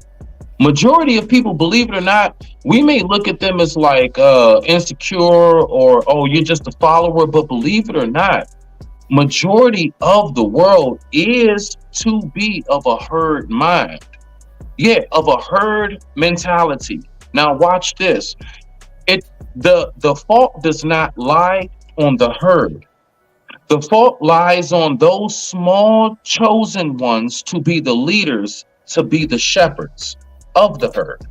Majority of people, believe it or not, we may look at them as like insecure or, oh, you're just a follower, but believe it or not, majority of the world is to be of a herd mind. Yeah, of a herd mentality. Now watch this. The fault does not lie on the herd. The fault lies on those small chosen ones to be the leaders, to be the shepherds of the herd.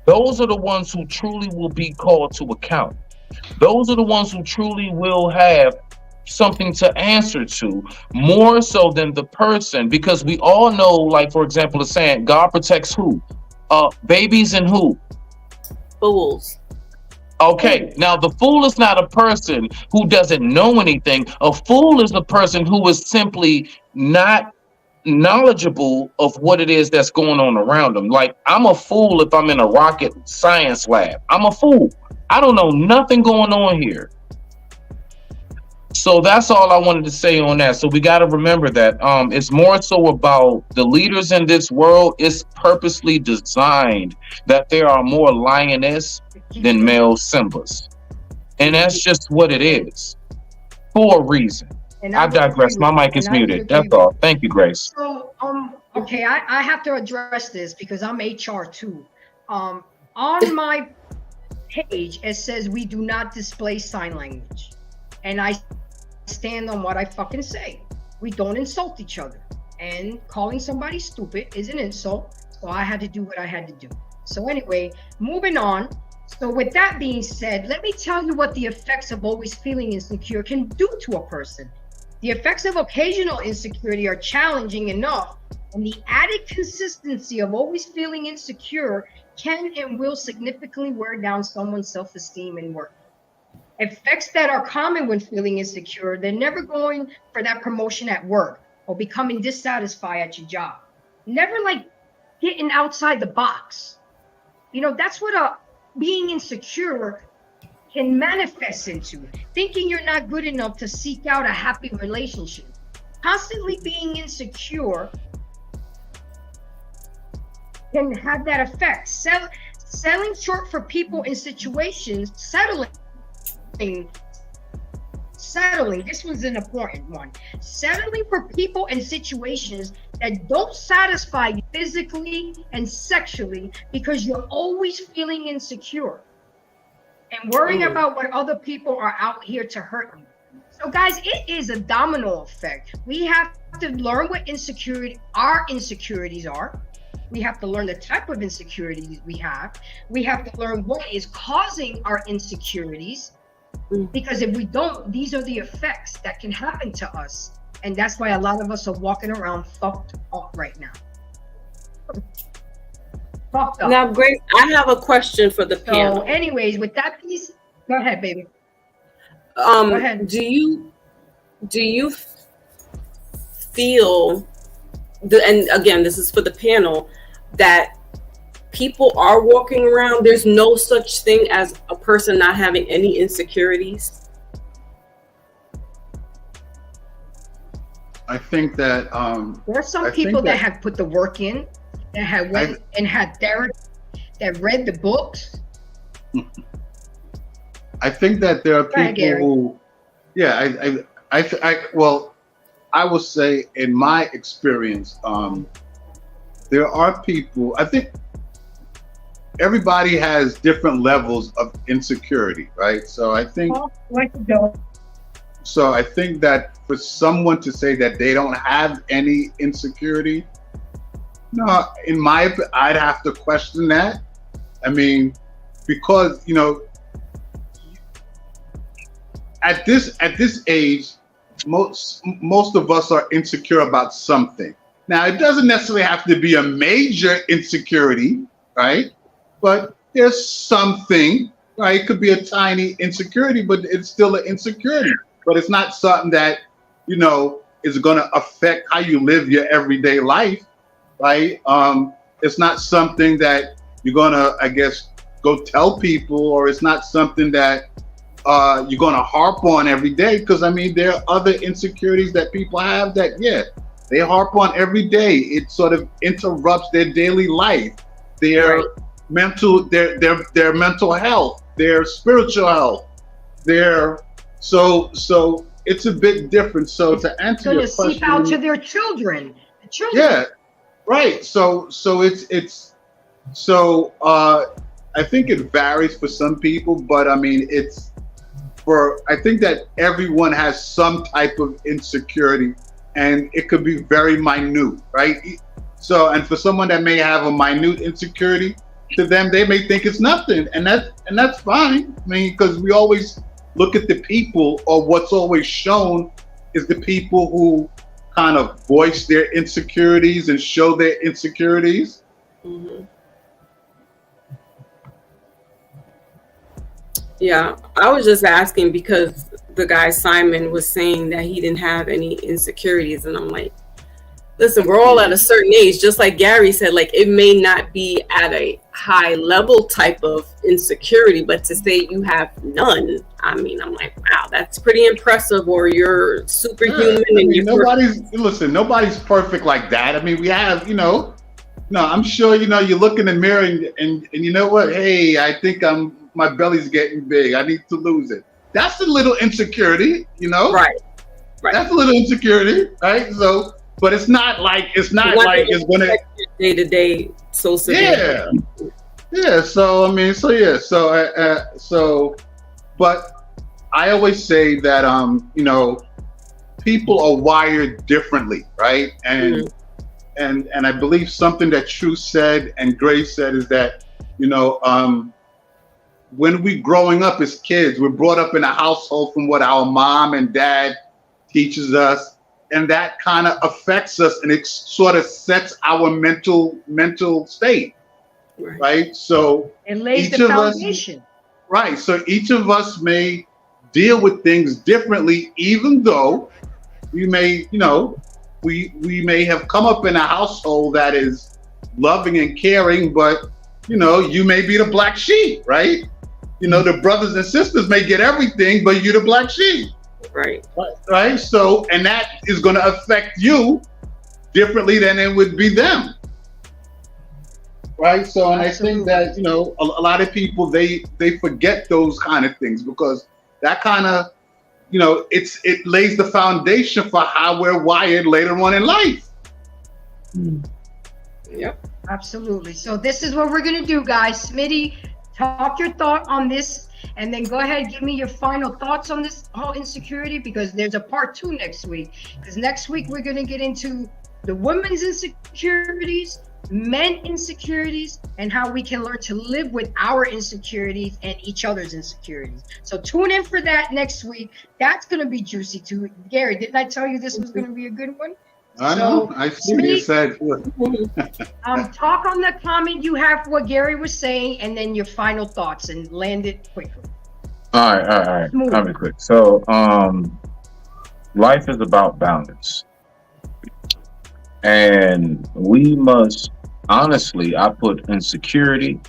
Those are the ones who truly will be called to account. Those are the ones who truly will have something to answer to, more so than the person, because we all know, like, for example, the saying, God protects who? Babies and who? Fools. Okay, now the fool is not a person who doesn't know anything. A fool is a person who is simply not knowledgeable of what it is that's going on around them. Like, I'm a fool if I'm in a rocket science lab. I'm a fool. I don't know nothing going on here. So that's all I wanted to say on that. So we got to remember that it's more so about the leaders in this world. It's purposely designed that there are more lioness than male Simbas. And that's just what it is for a reason. I digress. My mic is muted. That's all. Thank you, Grace. So, okay, I have to address this because I'm HR too. On my page, it says we do not display sign language. And I stand on what I fucking say. We don't insult each other. And calling somebody stupid is an insult. So I had to do what I had to do. So anyway, moving on. So with that being said, let me tell you what the effects of always feeling insecure can do to a person. The effects of occasional insecurity are challenging enough, and the added consistency of always feeling insecure can and will significantly wear down someone's self-esteem and worth. Effects that are common when feeling insecure, they're never going for that promotion at work or becoming dissatisfied at your job. Never like getting outside the box. You know, that's what being insecure can manifest into. Thinking you're not good enough to seek out a happy relationship. Constantly being insecure can have that effect. Selling short for people in situations, settling. This was an important one. Settling for people in situations that don't satisfy you physically and sexually because you're always feeling insecure and worrying about what other people are out here to hurt you. So guys, it is a domino effect. We have to learn what our insecurities are. We have to learn the type of insecurities we have. We have to learn what is causing our insecurities. Because if we don't, these are the effects that can happen to us. And that's why a lot of us are walking around fucked up right now. Fucked up. Now, Grace, I have a question for the panel. So anyways, with that piece, go ahead, baby. Go ahead. Do you feel, and again, this is for the panel, that people are walking around, there's no such thing as a person not having any insecurities? I think that there are some people that have put the work in, that have went and had therapy, that read the books. I think that there are people who, I will say in my experience, there are people, I think everybody has different levels of insecurity, right? So I think that for someone to say that they don't have any insecurity, no, I'd have to question that. I mean, because, you know, at this age, most of us are insecure about something. Now, it doesn't necessarily have to be a major insecurity, right? But there's something, right? It could be a tiny insecurity, but it's still an insecurity. But it's not something that, you know, is going to affect how you live your everyday life, right? It's not something that you're going to, I guess, go tell people, or it's not something that you're going to harp on every day. Because, I mean, there are other insecurities that people have that, they harp on every day. It sort of interrupts their daily life, their mental, their mental health, their spiritual health, so it's a bit different. So to answer your question, seep out to their children. Yeah, right. So I think it varies for some people, but I mean, I think that everyone has some type of insecurity, and it could be very minute, right? So, and for someone that may have a minute insecurity, to them, they may think it's nothing, and that's fine. I mean, because we always look at the people, or what's always shown is the people who kind of voice their insecurities and show their insecurities. Mm-hmm. Yeah, I was just asking because the guy Simon was saying that he didn't have any insecurities, and I'm like, listen, we're all at a certain age, just like Gary said, like it may not be at a high level type of insecurity, but to say you have none, I mean, I'm like, wow, that's pretty impressive, or you're superhuman. I mean, nobody's perfect like that. I mean, we have, I'm sure, you look in the mirror and you know what? Hey, I think my belly's getting big. I need to lose it. That's a little insecurity, Right. That's a little insecurity, right? So, but it's not like it's gonna day to day so severe. Yeah. So I mean, but I always say that people are wired differently, right? And I believe something that True said and Grace said is that when we growing up as kids, we're brought up in a household from what our mom and dad teaches us, and that kind of affects us, and it sort of sets our mental state, right? So it lays each the of us, foundation. right? So each of us may deal with things differently, even though we may, we may have come up in a household that is loving and caring, but you may be the black sheep, right? The brothers and sisters may get everything, but you're the black sheep. Right. So, and that is going to affect you differently than it would be them. Right. So, and Absolutely. I think that, a lot of people, they forget those kind of things, because that kind of, it lays the foundation for how we're wired later on in life. Yep. Absolutely. So this is what we're going to do, guys. Smitty, talk your thought on this, and then go ahead and give me your final thoughts on this whole insecurity, because there's a part 2 next week. Because next week we're going to get into the women's insecurities, men insecurities, and how we can learn to live with our insecurities and each other's insecurities. So tune in for that next week. That's going to be juicy too. Gary, didn't I tell you this was going to be a good one? I know. I see you said. Talk on the comment you have for what Gary was saying, and then your final thoughts, and land it quickly. All right. I'll be quick. So, life is about balance, and we must honestly. I put insecurity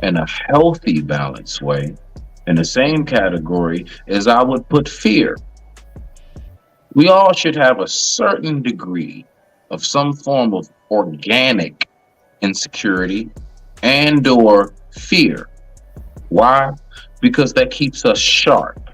in a healthy, balanced way in the same category as I would put fear. We all should have a certain degree of some form of organic insecurity and or fear. Why? Because that keeps us sharp.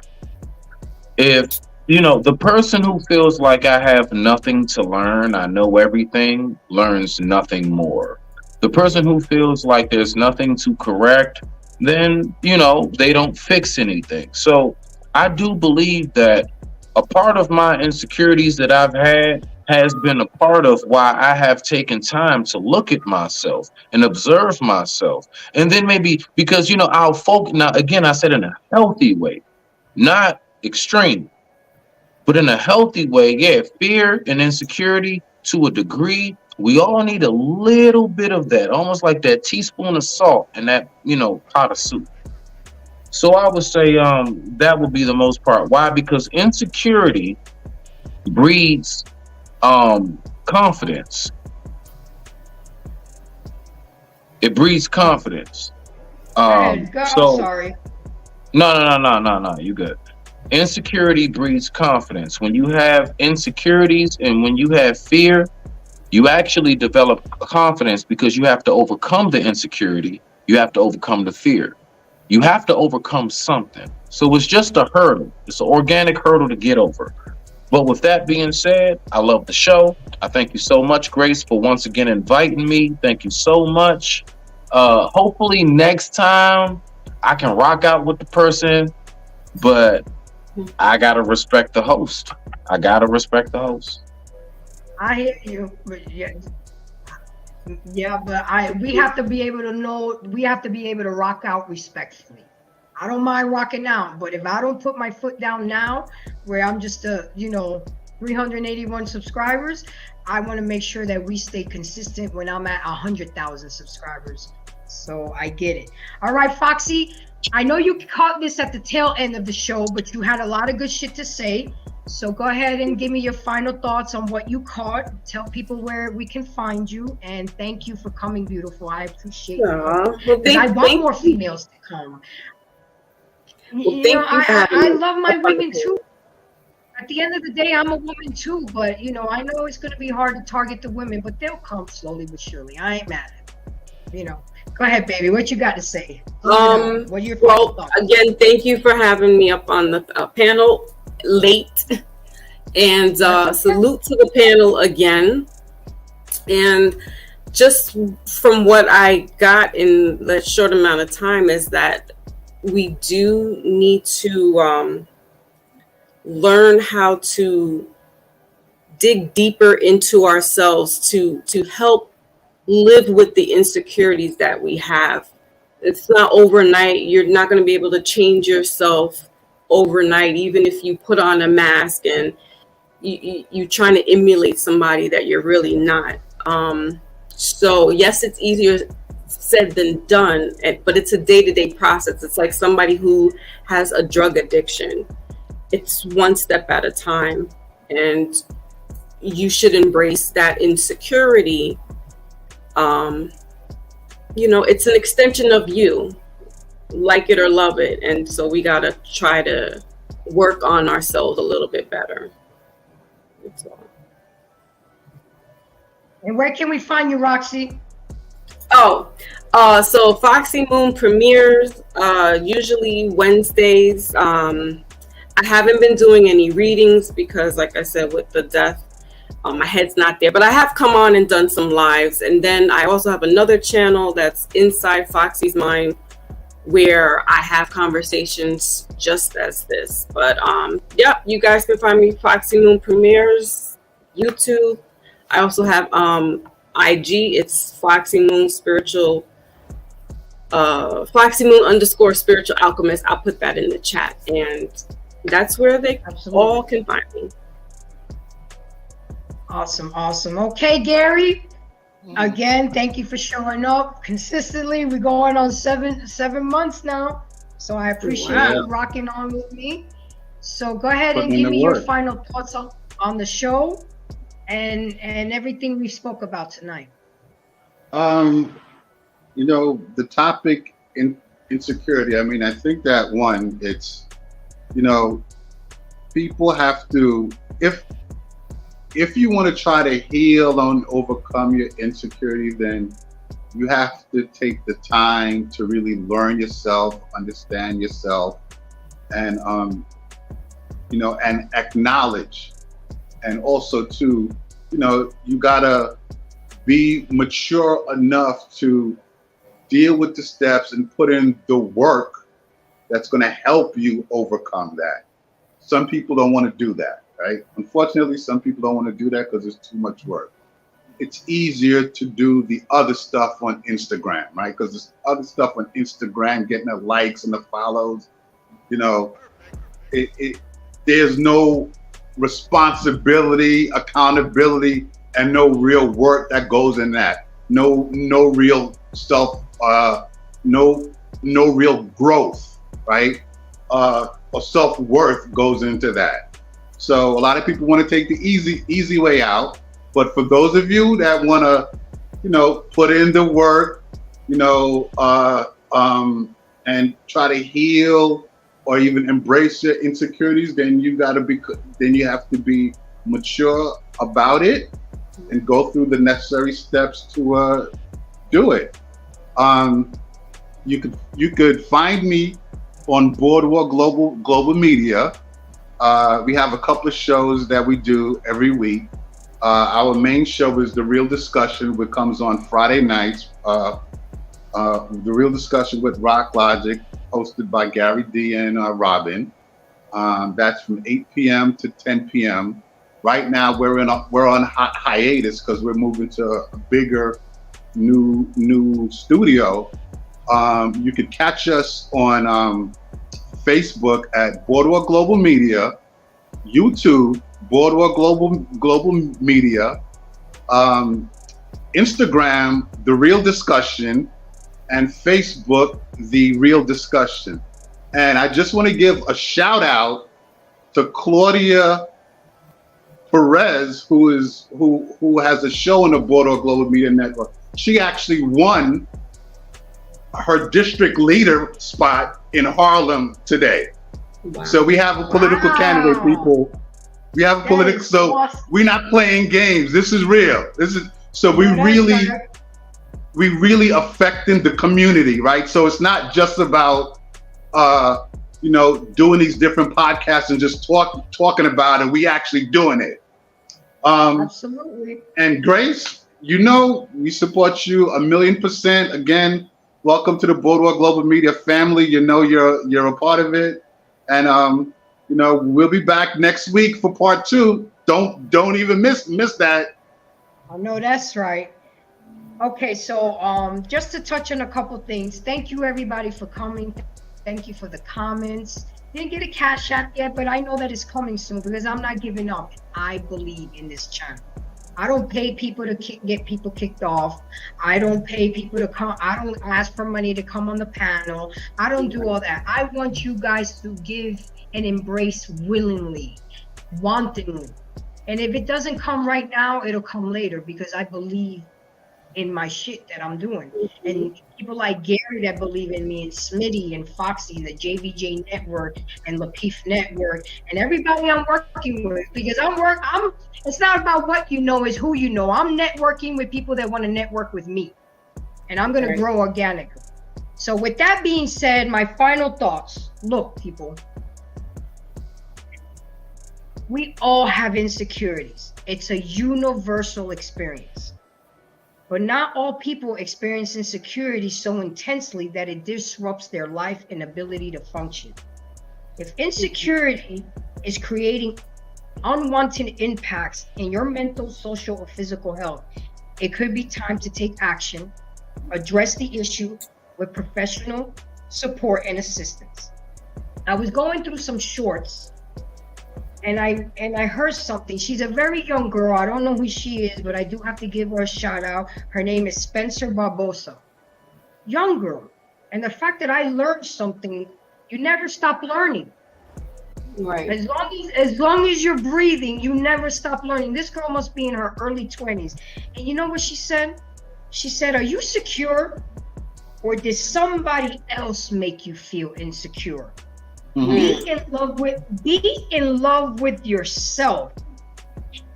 If, the person who feels like I have nothing to learn, I know everything, learns nothing more. The person who feels like there's nothing to correct, then, they don't fix anything. So I do believe that a part of my insecurities that I've had has been a part of why I have taken time to look at myself and observe myself. And then maybe because, I'll focus. Now, again, I said in a healthy way, not extreme, but in a healthy way. Yeah, fear and insecurity to a degree. We all need a little bit of that, almost like that teaspoon of salt in that, pot of soup. So I would say that would be the most part. Why? Because insecurity breeds confidence. It breeds confidence. Sorry. No. You good. Insecurity breeds confidence. When you have insecurities and when you have fear, you actually develop confidence, because you have to overcome the insecurity. You have to overcome the fear. You have to overcome something. So it's just a hurdle. It's an organic hurdle to get over. But with that being said, I love the show. I thank you so much, Grace, for once again inviting me. Thank you so much. Hopefully next time I can rock out with the person, but I got to respect the host. I hear you, but yeah, but we have to be able to know, we have to be able to rock out respectfully. I don't mind rocking out, but if I don't put my foot down now, where I'm just 381 subscribers, I want to make sure that we stay consistent when I'm at 100,000 subscribers. So I get it. All right, Foxy, I know you caught this at the tail end of the show, but you had a lot of good shit to say. So go ahead and give me your final thoughts on what you caught. Tell people where we can find you, and thank you for coming, beautiful. I appreciate it. Well, I want more females to come. I love my women too. At the end of the day, I'm a woman too, but I know it's going to be hard to target the women, but they'll come slowly but surely. I ain't mad at them. Go ahead, baby. What you got to say? What your final thoughts? Again, thank you for having me up on the panel late, and salute to the panel again. And just from what I got in that short amount of time is that we do need to learn how to dig deeper into ourselves to help live with the insecurities that we have. It's not overnight. You're not going to be able to change yourself overnight, even if you put on a mask and you trying to emulate somebody that you're really not. So yes, it's easier said than done, but it's a day-to-day process. It's like somebody who has a drug addiction. It's one step at a time, and you should embrace that insecurity. It's an extension of you, like it or love it. And so we got to try to work on ourselves a little bit better. That's all. And where can we find you, Roxy? So Foxy Moon premieres usually Wednesdays. I haven't been doing any readings because, like I said, with the death, my head's not there. But I have come on and done some lives. And then I also have another channel that's Inside Foxy's Mind, where I have conversations just as this. But yeah, you guys can find me Foxy Moon premieres, YouTube. I also have IG. It's Foxy Moon Spiritual, Foxy Moon _ Spiritual Alchemist. I'll put that in the chat, and that's where they all can find me. Awesome. Okay, Gary. Again, thank you for showing up consistently. We're going on seven months now, so I appreciate you rocking on with me. So go ahead and give me your final thoughts on the show and everything we spoke about tonight. The topic insecurity. I mean, I think that it's people have to, if you want to try to heal and overcome your insecurity, then you have to take the time to really learn yourself, understand yourself, and and acknowledge. And also too, you gotta be mature enough to deal with the steps and put in the work that's going to help you overcome that. Some people don't want to do that, right? Unfortunately, some people don't want to do that because it's too much work. It's easier to do the other stuff on Instagram, right? Because this other stuff on Instagram, getting the likes and the follows, there's no responsibility, accountability, and no real work that goes in that. No real self, no real growth, right? Or self-worth goes into that. So a lot of people want to take the easy way out. But for those of you that want to, put in the work, and try to heal or even embrace your insecurities, then you have to be mature about it and go through the necessary steps to do it. You could find me on Boardwalk Global Media. We have a couple of shows that we do every week. Our main show is The Real Discussion, which comes on Friday nights. The Real Discussion with Rock Logic, hosted by Gary D and Robin. That's from 8 p.m. to 10 p.m. Right now, we're on hiatus because we're moving to a bigger new studio. You could catch us on Facebook at Boardwalk Global Media, YouTube Boardwalk Global Media, Instagram The Real Discussion, and Facebook The Real Discussion. And I just want to give a shout out to Claudia Perez, who has a show on the Boardwalk Global Media Network. She actually won her district leader spot in Harlem today. Wow. So we have a political candidate, people. We have a political, so awesome. We're not playing games. This is real. We really affecting the community, right? So it's not just about doing these different podcasts and just talking about it. We actually doing it. Absolutely. And Grace, you know, we support you 1,000,000%. Again, welcome to the Boardwalk Global Media family. You know, you're a part of it, and you know, we'll be back next week for part 2. Don't even miss that. I know that's right. Okay, so just to touch on a couple things. Thank you everybody for coming. Thank you for the comments. Didn't get a cash app yet, but I know that it's coming soon because I'm not giving up. I believe in this channel. I don't pay people to get people kicked off. I don't pay people to come. I don't ask for money to come on the panel. I don't do all that. I want you guys to give and embrace willingly, wantingly. And if it doesn't come right now, it'll come later because I believe in my shit that I'm doing. And people like Gary that believe in me, and Smitty and Foxy, the JVJ network and Lapeef network, and everybody I'm working with, because it's not about what you know, it's who you know. I'm networking with people that want to network with me, and I'm going to grow organically. So with that being said, my final thoughts. Look, people, we all have insecurities. It's a universal experience. But not all people experience insecurity so intensely that it disrupts their life and ability to function. If insecurity is creating unwanted impacts in your mental, social, or physical health, it could be time to take action, address the issue with professional support and assistance. I was going through some shorts and I heard something. She's a very young girl. I don't know who she is, but I do have to give her a shout out. Her name is Spencer Barbosa. Young girl. And the fact that I learned something, you never stop learning. Right. As long as you're breathing, you never stop learning. This girl must be in her early 20s. And you know what she said? She said, "Are you secure? Or did somebody else make you feel insecure?" Mm-hmm. Be in love with yourself.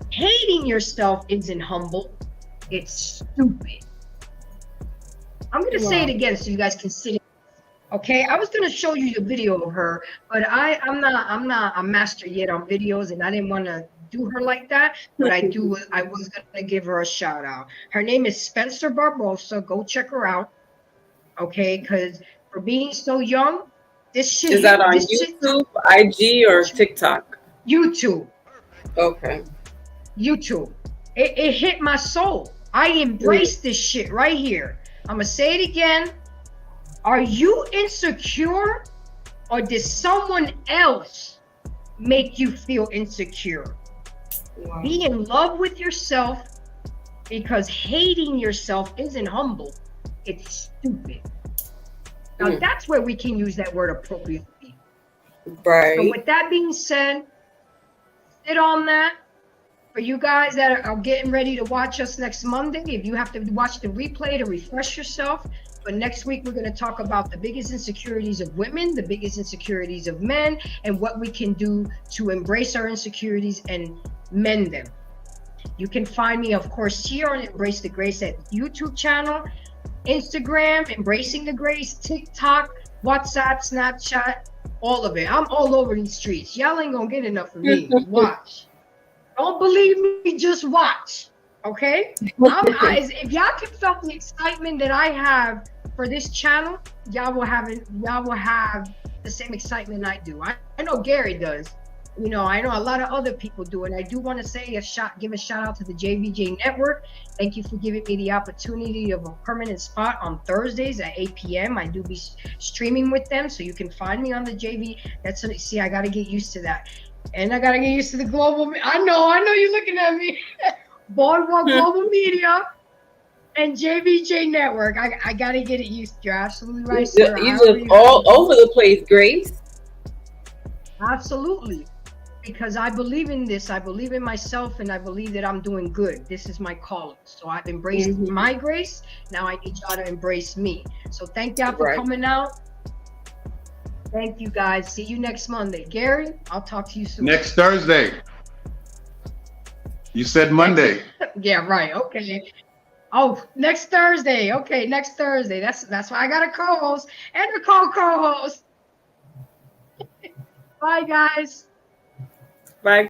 Hating yourself isn't humble. It's stupid. I'm gonna say it again so you guys can see it. Okay, I was gonna show you the video of her, but I'm not a master yet on videos, and I didn't want to do her like that. But I was gonna give her a shout out. Her name is Spencer Barbosa. Go check her out. Okay, because for being so young, this shit is that on YouTube, IG, or TikTok? YouTube. Okay. YouTube. It hit my soul. I embrace this shit right here. I'm gonna say it again. Are you insecure, or did someone else make you feel insecure? Wow. Be in love with yourself, because hating yourself isn't humble. It's stupid. Now that's where we can use that word appropriately. Right. So with that being said, sit on that. For you guys that are getting ready to watch us next Monday, if you have to watch the replay to refresh yourself, but next week we're going to talk about the biggest insecurities of women, the biggest insecurities of men, and what we can do to embrace our insecurities and mend them. You can find me, of course, here on Embrace the Grace at YouTube channel, Instagram, Embracing the Grace, TikTok, WhatsApp, Snapchat, all of it. I'm all over these streets. Y'all ain't gonna get enough of me. Watch. Don't believe me, just watch. Okay? If y'all can feel the excitement that I have for this channel, y'all will have the same excitement I do. I know Gary does. You know, I know a lot of other people do, and I do want to say give a shout out to the JVJ network. Thank you for giving me the opportunity of a permanent spot on Thursdays at 8 p.m. I do be streaming with them, so you can find me on the JV. See, I got to get used to that, and I got to get used to the global. I know you're looking at me. Boardwalk Global Media and JVJ network. I got to get it used to. You're absolutely right, sir. You just all over the place, Grace. Absolutely. Because I believe in this, I believe in myself, and I believe that I'm doing good. This is my calling. So I've embraced my grace. Now I need y'all to embrace me. So thank y'all for coming out. Thank you guys. See you next Monday. Gary, I'll talk to you soon. Next Thursday. You said Monday. Yeah, right. Okay. Oh, next Thursday. Okay, next Thursday. That's why I got a co-host and a co-host. Bye, guys. Bye.